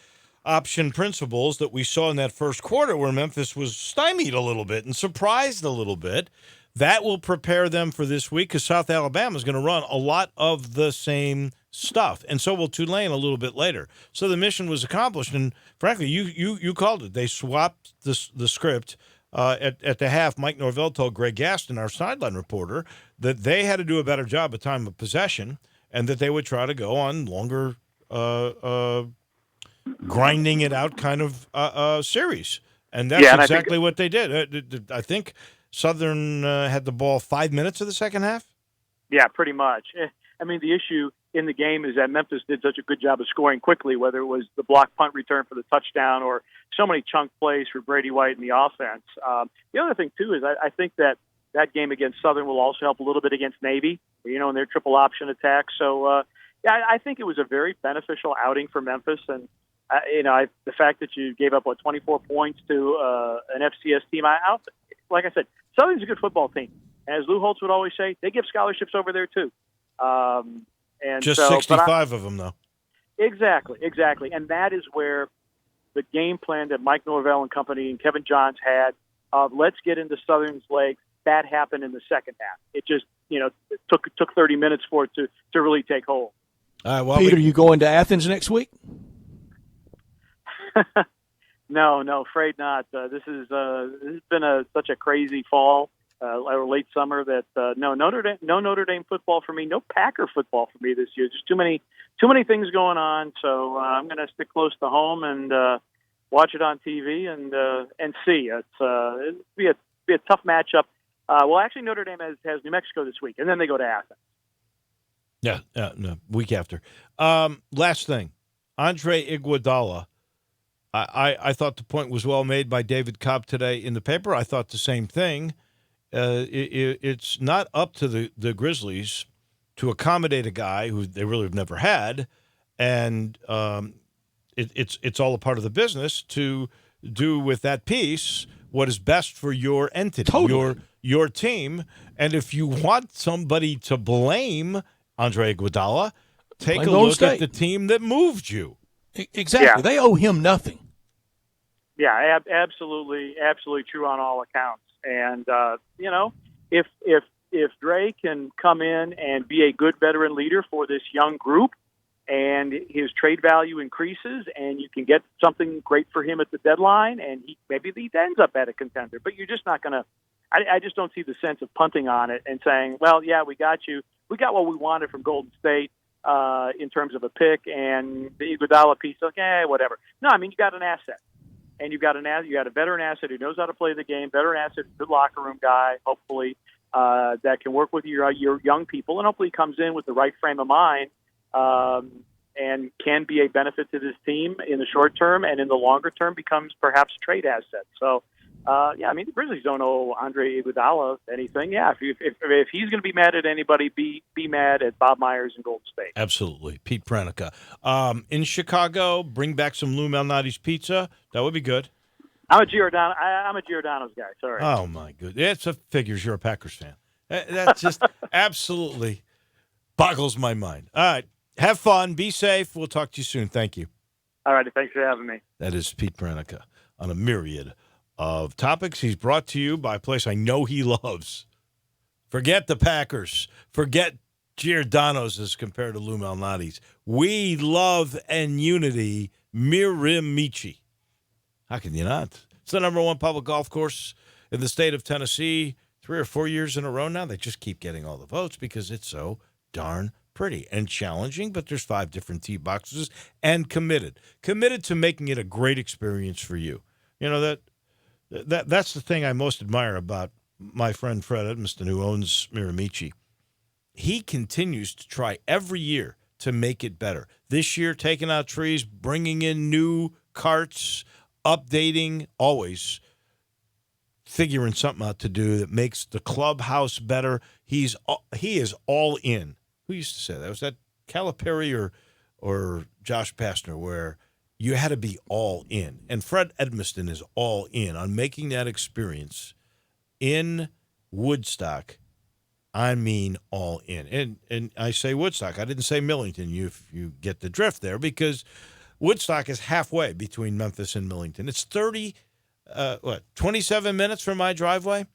option principles that we saw in that first quarter, where Memphis was stymied a little bit and surprised a little bit, that will prepare them for this week, because South Alabama is going to run a lot of the same stuff, and so will Tulane a little bit later. So the mission was accomplished, and frankly, you called it. They swapped the script at the half. Mike Norvell told Greg Gaston, our sideline reporter, that they had to do a better job at time of possession, and that they would try to go on longer grinding it out kind of series. And that's exactly what they did. I think Southern had the ball 5 minutes of the second half? Yeah, pretty much. I mean, the issue in the game is that Memphis did such a good job of scoring quickly, whether it was the block punt return for the touchdown or so many chunk plays for Brady White in the offense. The other thing, too, is I think that game against Southern will also help a little bit against Navy, in their triple option attack. So, I think it was a very beneficial outing for Memphis. And, the fact that you gave up, 24 points to an FCS team, like I said, Southern's a good football team. As Lou Holtz would always say, they give scholarships over there, too. And just 65 of them, though. Exactly. And that is where the game plan that Mike Norvell and company and Kevin Johns had of let's get into Southern's legs, that happened in the second half. It just, it took 30 minutes for it to really take hold. Peter, you going to Athens next week? No, afraid not. This has been such a crazy fall. Or late summer that no Notre Dame football for me, no Packer football for me this year. Just too many things going on. So I'm going to stick close to home and watch it on TV and see. It'll be a tough matchup. Well, actually, Notre Dame has New Mexico this week, and then they go to Athens. Yeah, no, week after. Last thing, Andre Iguodala. I thought the point was well made by David Cobb today in the paper. I thought the same thing. It's not up to the Grizzlies to accommodate a guy who they really have never had, and it's all a part of the business to do with that piece what is best for your entity, your team. And if you want somebody to blame Andre Iguodala, take a look at the team that moved you. Exactly. Yeah. They owe him nothing. Yeah, absolutely true on all accounts. And if Dre can come in and be a good veteran leader for this young group, and his trade value increases, and you can get something great for him at the deadline, and maybe he ends up at a contender. But you're just not going to. I just don't see the sense of punting on it and saying, "Well, yeah, we got you. We got what we wanted from Golden State in terms of a pick and the Iguodala piece. Okay, whatever." No, I mean you got an asset. And you got a veteran asset who knows how to play the game, veteran asset, good locker room guy, hopefully, that can work with your young people, and hopefully comes in with the right frame of mind and can be a benefit to this team in the short term, and in the longer term becomes perhaps a trade asset. So, the Grizzlies don't owe Andre Iguodala anything. Yeah, if he's going to be mad at anybody, be mad at Bob Myers and Golden State. Absolutely. Pete Pranica. In Chicago, bring back some Lou Malnati's pizza. That would be good. I'm a Giordano's guy. Sorry. Oh, my goodness. It figures you're a Packers fan. That just absolutely boggles my mind. All right. Have fun. Be safe. We'll talk to you soon. Thank you. All righty. Thanks for having me. That is Pete Pranica on a myriad of topics. He's brought to you by a place I know he loves, Forget the Packers. Forget Giordano's as compared to Lou Malnati's. We love and unity Miramichi. How can you not? It's the number one public golf course in the state of Tennessee. 3 or 4 years in a row now. They just keep getting all the votes because it's so darn pretty and challenging, but there's 5 different tee boxes and committed to making it a great experience for you. You know, that's the thing I most admire about my friend Fred Edmiston, who owns Miramichi. He continues to try every year to make it better. This year, taking out trees, bringing in new carts, updating, always figuring something out to do that makes the clubhouse better. He is all in. Who used to say that? Was that Calipari or Josh Pastner, where you had to be all in? And Fred Edmiston is all in on making that experience in Woodstock. I mean, all in. And I say Woodstock. I didn't say Millington. You get the drift there, because Woodstock is halfway between Memphis and Millington. It's 27 minutes from my driveway?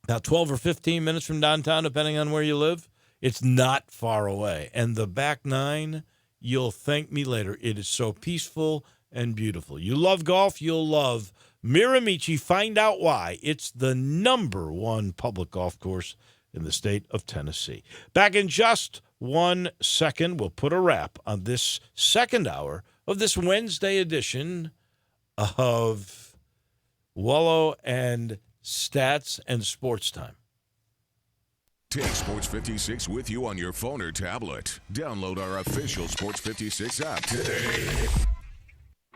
About 12 or 15 minutes from downtown, depending on where you live. It's not far away. And the back 9, you'll thank me later. It is so peaceful and beautiful. You love golf, you'll love Miramichi. Find out why. It's the number 1 public golf course in the state of Tennessee. Back in just 1 second, we'll put a wrap on this second hour of this Wednesday edition of Wolo and Stats and Sports Time. Take Sports 56 with you on your phone or tablet. Download our official Sports 56 app today.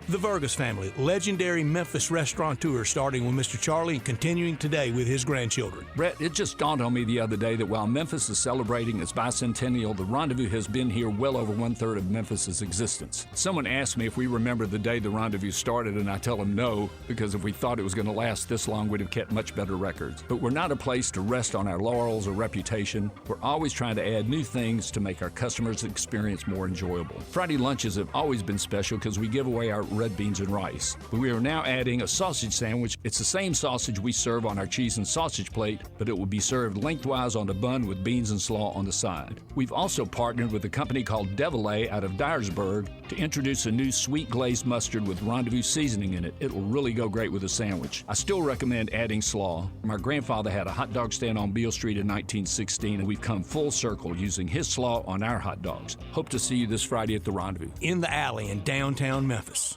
The Vargas family, legendary Memphis restaurateur, starting with Mr. Charlie and continuing today with his grandchildren. Brett, it just dawned on me the other day that while Memphis is celebrating its bicentennial, the Rendezvous has been here well over 1/3 of Memphis's existence. Someone asked me if we remember the day the Rendezvous started, and I tell them no, because if we thought it was going to last this long, we'd have kept much better records. But we're not a place to rest on our laurels or reputation. We're always trying to add new things to make our customers' experience more enjoyable. Friday lunches have always been special because we give away our red beans and rice. But we are now adding a sausage sandwich. It's the same sausage we serve on our cheese and sausage plate, but it will be served lengthwise on the bun with beans and slaw on the side. We've also partnered with a company called Devillet out of Dyersburg to introduce a new sweet glazed mustard with Rendezvous seasoning in it. It will really go great with a sandwich. I still recommend adding slaw. My grandfather had a hot dog stand on Beale Street in 1916, and we've come full circle using his slaw on our hot dogs. Hope to see you this Friday at the Rendezvous. In the Alley in downtown Memphis.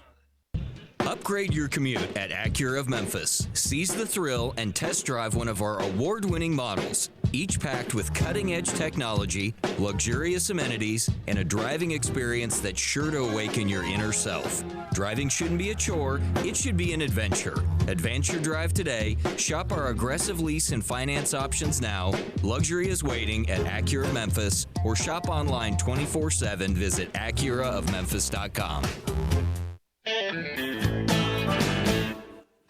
Upgrade your commute at Acura of Memphis. Seize the thrill and test drive one of our award-winning models, each packed with cutting-edge technology, luxurious amenities, and a driving experience that's sure to awaken your inner self. Driving shouldn't be a chore, it should be an adventure. Advance your drive today. Shop our aggressive lease and finance options now. Luxury is waiting at Acura of Memphis, or shop online 24/7. Visit AcuraofMemphis.com.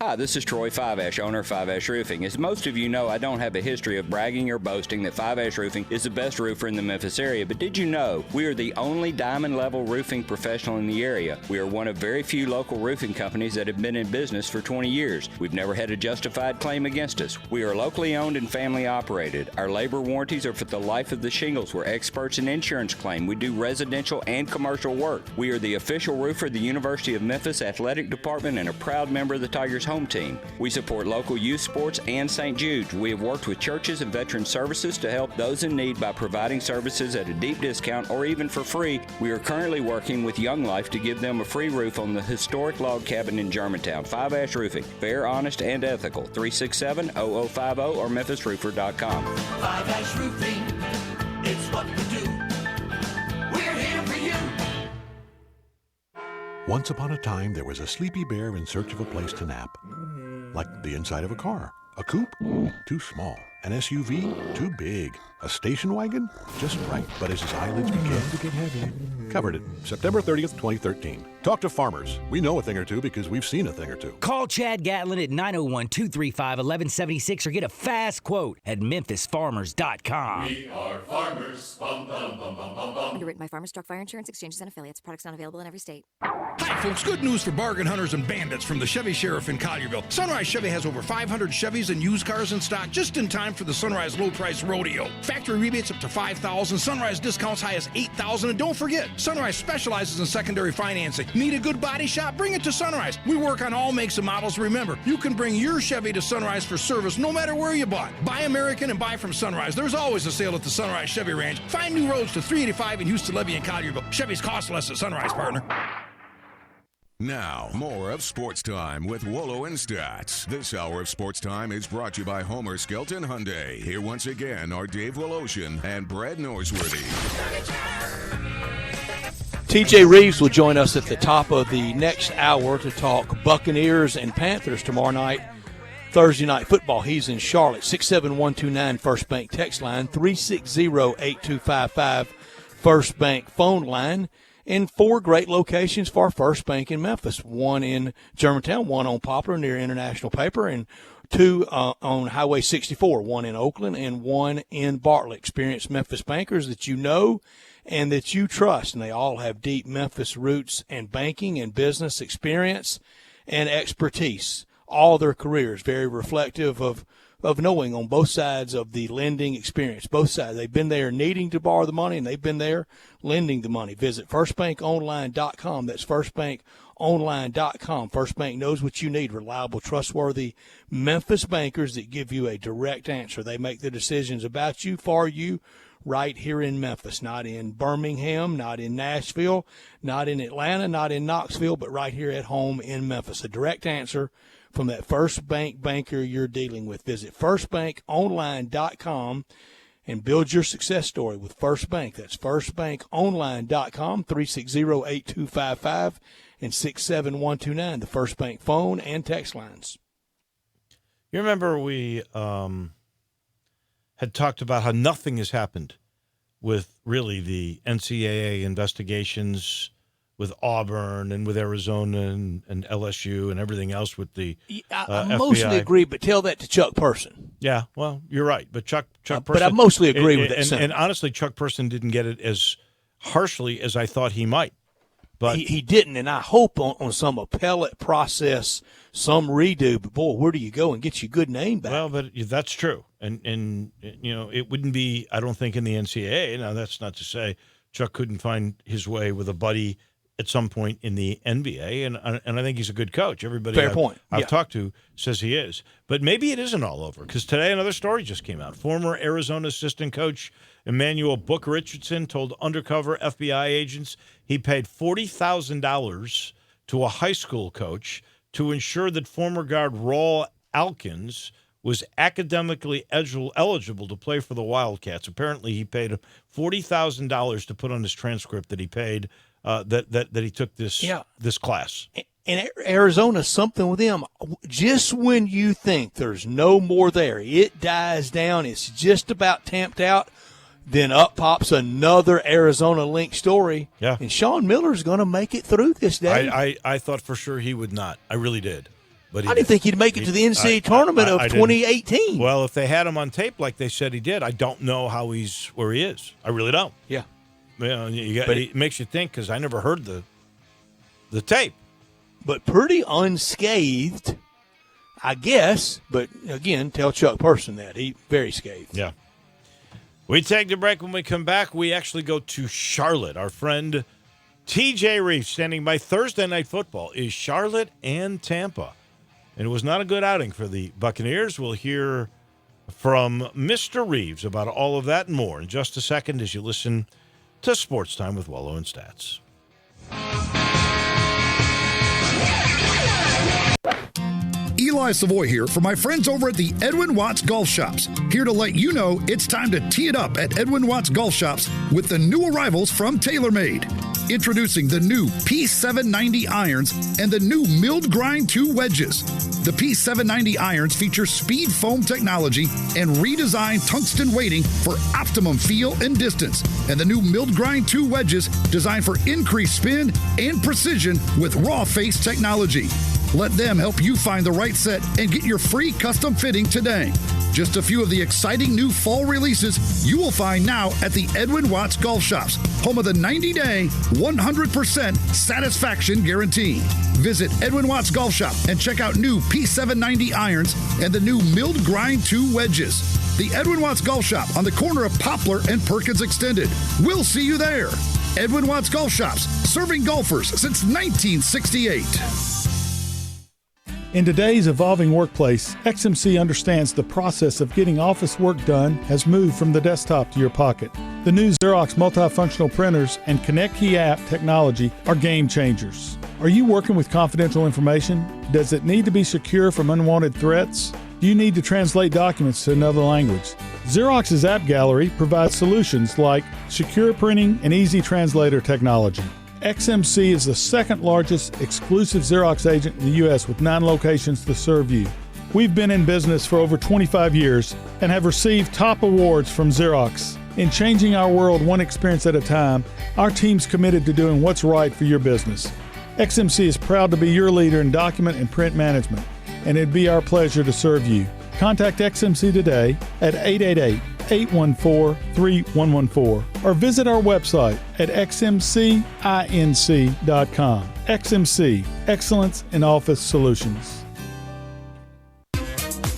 Hi, this is Troy Five Ash, owner of Five Ash Roofing. As most of you know, I don't have a history of bragging or boasting that Five Ash Roofing is the best roofer in the Memphis area, but did you know we are the only diamond level roofing professional in the area? We are one of very few local roofing companies that have been in business for 20 years. We've never had a justified claim against us. We are locally owned and family operated. Our labor warranties are for the life of the shingles. We're experts in insurance claim. We do residential and commercial work. We are the official roofer of the University of Memphis Athletic Department and a proud member of the Tigers home team. We support local youth sports and St. Jude's. We have worked with churches and veteran services to help those in need by providing services at a deep discount or even for free. We are currently working with Young Life to give them a free roof on the historic log cabin in Germantown. Five Ash Roofing. Fair, honest, and ethical. 367-0050 or memphisroofer.com. Five Ash Roofing, it's what we do. We're here for you. Once upon a time, there was a sleepy bear in search of a place to nap. Like the inside of a car. A coupe? Too small. An SUV? Too big. A station wagon? Just right. But as his eyelids began to get heavy, covered it. September 30th, 2013. Talk to farmers. We know a thing or two because we've seen a thing or two. Call Chad Gatlin at 901-235-1176 or get a fast quote at memphisfarmers.com. We are farmers. Bum, bum, bum, bum, bum, bum. Underwritten by Farmers Truck Fire Insurance Exchanges and Affiliates. Products not available in every state. Hi, folks. Good news for bargain hunters and bandits from the Chevy Sheriff in Collierville. Sunrise Chevy has over 500 Chevys and used cars in stock just in time for the Sunrise Low Price Rodeo. Factory rebates up to $5,000, Sunrise discounts high as $8,000, and don't forget, Sunrise specializes in secondary financing. Need a good body shop? Bring it to Sunrise. We work on all makes and models. Remember, you can bring your Chevy to Sunrise for service no matter where you bought. Buy American and buy from Sunrise. There's always a sale at the Sunrise Chevy Ranch. Find new roads to 385 in Houston, Levy, and Collierville. Chevys cost less at Sunrise, partner. Now, more of Sports Time with Wolo and Stats. This hour of Sports Time is brought to you by Homer Skelton Hyundai. Here once again are Dave Woloshin and Brad Norsworthy. TJ Reeves will join us at the top of the next hour to talk Buccaneers and Panthers tomorrow night, Thursday night football. He's in Charlotte. 67129 First Bank text line, 360-8255 First Bank phone line. And 4 great locations for First Bank in Memphis. 1 in Germantown, 1 on Poplar near International Paper, and 2 on Highway 64, 1 in Oakland and 1 in Bartlett. Experienced Memphis bankers that you know and that you trust, and they all have deep Memphis roots and banking and business experience and expertise. All their careers very reflective of knowing on both sides of the lending experience. Both sides. They've been there needing to borrow the money, and they've been there lending the money. Visit firstbankonline.com. That's firstbankonline.com. First Bank knows what you need. Reliable, trustworthy Memphis bankers that give you a direct answer. They make the decisions about you, for you, right here in Memphis, not in Birmingham, not in Nashville, not in Atlanta, not in Knoxville, but right here at home in Memphis. A direct answer from that First Bank banker you're dealing with. Visit firstbankonline.com and build your success story with First Bank. That's firstbankonline.com, 360-8255 and 67129, the First Bank phone and text lines. You remember we had talked about how nothing has happened with really the NCAA investigations with Auburn and with Arizona and LSU and everything else with the I FBI. mostly agree, but tell that to Chuck Person. Yeah, well, you're right. But Chuck Person. But I mostly agree with that. And honestly, Chuck Person didn't get it as harshly as I thought he might. But he didn't, and I hope on some appellate process, some redo. But boy, where do you go and get your good name back? Well, but that's true, and you know it wouldn't be. I don't think in the NCAA. Now that's not to say Chuck couldn't find his way with a buddy at some point in the NBA, and I think he's a good coach. Everybody I've talked to says he is. But maybe it isn't all over, because today another story just came out. Former Arizona assistant coach Emmanuel Book Richardson told undercover FBI agents he paid $40,000 to a high school coach to ensure that former guard Raul Alkins was academically eligible to play for the Wildcats. Apparently he paid him $40,000 to put on his transcript that he paid that he took this class. And Arizona, something with them, just when you think there's no more there, it dies down, it's just about tamped out, then up pops another Arizona link story. Yeah. And Sean Miller's going to make it through this day. I thought for sure he would not. I really did. But I didn't think he'd make it to the NCAA tournament of 2018. Well, if they had him on tape like they said he did, I don't know how he's where he is. I really don't. Yeah. You know, it makes you think, because I never heard the tape. But pretty unscathed, I guess. But, again, tell Chuck Person that. He very scathed. Yeah. We take the break. When we come back, we actually go to Charlotte. Our friend TJ Reeves, standing by Thursday Night Football, is Charlotte and Tampa. And it was not a good outing for the Buccaneers. We'll hear from Mr. Reeves about all of that and more in just a second as you listen to Sports Time with Wolo and Stats. Eli Savoy here for my friends over at the Edwin Watts Golf Shops. Here to let you know it's time to tee it up at Edwin Watts Golf Shops with the new arrivals from TaylorMade. Introducing the new P790 irons and the new milled grind 2 wedges. The P790 irons feature speed foam technology and redesigned tungsten weighting for optimum feel and distance. And the new milled grind 2 wedges designed for increased spin and precision with raw face technology. Let them help you find the right set and get your free custom fitting today. Just a few of the exciting new fall releases you will find now at the Edwin Watts Golf Shops, home of the 90-day, 100% satisfaction guarantee. Visit Edwin Watts Golf Shop and check out new P790 irons and the new milled grind 2 wedges. The Edwin Watts Golf Shop on the corner of Poplar and Perkins Extended. We'll see you there. Edwin Watts Golf Shops, serving golfers since 1968. In today's evolving workplace, XMC understands the process of getting office work done has moved from the desktop to your pocket. The new Xerox multifunctional printers and Connect Key app technology are game changers. Are you working with confidential information? Does it need to be secure from unwanted threats? Do you need to translate documents to another language? Xerox's App Gallery provides solutions like secure printing and easy translator technology. XMC is the second largest exclusive Xerox agent in the U.S. with 9 locations to serve you. We've been in business for over 25 years and have received top awards from Xerox. In changing our world one experience at a time, our team's committed to doing what's right for your business. XMC is proud to be your leader in document and print management, and it'd be our pleasure to serve you. Contact XMC today at 888-814-3114 or visit our website at xmcinc.com. XMC, excellence in office solutions.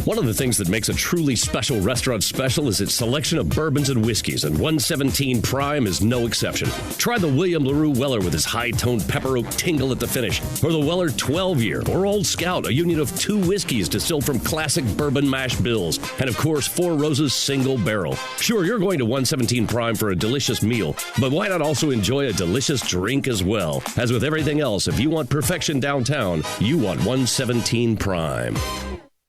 One of the things that makes a truly special restaurant special is its selection of bourbons and whiskeys, and 117 Prime is no exception. Try the William LaRue Weller with his high-toned pepper oak tingle at the finish, or the Weller 12-year, or Old Scout, a union of 2 whiskeys distilled from classic bourbon mash bills, and of course, 4 Roses single barrel. Sure, you're going to 117 Prime for a delicious meal, but why not also enjoy a delicious drink as well? As with everything else, if you want perfection downtown, you want 117 Prime.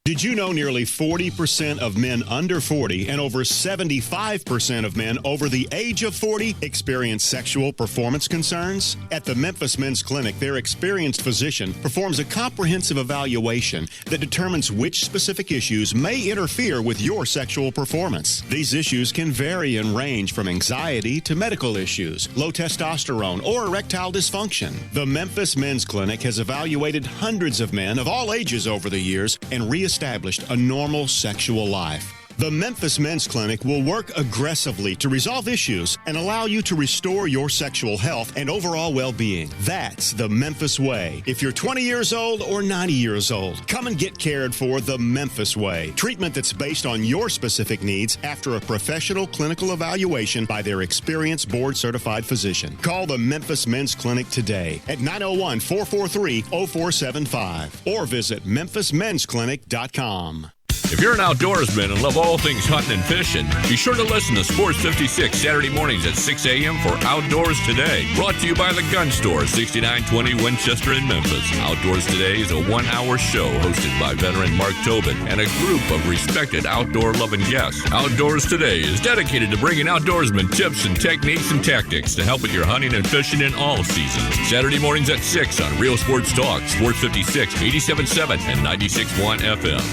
Did you know nearly 40% of men under 40 and over 75% of men over the age of 40 experience sexual performance concerns? At the Memphis Men's Clinic, their experienced physician performs a comprehensive evaluation that determines which specific issues may interfere with your sexual performance. These issues can vary and range from anxiety to medical issues, low testosterone, or erectile dysfunction. The Memphis Men's Clinic has evaluated hundreds of men of all ages over the years and reestablished a normal sexual life. The Memphis Men's Clinic will work aggressively to resolve issues and allow you to restore your sexual health and overall well-being. That's the Memphis way. If you're 20 years old or 90 years old, come and get cared for the Memphis way. Treatment that's based on your specific needs after a professional clinical evaluation by their experienced board-certified physician. Call the Memphis Men's Clinic today at 901-443-0475 or visit memphismensclinic.com. If you're an outdoorsman and love all things hunting and fishing, be sure to listen to Sports 56 Saturday mornings at 6 a.m. for Outdoors Today. Brought to you by the Gun Store, 6920 Winchester in Memphis. Outdoors Today is a 1-hour show hosted by veteran Mark Tobin and a group of respected outdoor-loving guests. Outdoors Today is dedicated to bringing outdoorsmen tips and techniques and tactics to help with your hunting and fishing in all seasons. Saturday mornings at 6 on Real Sports Talk, Sports 56, 87.7 and 96.1 FM.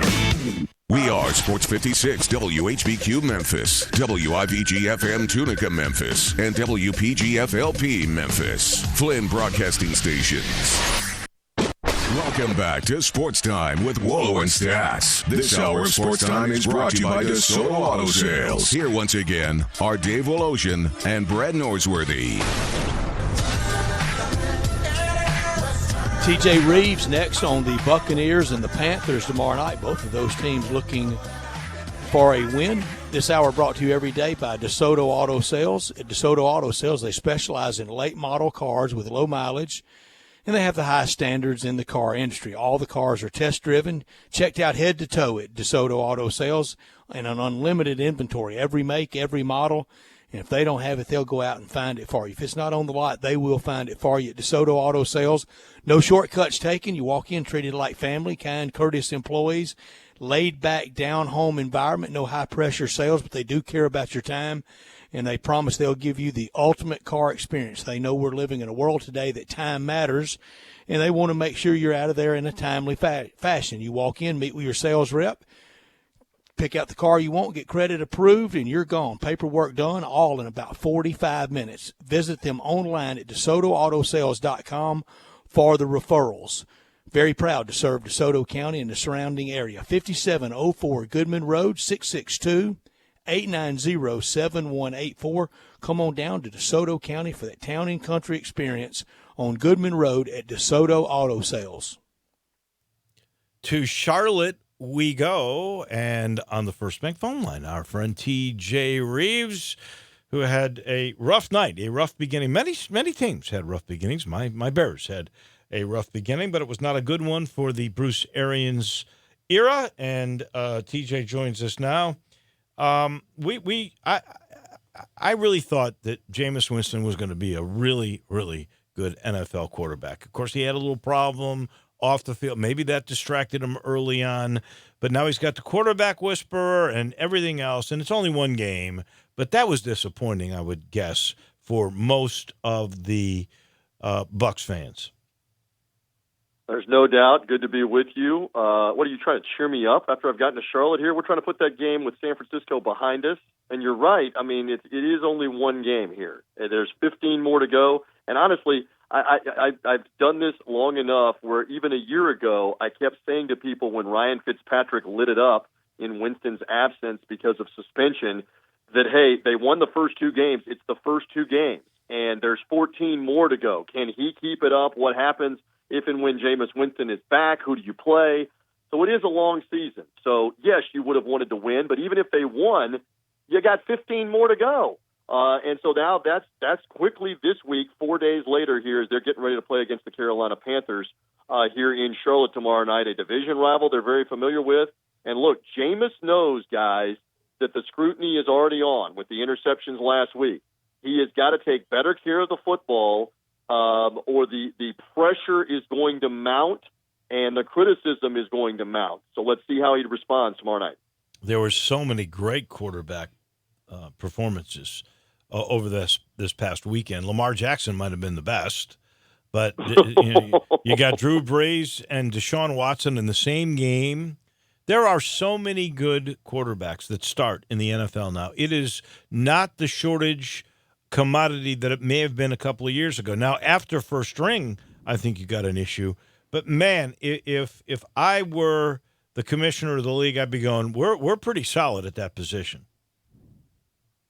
We are Sports 56 WHBQ Memphis, WIVG-FM Tunica Memphis, and WPG-FLP Memphis, Flynn Broadcasting Stations. Welcome back to Sports Time with Wolo and Stats. This hour of Sports Time is brought to you by DeSoto Auto Sales. Here once again are Dave Wolosian and Brad Norsworthy. T.J. Reeves next on the Buccaneers and the Panthers tomorrow night. Both of those teams looking for a win. This hour brought to you every day by DeSoto Auto Sales. At DeSoto Auto Sales, they specialize in late model cars with low mileage, and they have the highest standards in the car industry. All the cars are test-driven, checked out head to toe at DeSoto Auto Sales, and an unlimited inventory, every make, every model. And if they don't have it, they'll go out and find it for you. If it's not on the lot, they will find it for you at DeSoto Auto Sales. No shortcuts taken. You walk in treated like family, kind, courteous employees, laid back, down home environment, no high pressure sales, but they do care about your time and they promise they'll give you the ultimate car experience. They know we're living in a world today that time matters, and they want to make sure you're out of there in a timely fashion. You walk in, meet with your sales rep, pick out the car you want, get credit approved, and you're gone. Paperwork done, all in about 45 minutes. Visit them online at DeSotoAutoSales.com for the referrals. Very proud to serve DeSoto County and the surrounding area. 5704 Goodman Road, 662-890-7184. Come on down to DeSoto County for that town and country experience on Goodman Road at DeSoto Auto Sales. To Charlotte we go, and on the First Bank phone line, our friend T.J. Reeves, who had a rough night, a rough beginning. Many teams had rough beginnings. My Bears had a rough beginning, but it was not a good one for the Bruce Arians era, and T.J. joins us now. I really thought that Jameis Winston was going to be a really, really good NFL quarterback. Of course, he had a little problem off the field. Maybe that distracted him early on, but now he's got the quarterback whisperer and everything else, and it's only one game. But that was disappointing, I would guess, for most of the Bucs fans. There's no doubt. Good to be with you. What are you trying to cheer me up after I've gotten to Charlotte here? We're trying to put that game with San Francisco behind us. And you're right. I mean, it is only one game here. There's 15 more to go. And honestly, I've done this long enough where even a year ago, I kept saying to people when Ryan Fitzpatrick lit it up in Winston's absence because of suspension that, hey, they won the first two games. It's the first two games. And there's 14 more to go. Can he keep it up? What happens if and when Jameis Winston is back? Who do you play? So it is a long season. So, yes, you would have wanted to win, but even if they won, you got 15 more to go. And so now that's quickly this week, 4 days later here, as they're getting ready to play against the Carolina Panthers here in Charlotte tomorrow night, a division rival they're very familiar with. And look, Jameis knows, guys, that the scrutiny is already on with the interceptions last week. He has got to take better care of the football, or the pressure is going to mount and the criticism is going to mount. So let's see how he responds tomorrow night. There were so many great quarterback performances over this past weekend. Lamar Jackson might have been the best, but you got Drew Brees and Deshaun Watson in the same game. There are so many good quarterbacks that start in the NFL now. It is not the shortage commodity that it may have been a couple of years ago. Now, after first string, I think you got an issue. But, man, if I were the commissioner of the league, I'd be going, we're pretty solid at that position.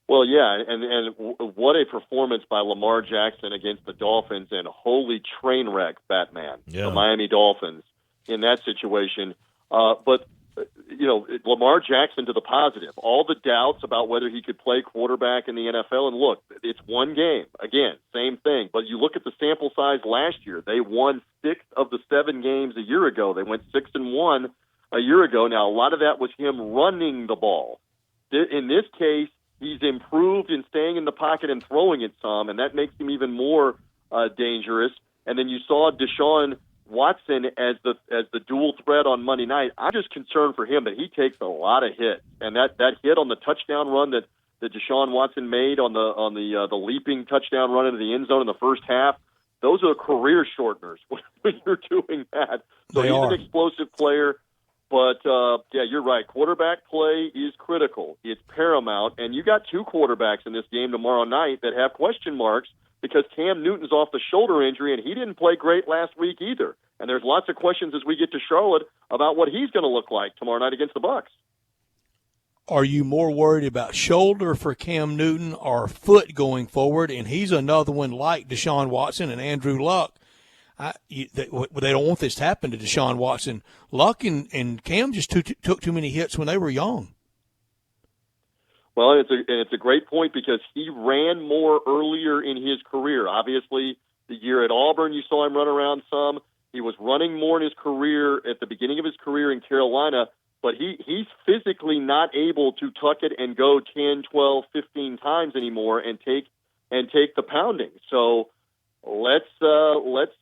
Well, yeah, and what a performance by Lamar Jackson against the Dolphins, and holy train wreck, Batman, the Miami Dolphins in that situation. But, Lamar Jackson to the positive. All the doubts about whether he could play quarterback in the NFL, and look, it's one game. Again, same thing. But you look at the sample size last year. They won 6 of the 7 games a year ago. They went 6-1 a year ago. Now, a lot of that was him running the ball. In this case, he's improved in staying in the pocket and throwing it some, and that makes him even more dangerous. And then you saw Deshaun Watson as the dual threat on Monday night. I'm just concerned for him that he takes a lot of hits, and that hit on the touchdown run that Deshaun Watson made on the leaping touchdown run into the end zone in the first half. Those are career shorteners when you're doing that. So he's an explosive player. But, you're right. Quarterback play is critical. It's paramount. And you got 2 quarterbacks in this game tomorrow night that have question marks because Cam Newton's off the shoulder injury, and he didn't play great last week either. And there's lots of questions as we get to Charlotte about what he's going to look like tomorrow night against the Bucs. Are you more worried about shoulder for Cam Newton or foot going forward? And he's another one like Deshaun Watson and Andrew Luck. They don't want this to happen to Deshaun Watson. Luck and Cam just took too many hits when they were young. Well, it's a great point because he ran more earlier in his career. Obviously, the year at Auburn, you saw him run around some. He was running more in his career at the beginning of his career in Carolina, but he's physically not able to tuck it and go 10, 12, 15 times anymore and take the pounding. So let's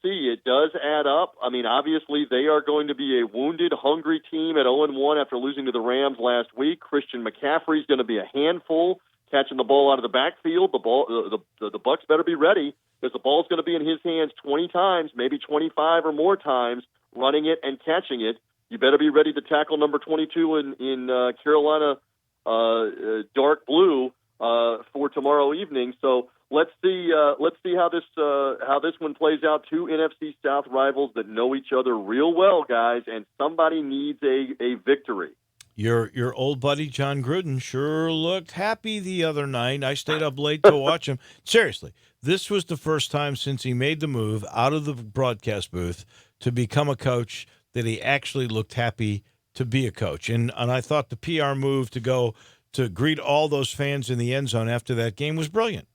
see. It does add up. I mean, obviously, they are going to be a wounded, hungry team at 0-1 after losing to the Rams last week. Christian McCaffrey's going to be a handful. catching the ball out of the backfield, the Bucs better be ready, because the ball's going to be in his hands 20 times, maybe 25 or more times, running it and catching it. You better be ready to tackle number 22 in Carolina dark blue for tomorrow evening. So let's see how this one plays out. Two NFC South rivals that know each other real well, guys, and somebody needs a victory. Your old buddy John Gruden sure looked happy the other night. I stayed up late to watch him. Seriously, this was the first time since he made the move out of the broadcast booth to become a coach that he actually looked happy to be a coach. And I thought the PR move to go to greet all those fans in the end zone after that game was brilliant.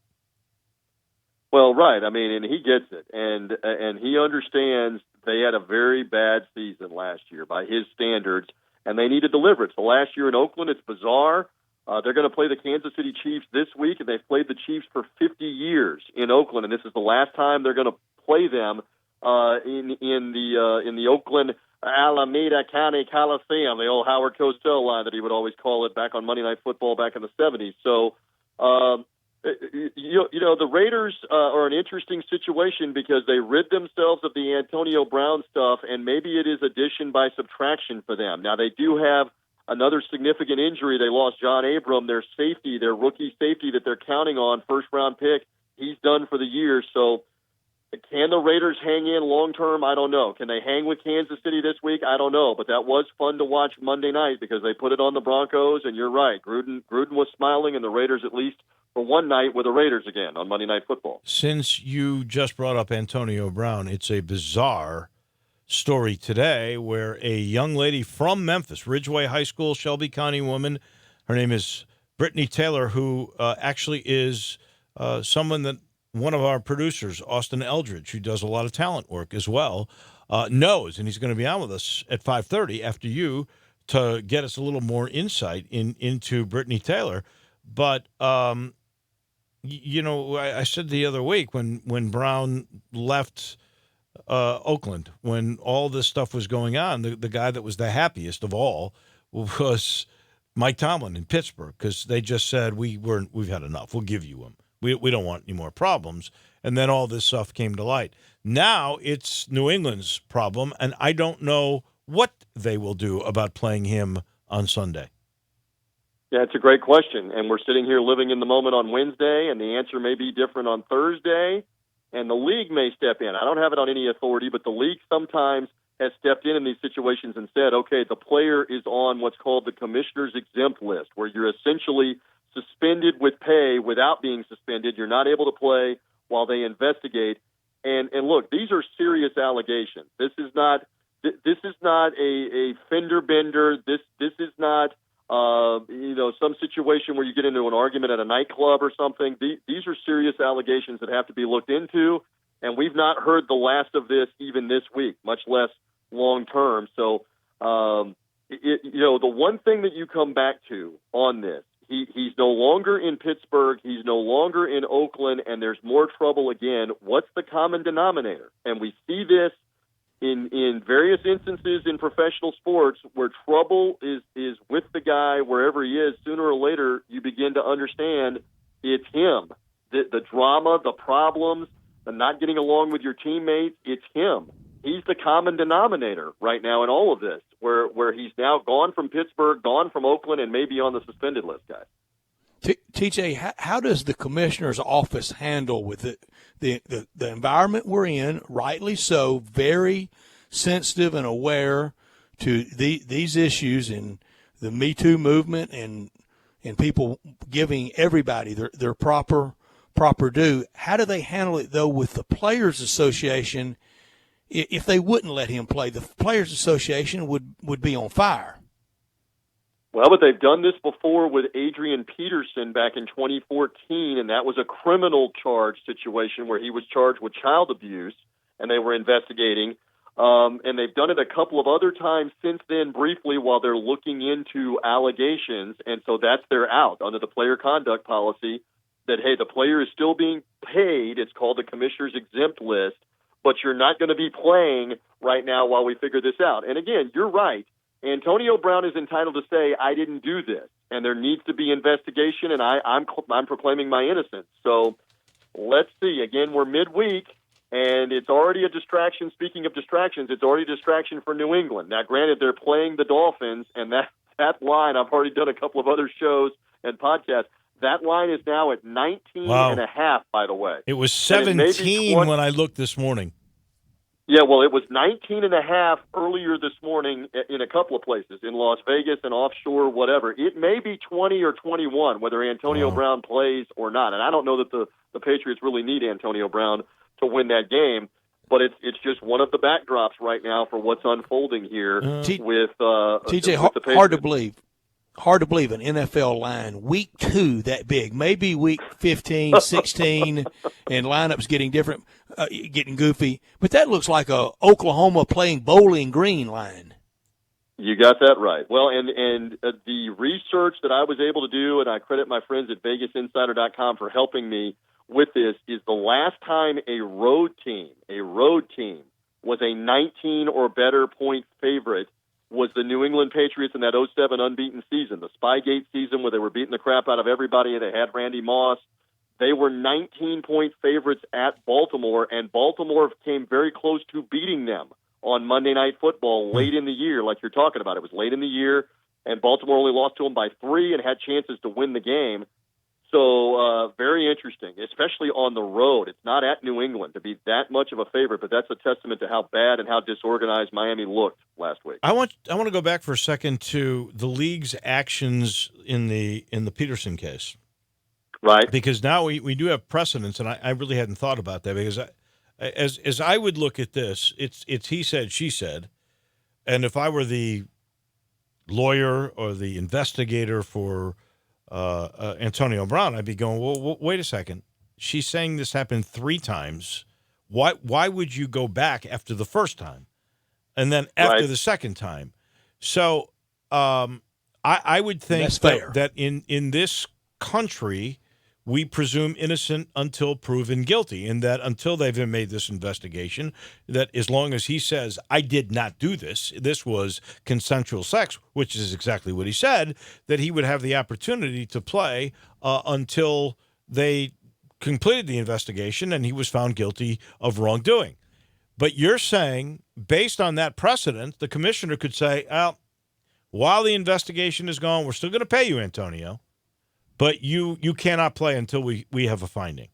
Well, right. I mean, and he gets it, and he understands they had a very bad season last year by his standards, and they need to deliver it. So last year in Oakland, it's bizarre. They're going to play the Kansas City Chiefs this week, and they've played the Chiefs for 50 years in Oakland, and this is the last time they're going to play them in the Oakland Alameda County Coliseum, the old Howard Cosell line that he would always call it back on Monday Night Football back in the 70s. So, the Raiders are an interesting situation because they rid themselves of the Antonio Brown stuff, and maybe it is addition by subtraction for them. Now, they do have another significant injury. They lost John Abram, their rookie safety that they're counting on, first-round pick. He's done for the year. So can the Raiders hang in long-term? I don't know. Can they hang with Kansas City this week? I don't know. But that was fun to watch Monday night because they put it on the Broncos, and you're right. Gruden was smiling, and the Raiders at least for one night with the Raiders again on Monday Night Football. Since you just brought up Antonio Brown, it's a bizarre story today where a young lady from Memphis, Ridgeway High School, Shelby County woman, her name is Brittany Taylor, who actually is someone that one of our producers, Austin Eldridge, who does a lot of talent work as well, knows, and he's going to be on with us at 5:30 after you to get us a little more insight into Brittany Taylor. But I said the other week when Brown left Oakland, when all this stuff was going on, the guy that was the happiest of all was Mike Tomlin in Pittsburgh, because they just said we've had enough. We'll give you him. We don't want any more problems. And then all this stuff came to light. Now it's New England's problem, and I don't know what they will do about playing him on Sunday. Yeah, it's a great question. And we're sitting here living in the moment on Wednesday, and the answer may be different on Thursday, and the league may step in. I don't have it on any authority, but the league sometimes has stepped in these situations and said, okay, the player is on what's called the commissioner's exempt list, where you're essentially suspended with pay without being suspended. You're not able to play while they investigate. And look, these are serious allegations. This is not a fender bender. This is not some situation where you get into an argument at a nightclub or something. These are serious allegations that have to be looked into, and we've not heard the last of this even this week, much less long term. So, the one thing that you come back to on this, he's no longer in Pittsburgh, he's no longer in Oakland, and there's more trouble again. What's the common denominator? And we see this in various instances in professional sports where trouble is with the guy wherever he is. Sooner or later, you begin to understand it's him. The drama, the problems, the not getting along with your teammates, it's him. He's the common denominator right now in all of this, where he's now gone from Pittsburgh, gone from Oakland, and maybe on the suspended list, guys. TJ, how does the commissioner's office handle with the environment we're in, rightly so, very sensitive and aware to these issues in the Me Too movement and people giving everybody their proper due? How do they handle it, though, with the Players Association? If they wouldn't let him play, the Players Association would be on fire. Well, but they've done this before with Adrian Peterson back in 2014, and that was a criminal charge situation where he was charged with child abuse, and they were investigating. And they've done it a couple of other times since then, briefly, while they're looking into allegations. And so that's their out under the player conduct policy that, hey, the player is still being paid. It's called the commissioner's exempt list, but you're not going to be playing right now while we figure this out. And again, you're right. Antonio Brown is entitled to say, I didn't do this. and there needs to be investigation, and I'm proclaiming my innocence. So let's see. Again, we're midweek, and it's already a distraction. Speaking of distractions, it's already a distraction for New England. Now, granted, they're playing the Dolphins, and that line, I've already done a couple of other shows and podcasts. That line is now at 19.5, by the way. It was 17 when I looked this morning. Yeah, well, it was 19.5 earlier this morning in a couple of places, in Las Vegas and offshore, whatever. It may be 20 or 21, whether Antonio Brown plays or not. And I don't know that the Patriots really need Antonio Brown to win that game, but it's just one of the backdrops right now for what's unfolding here with TJ, with the Patriots. Hard to believe an NFL line week 2 that big. Maybe week 15, 16, and lineups getting different, getting goofy. But that looks like a Oklahoma playing Bowling Green line. You got that right. Well, and the research that I was able to do, and I credit my friends at VegasInsider.com for helping me with this, is the last time a road team was a 19 or better point favorite was the New England Patriots in that 2007 unbeaten season, the Spygate season where they were beating the crap out of everybody and they had Randy Moss. They were 19-point favorites at Baltimore, and Baltimore came very close to beating them on Monday Night Football late in the year, like you're talking about. It was late in the year, and Baltimore only lost to them by 3 and had chances to win the game. So very interesting, especially on the road. It's not at New England to be that much of a favorite, but that's a testament to how bad and how disorganized Miami looked last week. I want to go back for a second to the league's actions in the Peterson case. Right. Because now we do have precedents, and I really hadn't thought about that, because as I would look at this, it's he said, she said, and if I were the lawyer or the investigator for Antonio Brown, I'd be going, well, wait a second. She's saying this happened 3 times. Why would you go back after the first time and then after the second time? So I would think that in this country, we presume innocent until proven guilty, and that until they've made this investigation, that as long as he says, I did not do this, this was consensual sex, which is exactly what he said, that he would have the opportunity to play until they completed the investigation and he was found guilty of wrongdoing. But you're saying, based on that precedent, the commissioner could say, while the investigation is gone, we're still going to pay you, Antonio, but you cannot play until we have a finding.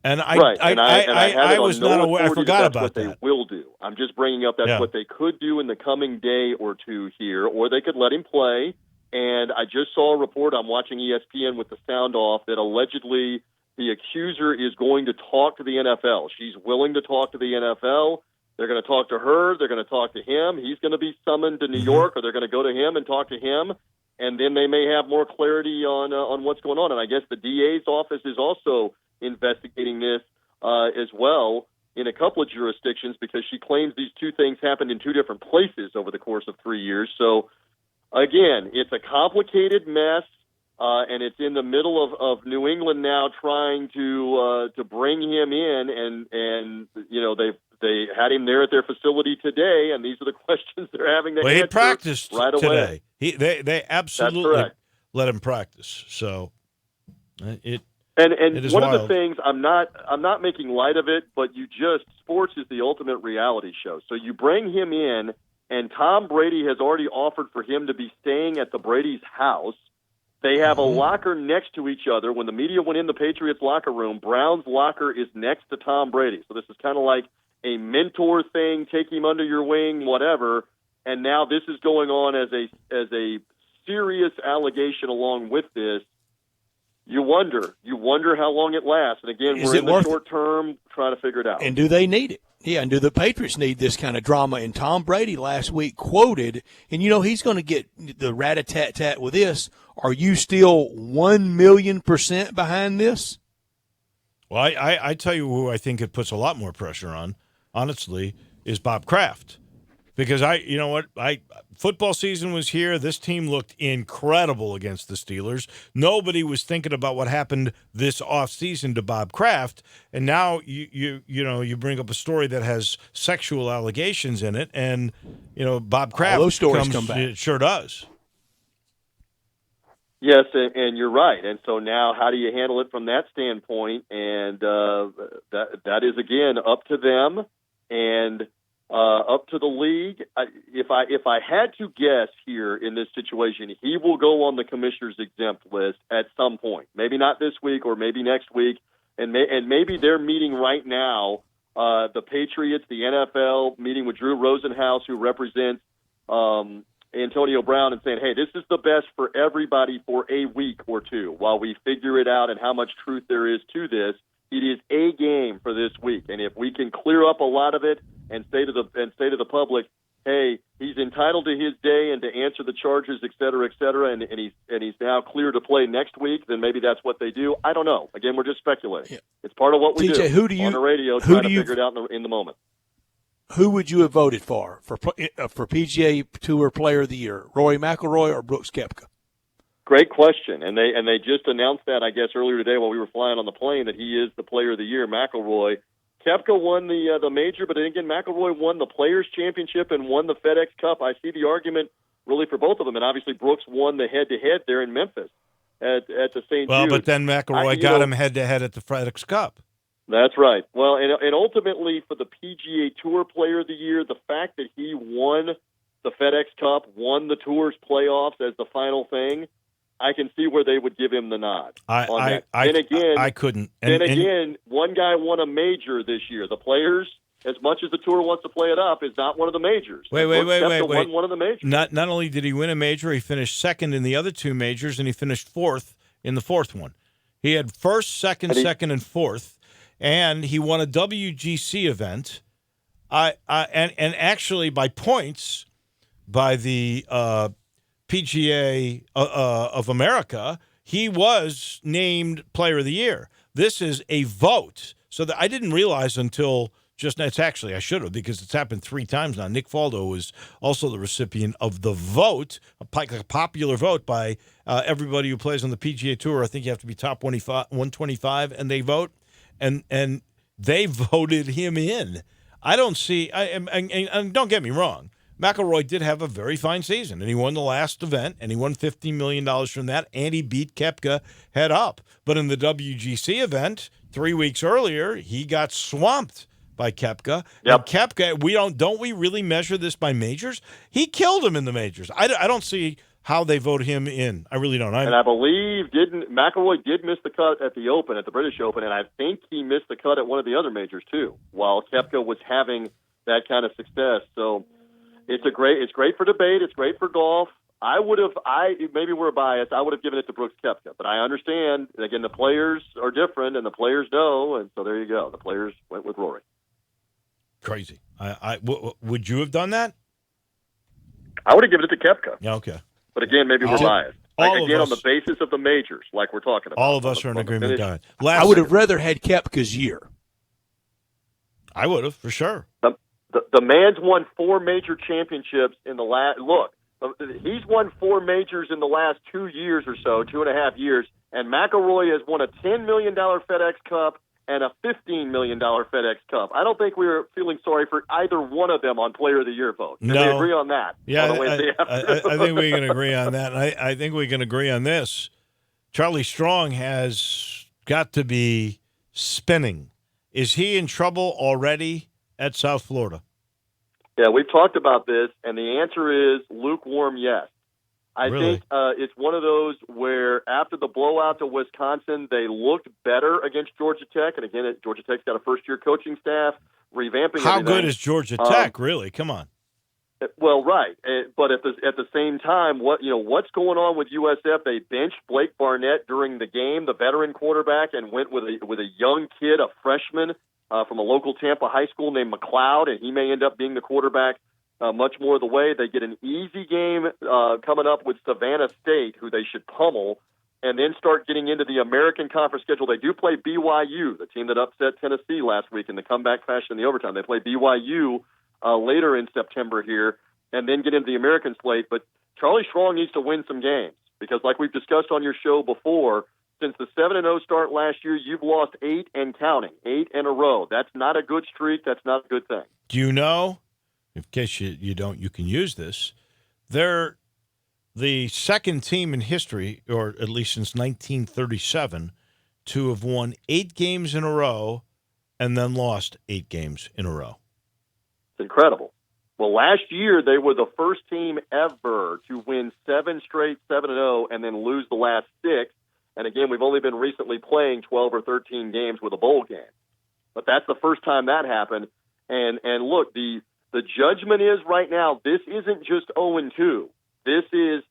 And I was not aware. I forgot about that. That's what they will do. I'm just bringing up that's what they could do in the coming day or two here, or they could let him play. And I just saw a report, I'm watching ESPN with the sound off, that allegedly the accuser is going to talk to the NFL. She's willing to talk to the NFL. They're going to talk to her. They're going to talk to him. He's going to be summoned to New York, or they're going to go to him and talk to him. And then they may have more clarity on what's going on. And I guess the DA's office is also investigating this as well in a couple of jurisdictions, because she claims these 2 things happened in 2 different places over the course of 3 years. So, again, it's a complicated mess, and it's in the middle of New England now trying to bring him in, and you know they had him there at their facility today, and these are the questions they're having to answer. He practiced right away. Today. They absolutely let him practice. So it is one wild. of the things, I'm not making light of it, but sports is the ultimate reality show. So you bring him in, and Tom Brady has already offered for him to be staying at the Brady's house. They have a locker next to each other. When the media went in the Patriots locker room, Brown's locker is next to Tom Brady. So this is kind of like a mentor thing, take him under your wing, whatever. And now this is going on as a serious allegation along with this. You wonder how long it lasts. And again, we're in the short term trying to figure it out. And do they need it? Yeah, and do the Patriots need this kind of drama? And Tom Brady last week quoted, and he's going to get the rat-a-tat-tat with this, are you still 1,000,000% behind this? Well, I tell you who I think it puts a lot more pressure on, honestly, is Bob Kraft. Because football season was here. This team looked incredible against the Steelers. Nobody was thinking about what happened this offseason to Bob Kraft. And now you bring up a story that has sexual allegations in it, and Bob Kraft all those stories come back. It sure does. Yes, and you're right. And so now, how do you handle it from that standpoint? And that is again up to them and up to the league. If I had to guess here in this situation, he will go on the commissioner's exempt list at some point. Maybe not this week, or maybe next week, and maybe they're meeting right now. The Patriots, the NFL, meeting with Drew Rosenhaus, who represents Antonio Brown, and saying, hey, this is the best for everybody for a week or two while we figure it out and how much truth there is to this. It is a game for this week, and if we can clear up a lot of it and say to the public, hey, he's entitled to his day and to answer the charges, et cetera, and he's now clear to play next week, then maybe that's what they do. I don't know. Again, we're just speculating. Yeah. It's part of what we TJ, do on the radio, trying to figure it out in the moment. Who would you have voted for PGA Tour Player of the Year, Rory McIlroy or Brooks Koepka? Great question, and they just announced that, I guess, earlier today while we were flying on the plane, that he is the Player of the Year. McIlroy, Koepka won the major, but again, McIlroy won the Players Championship and won the FedEx Cup. I see the argument really for both of them, and obviously Brooks won the head-to-head there in Memphis at the St. Well, Jude. but then McIlroy got him head-to-head at the FedEx Cup. That's right. Well, and ultimately for the PGA Tour Player of the Year, the fact that he won the FedEx Cup, won the Tour's playoffs as the final thing, I can see where they would give him the nod. I couldn't. Then again, one guy won a major this year. The Players, as much as the Tour wants to play it up, is not one of the majors. Wait. Won one of the majors. Not only did he win a major, he finished second in the other two majors, and he finished fourth in the fourth one. He had first, second, and fourth, and he won a WGC event. And actually by points by the PGA of America, he was named Player of the Year. This is a vote. So that I didn't realize until just now. It's actually, I should have, because it's happened 3 times now. Nick Faldo was also the recipient of the vote, a popular vote by everybody who plays on the PGA Tour. I think you have to be top 125, and they vote. And they voted him in. I don't see, and don't get me wrong, McIlroy did have a very fine season, and he won the last event, and he won $15 million from that, and he beat Koepka head up. But in the WGC event 3 weeks earlier, he got swamped by Koepka. Yep. And Koepka, don't we really measure this by majors? He killed him in the majors. I don't see how they vote him in. I really don't. And I believe McIlroy did miss the cut at the Open, at the British Open, and I think he missed the cut at one of the other majors too, while Koepka was having that kind of success. So it's great for debate. It's great for golf. Maybe we're biased. I would have given it to Brooks Koepka, but I understand. Again, the players are different, and the players know, and so there you go. The players went with Rory. Crazy. Would you have done that? I would have given it to Koepka. Yeah, okay. But again, maybe we're biased. On the basis of the majors, like we're talking about. All of us are in agreement, Don. I would have rather had Koepka's year. I would have, for sure. The man's won 4 major championships in the last. Look, he's won 4 majors in the last 2 years or so, 2.5 years, and McIlroy has won a $10 million FedEx Cup and a $15 million FedEx Cup. I don't think we were feeling sorry for either one of them on Player of the Year vote. Can we agree on that? Yeah, I think we can agree on that. I think we can agree on this. Charlie Strong has got to be spinning. Is he in trouble already at South Florida? Yeah, we've talked about this, and the answer is lukewarm yes. I Really? think it's one of those where after the blowout to Wisconsin, they looked better against Georgia Tech. And again, Georgia Tech's got a first-year coaching staff, revamping How everything. good is Georgia Tech, really? Come on. Well, right, but at the same time, what's going on with USF? They benched Blake Barnett during the game, the veteran quarterback, and went with a young kid, a freshman from a local Tampa high school named McLeod, and he may end up being the quarterback much more of the way. They get an easy game coming up with Savannah State, who they should pummel, and then start getting into the American Conference schedule. They do play BYU, the team that upset Tennessee last week in the comeback fashion in the overtime. They play BYU later in September here, and then get into the American slate. But Charlie Strong needs to win some games because, like we've discussed on your show before, since the 7-0 start last year, you've lost 8 and counting, 8 in a row. That's not a good streak. That's not a good thing. Do you know, in case you don't, you can use this, they're the second team in history, or at least since 1937, to have won 8 games in a row and then lost 8 games in a row. It's incredible. Well, last year they were the first team ever to win 7 straight 7-0 and then lose the last 6. And again, we've only been recently playing 12 or 13 games with a bowl game. But that's the first time that happened. And look, the judgment is right now, this isn't just 0-2. This is,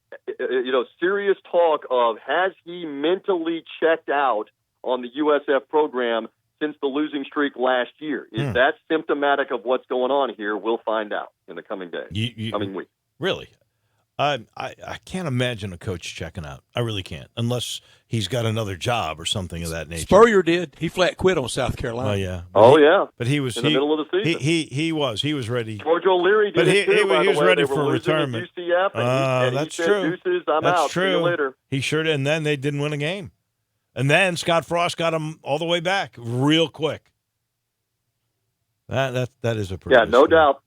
serious talk of, has he mentally checked out on the USF program since the losing streak last year? Is that symptomatic of what's going on here? We'll find out in the coming days, coming week. Really? I can't imagine a coach checking out. I really can't, unless he's got another job or something of that nature. Spurrier did. He flat quit on South Carolina. Oh, yeah. Yeah. But he was in the middle of the season. He was ready. George O'Leary did but it too, he was ready for retirement. UCF, and that's he said, true. Deuces, I'm that's out. true. See you later. He sure did, and then they didn't win a game. And then Scott Frost got him all the way back real quick. That is a pretty good no story. doubt.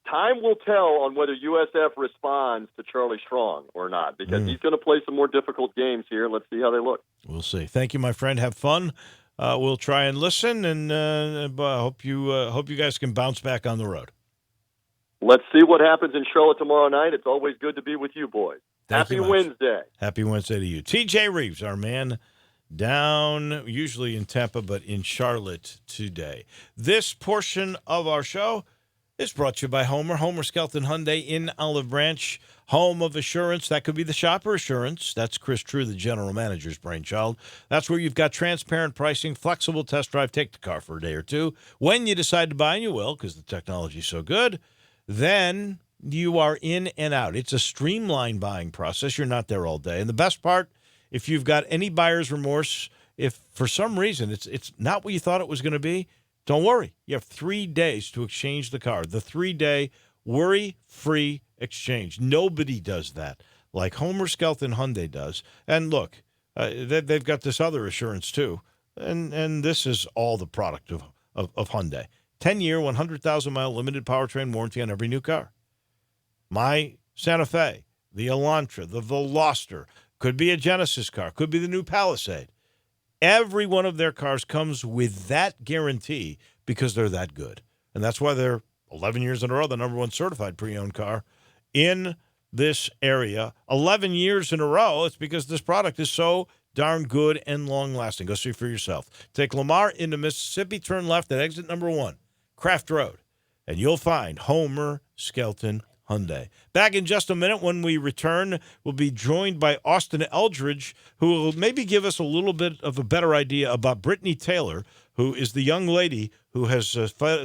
Time will tell on whether USF responds to Charlie Strong or not, because he's going to play some more difficult games here. Let's see how they look. We'll see. Thank you, my friend. Have fun. We'll try and listen, and hope you guys can bounce back on the road. Let's see what happens in Charlotte tomorrow night. It's always good to be with you boys. Happy Wednesday. Happy Wednesday to you. TJ Reeves, our man, down usually in Tampa, but in Charlotte today. This portion of our show is brought to you by Homer Skelton Hyundai in Olive Branch, home of assurance. That could be the shopper assurance. That's Chris True, the general manager's brainchild. That's where you've got transparent pricing, flexible test drive, take the car for a day or two. When you decide to buy, and you will because the technology's so good, then you are in and out. It's a streamlined buying process. You're not there all day. And the best part, if you've got any buyer's remorse, if for some reason it's not what you thought it was going to be, don't worry. You have 3 days to exchange the car. The 3-day worry-free exchange. Nobody does that like Homer Skelton Hyundai does. And look, they've got this other assurance too. And this is all the product of Hyundai. 10-year, 100,000-mile limited powertrain warranty on every new car. My Santa Fe, the Elantra, the Veloster, could be a Genesis car, could be the new Palisade. Every one of their cars comes with that guarantee because they're that good. And that's why they're 11 years in a row the number one certified pre-owned car in this area. 11 years in a row, it's because this product is so darn good and long-lasting. Go see for yourself. Take Lamar into Mississippi, turn left at exit number 1, Craft Road, and you'll find Homer Skelton Hyundai. Back in just a minute. When we return, we'll be joined by Austin Eldridge, who will maybe give us a little bit of a better idea about Brittany Taylor, who is the young lady who has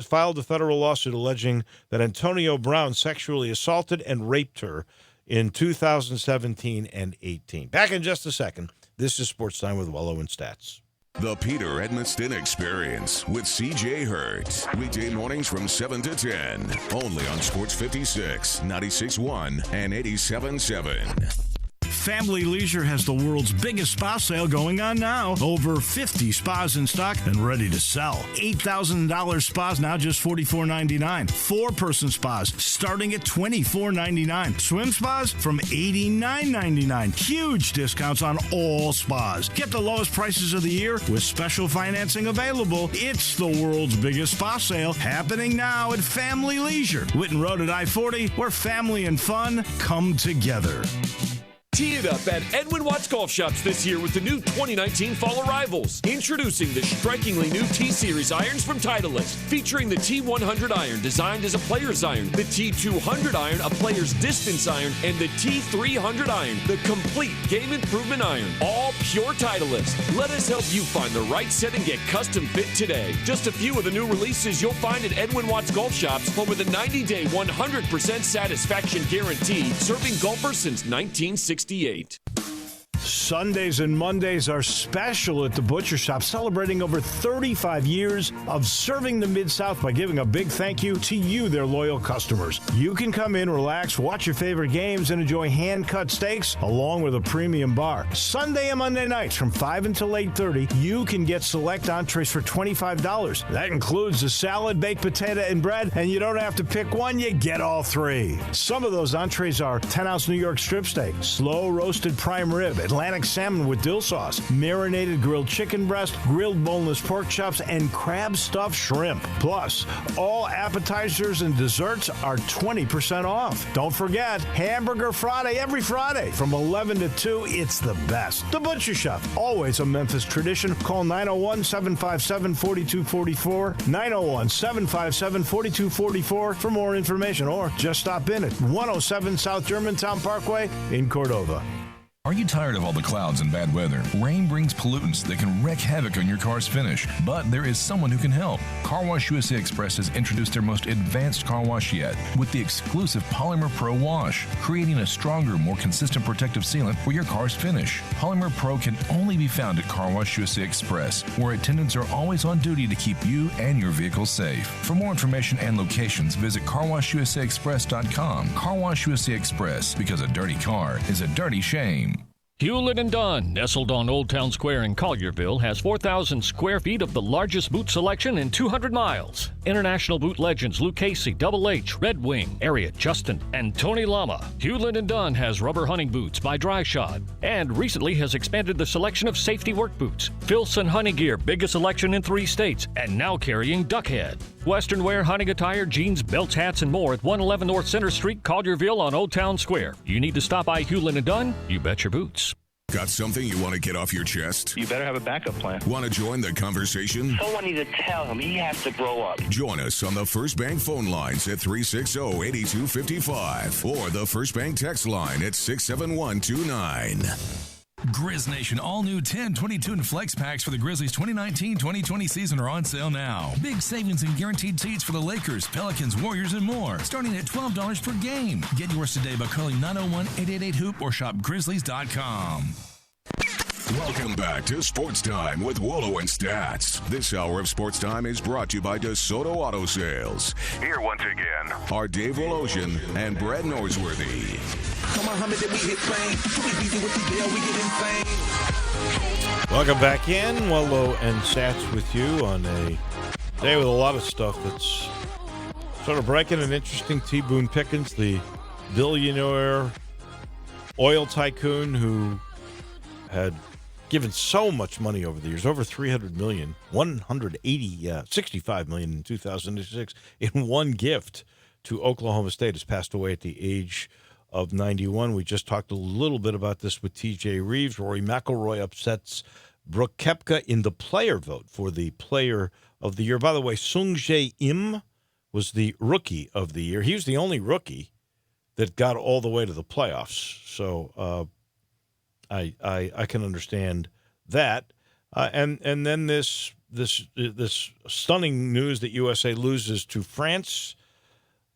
filed a federal lawsuit alleging that Antonio Brown sexually assaulted and raped her in 2017 and 18. Back in just a second. This is Sports Time with Wolo and Stats. The Peter Edmonston Experience with C.J. Hurt. Weekday mornings from 7 to 10. Only on Sports 56, 96.1, and 87.7. Family Leisure has the world's biggest spa sale going on now. Over 50 spas in stock and ready to sell. $8,000 spas now just $44.99. 4-person spas starting at $24.99. Swim spas from $89.99. Huge discounts on all spas. Get the lowest prices of the year with special financing available. It's the world's biggest spa sale happening now at Family Leisure. Whitten Road at I-40, where family and fun come together. Tee it up at Edwin Watts Golf Shops this year with the new 2019 fall arrivals. Introducing the strikingly new T-Series irons from Titleist, featuring the T100 iron designed as a player's iron, the T200 iron, a player's distance iron, and the T300 iron, the complete game improvement iron. All pure Titleist. Let us help you find the right set and get custom fit today. Just a few of the new releases you'll find at Edwin Watts Golf Shops, home with a 90-day 100% satisfaction guarantee, serving golfers since 1960. Sundays and Mondays are special at the Butcher Shop, celebrating over 35 years of serving the Mid-South by giving a big thank you to you, their loyal customers. You can come in, relax, watch your favorite games, and enjoy hand-cut steaks along with a premium bar. Sunday and Monday nights from 5 until 8:30, you can get select entrees for $25. That includes a salad, baked potato, and bread, and you don't have to pick one, you get all three. Some of those entrees are 10-ounce New York strip steak, slow roasted prime rib, Atlantic salmon with dill sauce, marinated grilled chicken breast, grilled boneless pork chops, and crab stuffed shrimp. Plus, all appetizers and desserts are 20% off. Don't forget, Hamburger Friday every Friday from 11 to 2. It's the best. The Butcher Shop, always a Memphis tradition. Call 901-757-4244, 901-757-4244 for more information, or just stop in at 107 South Germantown Parkway in Cordova. Are you tired of all the clouds and bad weather? Rain brings pollutants that can wreak havoc on your car's finish, but there is someone who can help. Car Wash USA Express has introduced their most advanced car wash yet with the exclusive Polymer Pro Wash, creating a stronger, more consistent protective sealant for your car's finish. Polymer Pro can only be found at Car Wash USA Express, where attendants are always on duty to keep you and your vehicle safe. For more information and locations, visit carwashusaexpress.com. Car Wash USA Express, because a dirty car is a dirty shame. Hewlett & Dunn, nestled on Old Town Square in Collierville, has 4,000 square feet of the largest boot selection in 200 miles. International boot legends Luke Casey, Double H, Red Wing, Ariat, Justin, and Tony Lama. Hewlett & Dunn has rubber hunting boots by Dry Shod, and recently has expanded the selection of safety work boots. Filson Hunting Gear, biggest selection in 3 states, and now carrying Duckhead. Western wear, hunting attire, jeans, belts, hats, and more at 111 North Center Street, Collierville on Old Town Square. You need to stop by Hewlett & Dunn? You bet your boots. Got something you want to get off your chest? You better have a backup plan. Want to join the conversation? Someone needs to tell him he has to grow up. Join us on the First Bank phone lines at 360-8255 or the First Bank text line at 67129. Grizz Nation, all new 10, 22, and flex packs for the Grizzlies 2019-2020 season are on sale now. Big savings and guaranteed seats for the Lakers, Pelicans, Warriors, and more, starting at $12 per game. Get yours today by calling 901-888-HOOP or shop Grizzlies.com. Welcome back to Sports Time with Wolo and Stats. This hour of Sports Time is brought to you by DeSoto Auto Sales. Here once again are Dave Wolosian and Brett Norsworthy. Welcome back in. Wolo and Stats with you on a day with a lot of stuff that's sort of breaking and interesting. T. Boone Pickens, the billionaire oil tycoon who had given so much money over the years, over $300 million, $65 million in 2006 in one gift to Oklahoma State, has passed away at the age of 91. We just talked a little bit about this with T.J. Reeves. Rory McIlroy upsets Brooke Koepka in the player vote for the player of the year. By the way, Sung Jae Im was the rookie of the year. He was the only rookie that got all the way to the playoffs. So I can understand that. And then this stunning news that USA loses to France,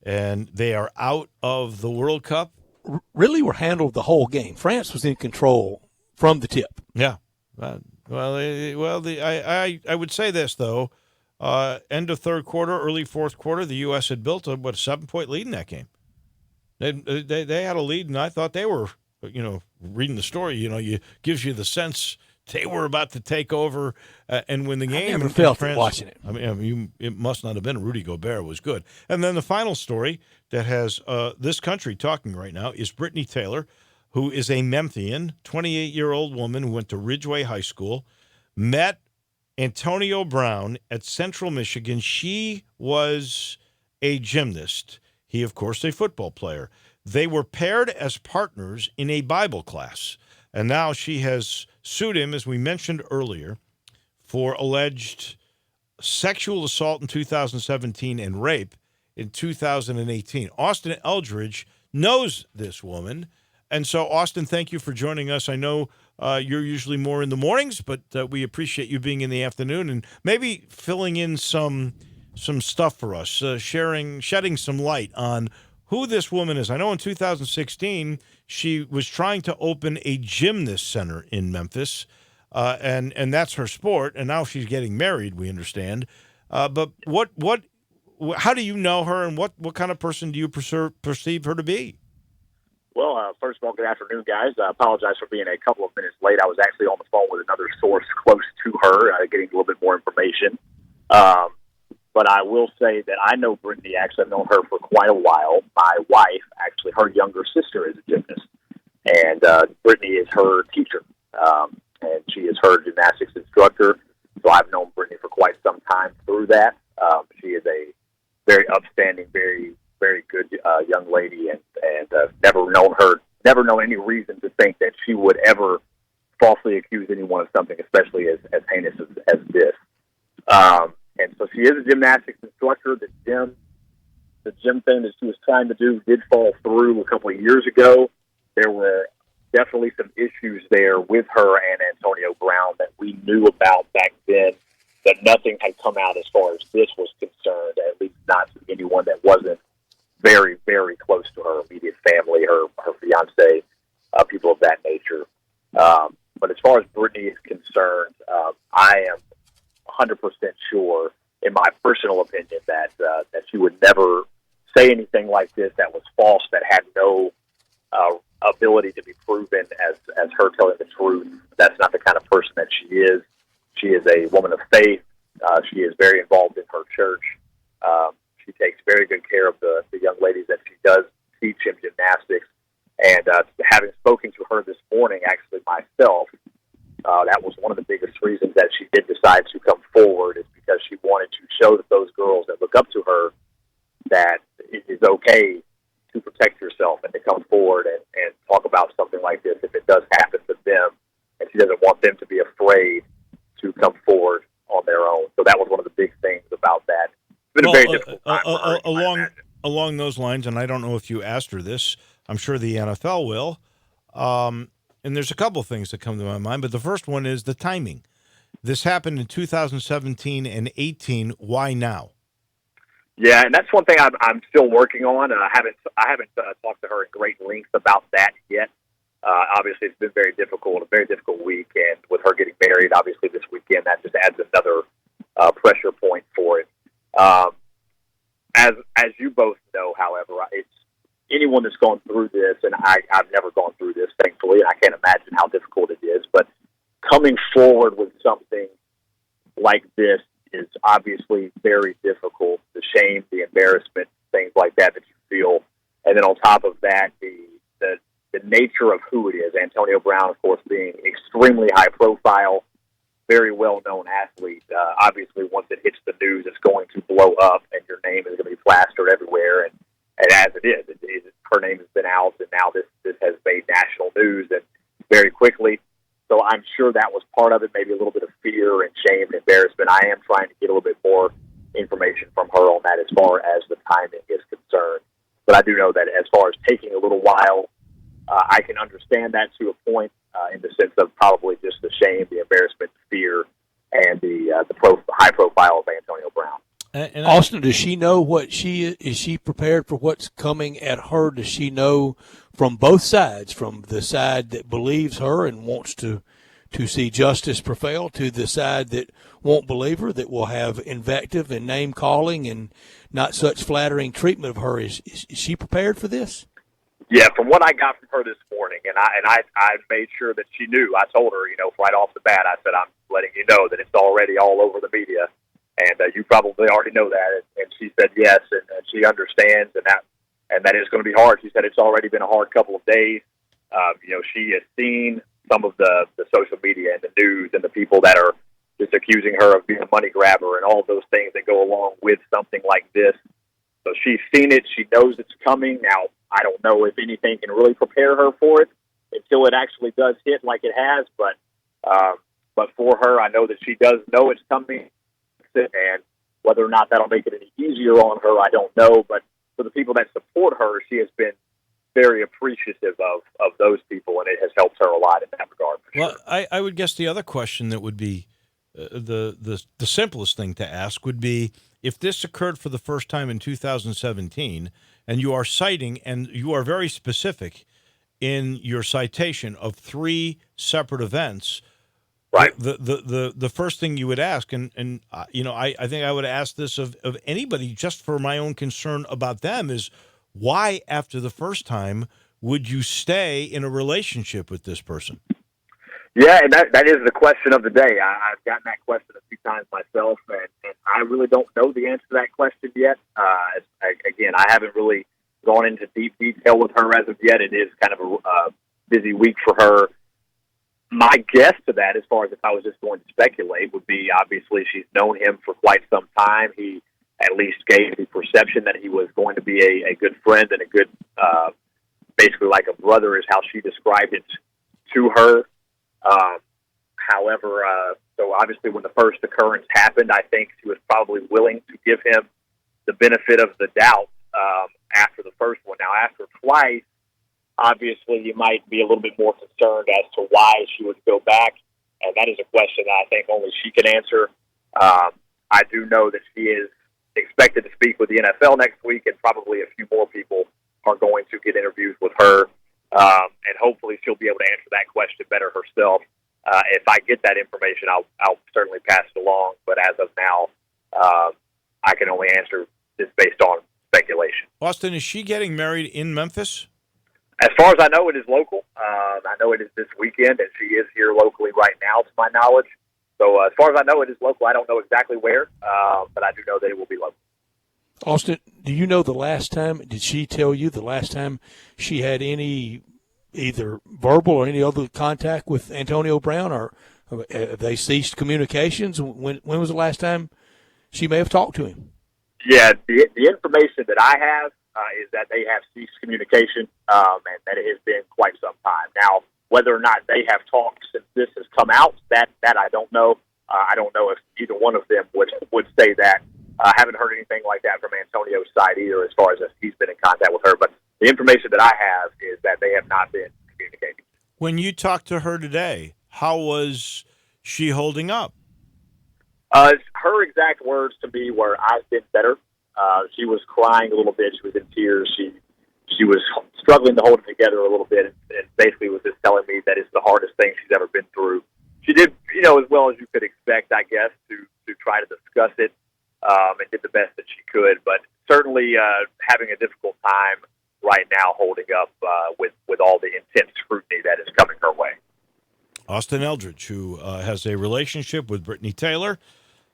and they are out of the World Cup. Really were handled the whole game. France was in control from the tip. Yeah. I would say this, though. End of third quarter, early fourth quarter, the U.S. had built a 7-point lead in that game. They had a lead, and I thought they were, reading the story, gives you the sense they were about to take over and win the game. I never felt it watching it. It must not have been. Rudy Gobert was good. And then the final story that has this country talking right now is Brittany Taylor, who is a Memphian, 28-year-old woman who went to Ridgeway High School, met Antonio Brown at Central Michigan. She was a gymnast. He, of course, a football player. They were paired as partners in a Bible class. And now she has sued him, as we mentioned earlier, for alleged sexual assault in 2017 and rape in 2018. Austin Eldridge knows this woman. And so, Austin, thank you for joining us. I know you're usually more in the mornings, but we appreciate you being in the afternoon and maybe filling in some stuff for us, shedding some light on who this woman is. I know in 2016 she was trying to open a gymnast center in Memphis, and that's her sport. And now she's getting married, we understand. But how do you know her, and what kind of person do you perceive her to be? Well, first of all, good afternoon, guys. I apologize for being a couple of minutes late. I was actually on the phone with another source close to her, getting a little bit more information. But I will say that I know Brittany. Actually, I've known her for quite a while. My wife, actually, her younger sister is a gymnast, and Brittany is her teacher, and she is her gymnastics instructor. So I've known Brittany for quite some time through that. She is a very upstanding, very, very good young lady, and never known any reason to think that she would ever falsely accuse anyone of something, especially as heinous as this. And so she is a gymnastics instructor. The gym thing that she was trying to do did fall through a couple of years ago. There were definitely some issues there with her and Antonio Brown that we knew about back then, that nothing had come out as far as this was concerned, at least not to anyone that wasn't very, very close to her immediate family, her fiance, people of that nature. But as far as Brittany is concerned, I am 100% sure, in my personal opinion, that she would never say anything like this that was false, that had no ability to be proven as her telling the truth. That's not the kind of person that she is. She is a woman of faith. She is very involved in her church. She takes very good care of the young ladies that she does teach in gymnastics. And having spoken to her this morning, actually myself, that was one of the biggest reasons that she did decide to come forward, is because she wanted to show that those girls that look up to her that it is okay to protect yourself and to come forward and talk about something like this if it does happen to them. And she doesn't want them to be afraid to come forward on their own. So that was one of the big things about that. It's been a very difficult time for her, along those lines, and I don't know if you asked her this, I'm sure the NFL will. And there's a couple things that come to my mind, but the first one is the timing. This happened in 2017 and 18. Why now? Yeah, and that's one thing I'm still working on. I haven't talked to her in great length about that yet. Obviously, it's been a very difficult week, and with her getting married, obviously this weekend, that just adds another pressure point for it. As you both know, however, it's anyone that's gone through this, and I've never gone through this, thankfully, and I can't imagine how difficult it is, but coming forward with something like this is obviously very difficult. The shame, the embarrassment, things like that you feel. And then on top of that, the nature of who it is. Antonio Brown, of course, being extremely high profile, very well-known athlete. Obviously, once it hits the news, it's going to blow up, and your name is going to be plastered everywhere. And as it is, her name has been out, and now this has made national news, and very quickly. So I'm sure that was part of it, maybe a little bit of fear and shame and embarrassment. I am trying to get a little bit more information from her on that as far as the timing is concerned. But I do know that as far as taking a little while, I can understand that to a point, in the sense of probably just the shame, the embarrassment, the fear, and the high profile of Antonio Brown. And Austin, does she know what is she prepared for what's coming at her? Does she know from both sides, from the side that believes her and wants to see justice prevail, to the side that won't believe her, that will have invective and name calling and not such flattering treatment of her? Is she prepared for this? Yeah, from what I got from her this morning, and I made sure that she knew. I told her, right off the bat, I said, I'm letting you know that it's already all over the media, and you probably already know that. And she said yes, and she understands, and that is going to be hard. She said it's already been a hard couple of days. She has seen some of the social media and the news and the people that are just accusing her of being a money grabber and all of those things that go along with something like this. So she's seen it. She knows it's coming. Now, I don't know if anything can really prepare her for it until it actually does hit like it has. But for her, I know that she does know it's coming. And whether or not that'll make it any easier on her, I don't know. But for the people that support her, she has been very appreciative of those people, and it has helped her a lot in that regard. Well, sure. I would guess the other question that would be the simplest thing to ask would be, if this occurred for the first time in 2017, and you are citing, and you are very specific in your citation of 3 separate events. Right. The first thing you would ask, and I think I would ask this of anybody just for my own concern about them, is why after the first time would you stay in a relationship with this person? Yeah, and that is the question of the day. I've gotten that question a few times myself, and I really don't know the answer to that question yet. Again, I haven't really gone into deep detail with her as of yet. It is kind of a busy week for her. My guess to that, as far as if I was just going to speculate, would be obviously she's known him for quite some time. He at least gave the perception that he was going to be a good friend and a good, basically like a brother is how she described it to her. However, so obviously when the first occurrence happened, I think she was probably willing to give him the benefit of the doubt after the first one. Now, after twice, obviously you might be a little bit more concerned as to why she would go back, and that is a question that I think only she can answer. I do know that she is expected to speak with the NFL next week, and probably a few more people are going to get interviews with her, and hopefully she'll be able to answer that question better herself. If I get that information, I'll certainly pass it along, but as of now, I can only answer this based on speculation. Austin, is she getting married in Memphis? As far as I know, it is local. I know it is this weekend, and she is here locally right now, to my knowledge. So as far as I know, it is local. I don't know exactly where, but I do know that it will be local. Austin, do you know the last time, did she tell you the last time she had any either verbal or any other contact with Antonio Brown, or have they ceased communications? When was the last time she may have talked to him? Yeah, the information that I have is that they have ceased communication, and that it has been quite some time. Now, whether or not they have talked since this has come out, that I don't know. I don't know if either one of them would say that. I haven't heard anything like that from Antonio's side either, as far as if he's been in contact with her. But the information that I have is that they have not been communicating. When you talked to her today, how was she holding up? Her exact words to me were, "I've been better." She was crying a little bit. She was in tears. She was struggling to hold it together a little bit, and basically was just telling me that it's the hardest thing she's ever been through. She did, as well as you could expect, I guess, to try to discuss it, and did the best that she could. But certainly having a difficult time right now holding up with all the intense scrutiny that is coming her way. Austin Eldridge, who has a relationship with Brittany Taylor,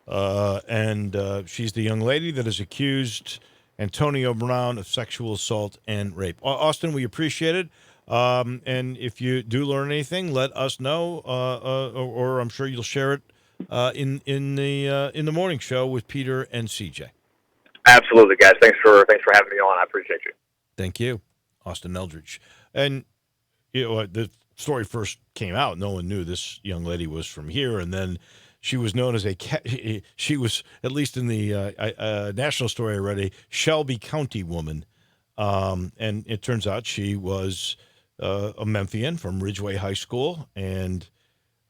and she's the young lady that has accused Antonio Brown of sexual assault and rape. Austin, we appreciate it. And if you do learn anything, let us know, or I'm sure you'll share it in the morning show with Peter and CJ. Absolutely, guys. Thanks for having me on. I appreciate you. Thank you, Austin Eldridge. And the story first came out, no one knew this young lady was from here, and then she was known as she was, at least in the national story already, Shelby County woman. And it turns out she was a Memphian from Ridgeway High School, and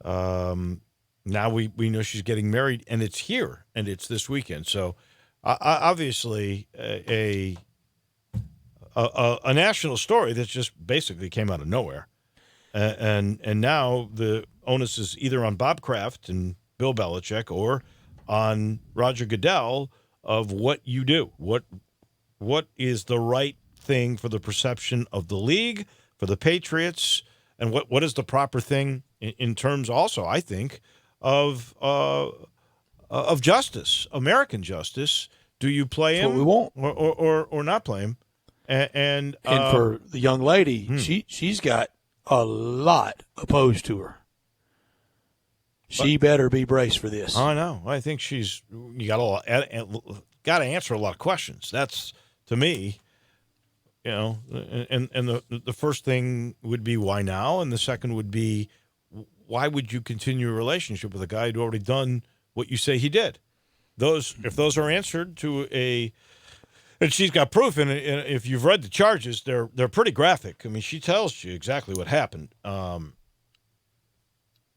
now we know she's getting married, and it's here, and it's this weekend. So obviously a national story that just basically came out of nowhere. And now the onus is either on Bob Kraft and Bill Belichick or on Roger Goodell of what you do. What is the right thing for the perception of the league, for the Patriots, and what is the proper thing in terms also, I think, of justice, American justice. Do you play him? That's what we want. Or not play him? And for the young lady, she's got a lot opposed to her. She better be braced for this. I know. I think you got to answer a lot of questions. That's, to me, and the first thing would be why now, and the second would be why would you continue a relationship with a guy who'd already done what you say he did? If those are answered to and she's got proof, and if you've read the charges, they're pretty graphic. I mean, she tells you exactly what happened.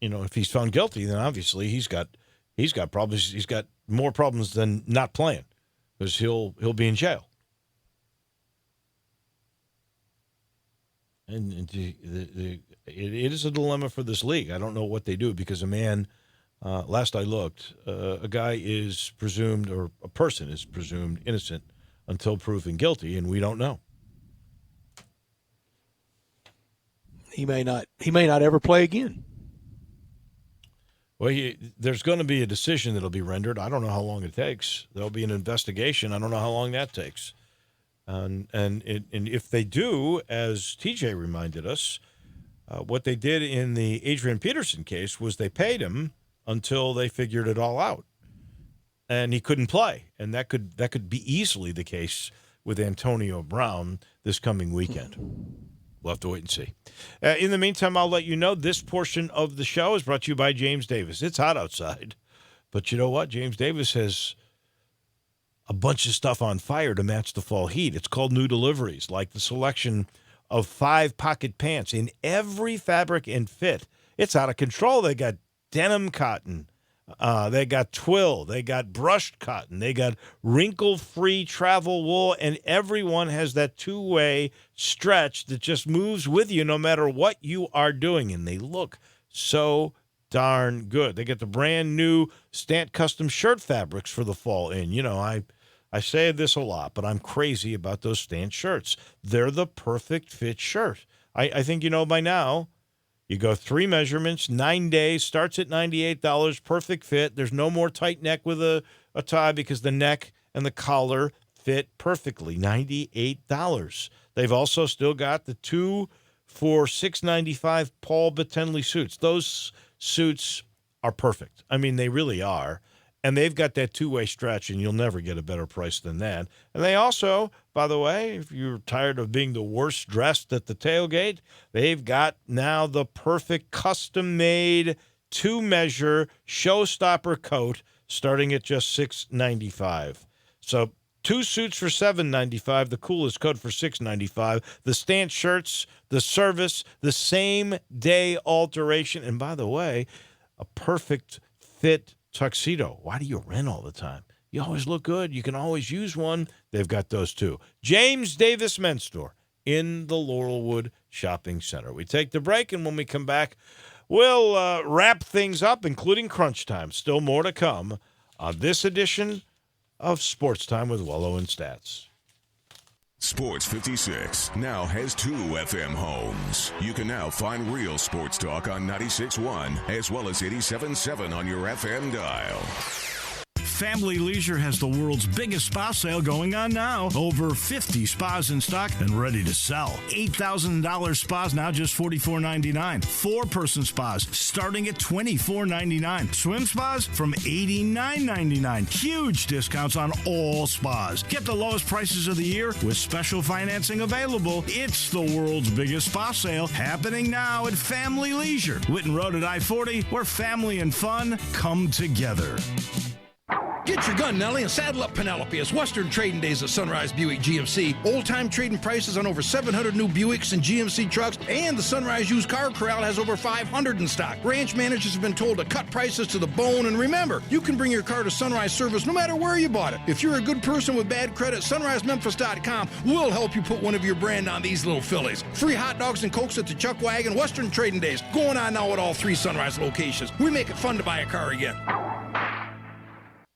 If he's found guilty, then obviously he's got problems. He's got more problems than not playing, because he'll be in jail. And it is a dilemma for this league. I don't know what they do because a man, last I looked, a guy is presumed, or a person is presumed innocent until proven guilty, and we don't know. He may not ever play again. Well, there's going to be a decision that'll be rendered. I don't know how long it takes. There'll be an investigation. I don't know how long that takes. And if they do, as TJ reminded us, what they did in the Adrian Peterson case was they paid him until they figured it all out, and he couldn't play. And that could be easily the case with Antonio Brown this coming weekend. We'll have to wait and see. In the meantime, I'll let you know this portion of the show is brought to you by James Davis. It's hot outside, but you know what? James Davis has a bunch of stuff on fire to match the fall heat. It's called new deliveries, like the selection of 5 pocket pants in every fabric and fit. It's out of control. They got denim cotton. They got twill. They got brushed cotton. They got wrinkle-free travel wool, and everyone has that two-way stretch that just moves with you no matter what you are doing, and they look so darn good. They get the brand new Stant Custom shirt fabrics for the fall in. You know, I say this a lot, but I'm crazy about those Stant shirts. They're the perfect fit shirt. I think you know by now. You go 3 measurements, 9 days, starts at $98, perfect fit. There's no more tight neck with a tie because the neck and the collar fit perfectly, $98. They've also still got the 2 for $6.95 Paul Betenley suits. Those suits are perfect. I mean, they really are. And they've got that two-way stretch, and you'll never get a better price than that. And they also, by the way, if you're tired of being the worst dressed at the tailgate, they've got now the perfect custom-made 2-measure showstopper coat starting at just $6.95. So 2 suits for $7.95, the coolest coat for $6.95. The Stant shirts, the service, the same-day alteration. And by the way, a perfect fit tuxedo. Why do you rent all the time? You always look good. You can always use one. They've got those too. James Davis Men's Store in the Laurelwood Shopping Center. We take the break, and when we come back, we'll wrap things up, including crunch time. Still more to come on this edition of Sports Time with Wolo and Stats. Sports 56 now has 2 FM homes. You can now find real sports talk on 96.1 as well as 87.7 on your FM dial. Family Leisure has the world's biggest spa sale going on now. Over 50 spas in stock and ready to sell. $8,000 spas now just $44.99. 4-person spas starting at $24.99. Swim spas from $89.99. Huge discounts on all spas. Get the lowest prices of the year with special financing available. It's the world's biggest spa sale happening now at Family Leisure. Whitten Road at I-40, where family and fun come together. Get your gun, Nelly, and saddle up Penelope. It's Western Trading Days at Sunrise Buick GMC. Old-time trading prices on over 700 new Buicks and GMC trucks, and the Sunrise Used Car Corral has over 500 in stock. Branch managers have been told to cut prices to the bone, and remember, you can bring your car to Sunrise Service no matter where you bought it. If you're a good person with bad credit, SunriseMemphis.com will help you put one of your brand on these little fillies. Free hot dogs and Cokes at the Chuck Wagon. Western Trading Days going on now at all 3 Sunrise locations. We make it fun to buy a car again.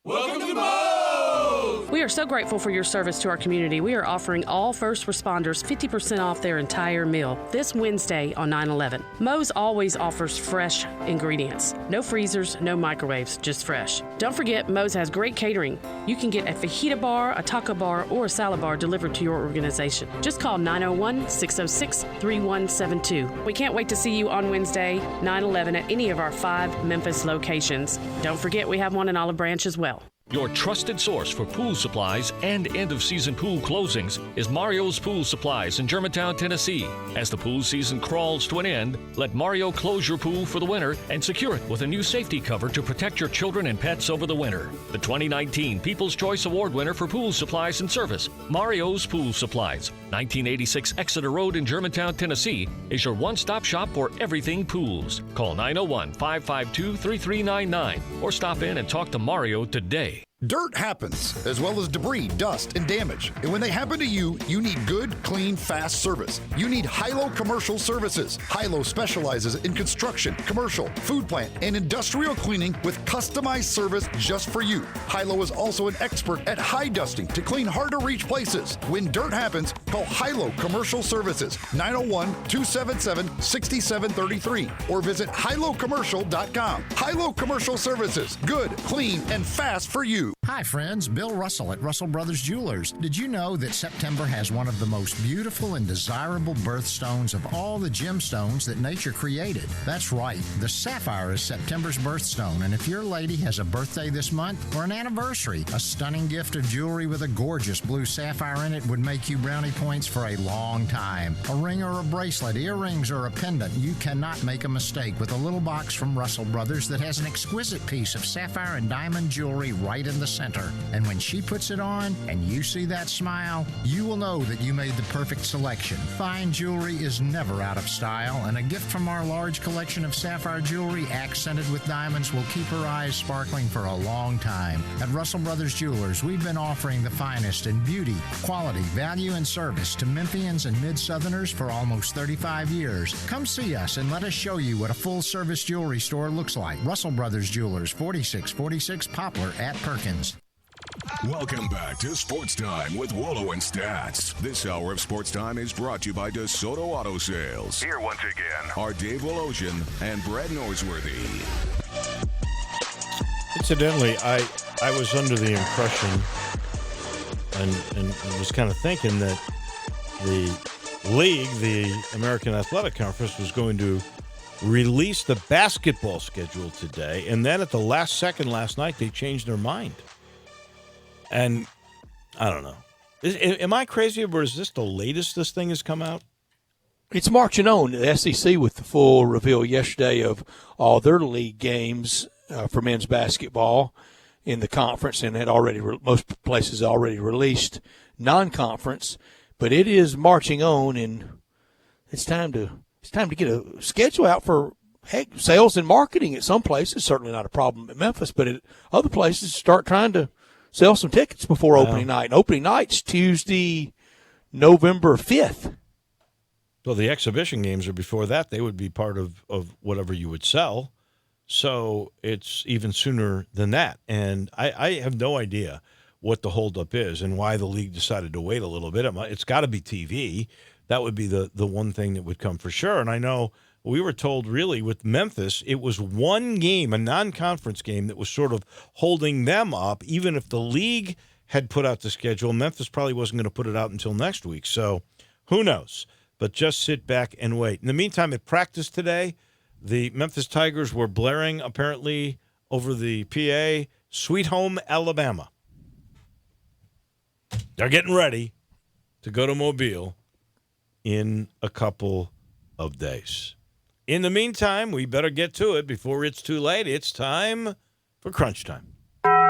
Welcome to Moe's! We are so grateful for your service to our community. We are offering all first responders 50% off their entire meal this Wednesday on 9/11. Moe's always offers fresh ingredients. No freezers, no microwaves, just fresh. Don't forget, Moe's has great catering. You can get a fajita bar, a taco bar, or a salad bar delivered to your organization. Just call 901-606-3172. We can't wait to see you on Wednesday, 9/11 at any of our 5 Memphis locations. Don't forget, we have one in Olive Branch as well. Your trusted source for pool supplies and end-of-season pool closings is Mario's Pool Supplies in Germantown, Tennessee. As the pool season crawls to an end, let Mario close your pool for the winter and secure it with a new safety cover to protect your children and pets over the winter. The 2019 People's Choice Award winner for pool supplies and service, Mario's Pool Supplies, 1986 Exeter Road in Germantown, Tennessee, is your one-stop shop for everything pools. Call 901-552-3399 or stop in and talk to Mario today. Dirt happens, as well as debris, dust, and damage. And when they happen to you, you need good, clean, fast service. You need Hilo Commercial Services. Hilo specializes in construction, commercial, food plant, and industrial cleaning with customized service just for you. Hilo is also an expert at high dusting to clean hard-to-reach places. When dirt happens, call Hilo Commercial Services, 901-277-6733, or visit HiloCommercial.com. Hilo Commercial Services, good, clean, and fast for you. Hi friends, Bill Russell at Russell Brothers Jewelers. Did you know that September has one of the most beautiful and desirable birthstones of all the gemstones that nature created? That's right, the sapphire is September's birthstone, and if your lady has a birthday this month or an anniversary, a stunning gift of jewelry with a gorgeous blue sapphire in it would make you brownie points for a long time. A ring or a bracelet, earrings or a pendant, you cannot make a mistake with a little box from Russell Brothers that has an exquisite piece of sapphire and diamond jewelry right in the center. And when she puts it on and you see that smile, you will know that you made the perfect selection. Fine jewelry is never out of style, and a gift from our large collection of sapphire jewelry accented with diamonds will keep her eyes sparkling for a long time. At Russell Brothers Jewelers, we've been offering the finest in beauty, quality, value, and service to Memphians and Mid-Southerners for almost 35 years. Come see us and let us show you what a full-service jewelry store looks like. Russell Brothers Jewelers, 4646 Poplar at Perkins. Welcome back to Sports Time with Wolo and Stats. This hour of Sports Time is brought to you by DeSoto Auto Sales. Here once again are Dave Woloshin and Brad Norsworthy. Incidentally, I was under the impression and was kind of thinking that the league, the American Athletic Conference, was going to release the basketball schedule today, and then at the last second last night, they changed their mind. And I don't know. Am I crazy, or is this the latest this thing has come out? It's marching on. The SEC with the full reveal yesterday of all their league games for men's basketball in the conference, and had already most places already released non-conference. But it is marching on, and it's time to get a schedule out for sales and marketing at some places. Certainly not a problem at Memphis, but at other places, start trying to sell some tickets before opening night. And opening night's Tuesday, November 5th. So the exhibition games are before that. They would be part of whatever you would sell. So it's even sooner than that. And I have no idea what the holdup is and why the league decided to wait a little bit. It's got to be TV. That would be the one thing that would come for sure. And I know we were told really with Memphis, it was one game, a non-conference game, that was sort of holding them up. Even if the league had put out the schedule, Memphis probably wasn't going to put it out until next week. So who knows? But just sit back and wait. In the meantime, at practice today, the Memphis Tigers were blaring apparently over the PA, Sweet Home Alabama. They're getting ready to go to Mobile in a couple of days. In the meantime, we better get to it before it's too late. It's time for Crunch Time. 5 seconds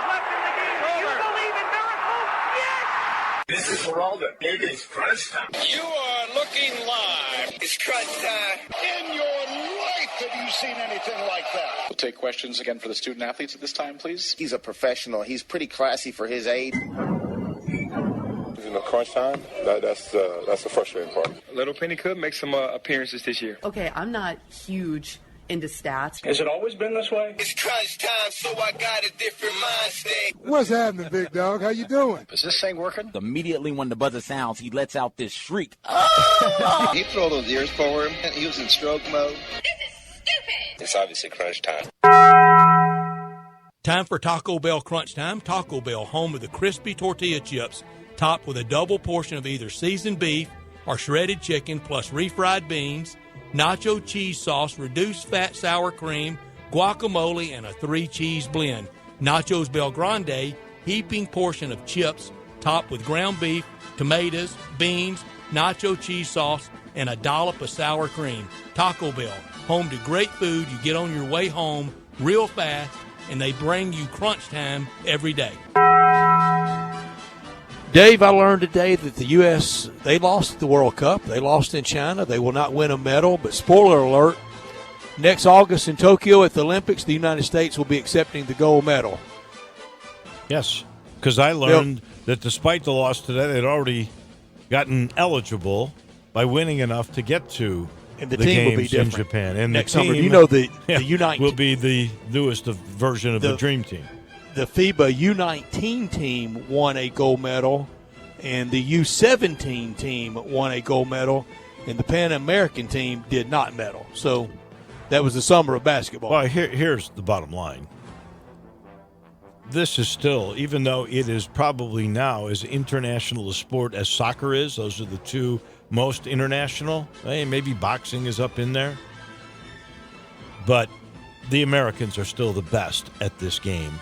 left in the game. Do you believe in miracles? Yes! This is Geraldo. It is Crunch Time. You are looking live. It's Crunch Time. In your life, have you seen anything like that? We'll take questions again for the student athletes at this time, please. He's a professional. He's pretty classy for his age. Crunch time, that's the frustrating part. Little Penny could make some appearances this year. Okay, I'm not huge into stats. Has it always been this way? It's crunch time, so I got a different mind state. What's happening, big dog? How you doing? Is this thing working? Immediately when the buzzer sounds, he lets out this shriek. He throw those ears forward, and he was in stroke mode. This is stupid. It's obviously crunch time. Time for Taco Bell Crunch Time. Taco Bell, home of the crispy tortilla chips, topped with a double portion of either seasoned beef or shredded chicken plus refried beans, nacho cheese sauce, reduced fat sour cream, guacamole, and a 3-cheese blend. Nachos Bel Grande, heaping portion of chips topped with ground beef, tomatoes, beans, nacho cheese sauce, and a dollop of sour cream. Taco Bell, home to great food you get on your way home real fast, and they bring you crunch time every day. Dave, I learned today that the U.S., they lost the World Cup. They lost in China. They will not win a medal. But spoiler alert, next August in Tokyo at the Olympics, the United States will be accepting the gold medal. Yes, because I learned that despite the loss today, they'd already gotten eligible by winning enough to get to and the team games will be in Japan. And next the team, summer, you know, the U19 will be the newest version of the Dream Team. The FIBA U19 team won a gold medal, and the U17 team won a gold medal, and the Pan American team did not medal. So that was the summer of basketball. Well, here's the bottom line. This is still, even though it is probably now as international a sport as soccer is, those are the two most international. Maybe boxing is up in there. But the Americans are still the best at this game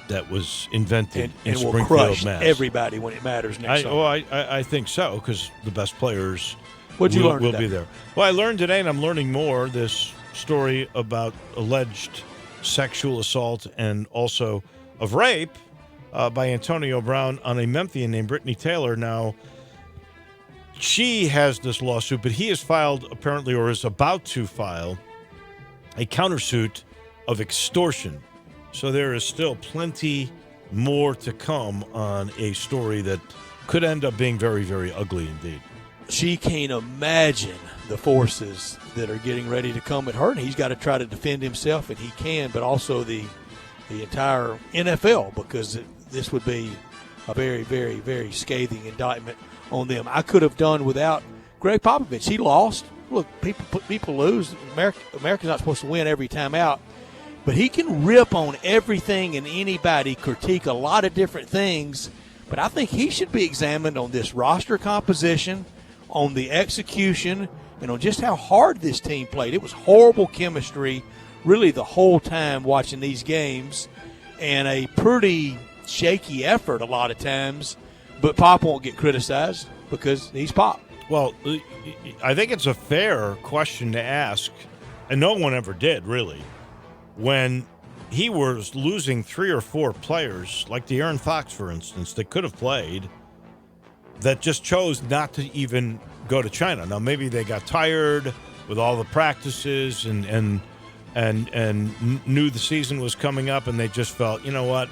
that was invented in and will Springfield, crush Mass. everybody when it matters next summer. I think so, because the best players What'd you learn will today? be there. Well, I learned today, and I'm learning more, this story about alleged sexual assault and also of rape by Antonio Brown on a Memphian named Brittany Taylor. Now, she has this lawsuit, but he has filed, apparently, or is about to file, a countersuit of extortion. So there is still plenty more to come on a story that could end up being very, very ugly indeed. She can't imagine the forces that are getting ready to come at her, and he's got to try to defend himself, and he can, but also the entire NFL, because this would be a very, very, very scathing indictment on them. I could have done without Greg Popovich. He lost. Look, people lose. America's not supposed to win every time out. But he can rip on everything and anybody, critique a lot of different things. But I think he should be examined on this roster composition, on the execution, and on just how hard this team played. It was horrible chemistry really the whole time watching these games, and a pretty shaky effort a lot of times. But Pop won't get criticized because he's Pop. Well, I think it's a fair question to ask, and no one ever did, really. When he was losing 3 or 4 players, like De'Aaron Fox, for instance, that could have played, that just chose not to even go to China. Now, maybe they got tired with all the practices and knew the season was coming up, and they just felt, you know what,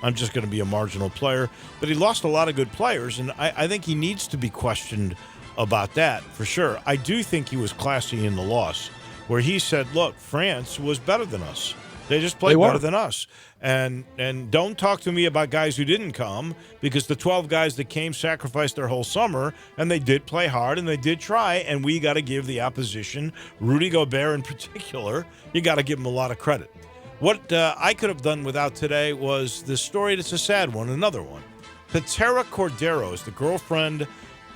I'm just going to be a marginal player. But he lost a lot of good players, and I think he needs to be questioned about that for sure. I do think he was classy in the loss, where he said, look, France was better than us. They just played better than us. And don't talk to me about guys who didn't come, because the 12 guys that came sacrificed their whole summer, and they did play hard, and they did try, and we got to give the opposition, Rudy Gobert in particular, you got to give him a lot of credit. What I could have done without today was this story that's a sad one, another one. Patera Cordero is the girlfriend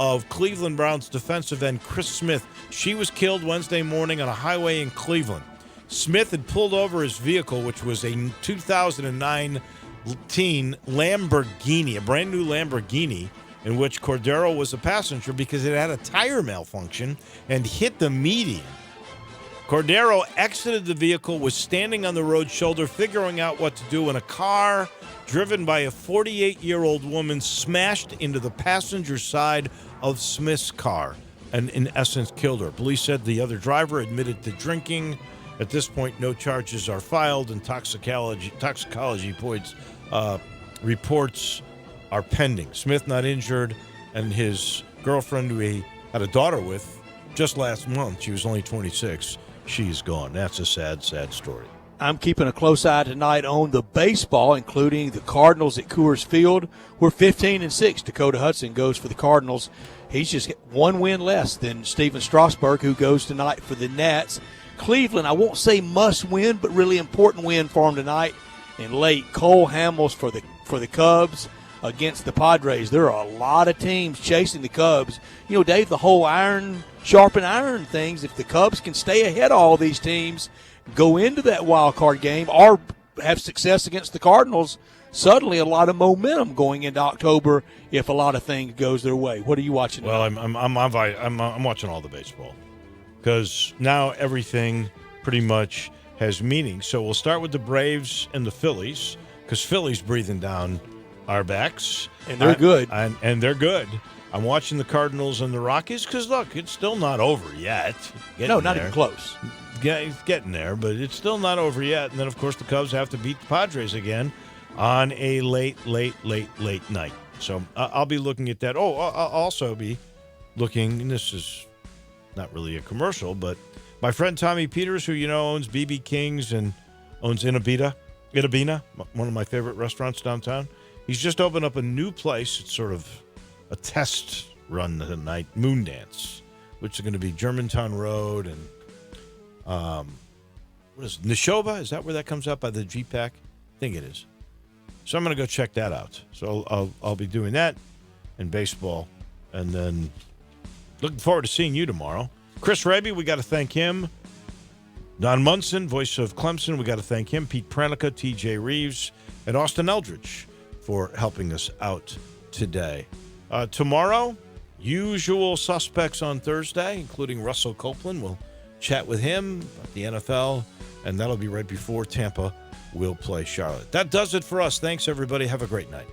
of Cleveland Browns defensive end Chris Smith. She was killed Wednesday morning on a highway in Cleveland. Smith had pulled over his vehicle, which was a 2019 Lamborghini, a brand new Lamborghini, in which Cordero was a passenger, because it had a tire malfunction and hit the median. Cordero exited the vehicle, was standing on the road shoulder, figuring out what to do, when a car driven by a 48-year-old woman smashed into the passenger side of Smith's car and, in essence, killed her. Police said the other driver admitted to drinking. At this point, no charges are filed, and toxicology reports are pending. Smith not injured, and his girlfriend, who he had a daughter with just last month, she was only 26, she's gone. That's a sad, sad story. I'm keeping a close eye tonight on the baseball, including the Cardinals at Coors Field. We're 15-6. Dakota Hudson goes for the Cardinals. He's just one win less than Steven Strasburg, who goes tonight for the Nats. Cleveland, I won't say must win, but really important win for them tonight. And late, Cole Hamels for the Cubs against the Padres. There are a lot of teams chasing the Cubs. You know, Dave, the whole sharpen iron things, if the Cubs can stay ahead of all these teams, go into that wild card game, or have success against the Cardinals, suddenly a lot of momentum going into October if a lot of things goes their way. What are you watching? Well, I'm watching all the baseball, because now everything pretty much has meaning. So we'll start with the Braves and the Phillies, because Phillies breathing down our backs. And they're good. And they're good. I'm watching the Cardinals and the Rockies because, look, it's still not over yet. Not even close. It's getting there, but it's still not over yet. And then, of course, the Cubs have to beat the Padres again on a late night. So I'll be looking at that. Oh, I'll also be looking, and this is not really a commercial, but my friend Tommy Peters, who owns BB King's and owns Itabina, one of my favorite restaurants downtown. He's just opened up a new place. It's sort of a test run tonight, Moondance, which is going to be Germantown Road and what is it, Neshoba? Is that where that comes up by the G-Pack? I think it is. So I'm going to go check that out. So I'll be doing that and baseball, and then looking forward to seeing you tomorrow. Chris Raby, we got to thank him. Don Munson, voice of Clemson, we got to thank him. Pete Pranica, TJ Reeves, and Austin Eldridge for helping us out today. Tomorrow, usual suspects on Thursday, including Russell Copeland. We'll chat with him about the NFL, and that'll be right before Tampa will play Charlotte. That does it for us. Thanks, everybody. Have a great night.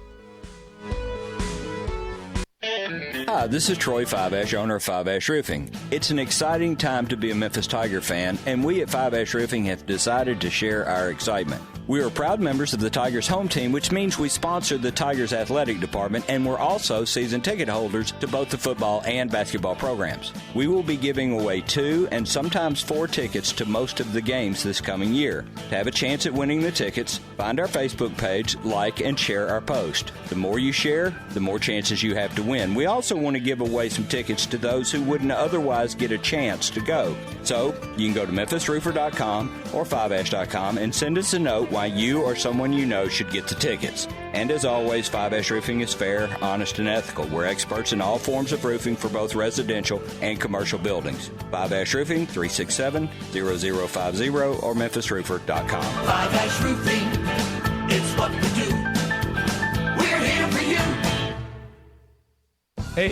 Hi, this is Troy Five Ash, owner of Five Ash Roofing. It's an exciting time to be a Memphis Tiger fan, and we at Five Ash Roofing have decided to share our excitement. We are proud members of the Tigers home team, which means we sponsor the Tigers athletic department, and we're also season ticket holders to both the football and basketball programs. We will be giving away 2 and sometimes 4 tickets to most of the games this coming year. To have a chance at winning the tickets, find our Facebook page, like, and share our post. The more you share, the more chances you have to win. We also want to give away some tickets to those who wouldn't otherwise get a chance to go. So you can go to memphisroofer.com or 5ash.com and send us a note why you or someone you know should get the tickets. And as always, 5 Ash Roofing is fair, honest, and ethical. We're experts in all forms of roofing for both residential and commercial buildings. 5 Ash Roofing, 367-0050 or memphisroofer.com. 5 Ash Roofing.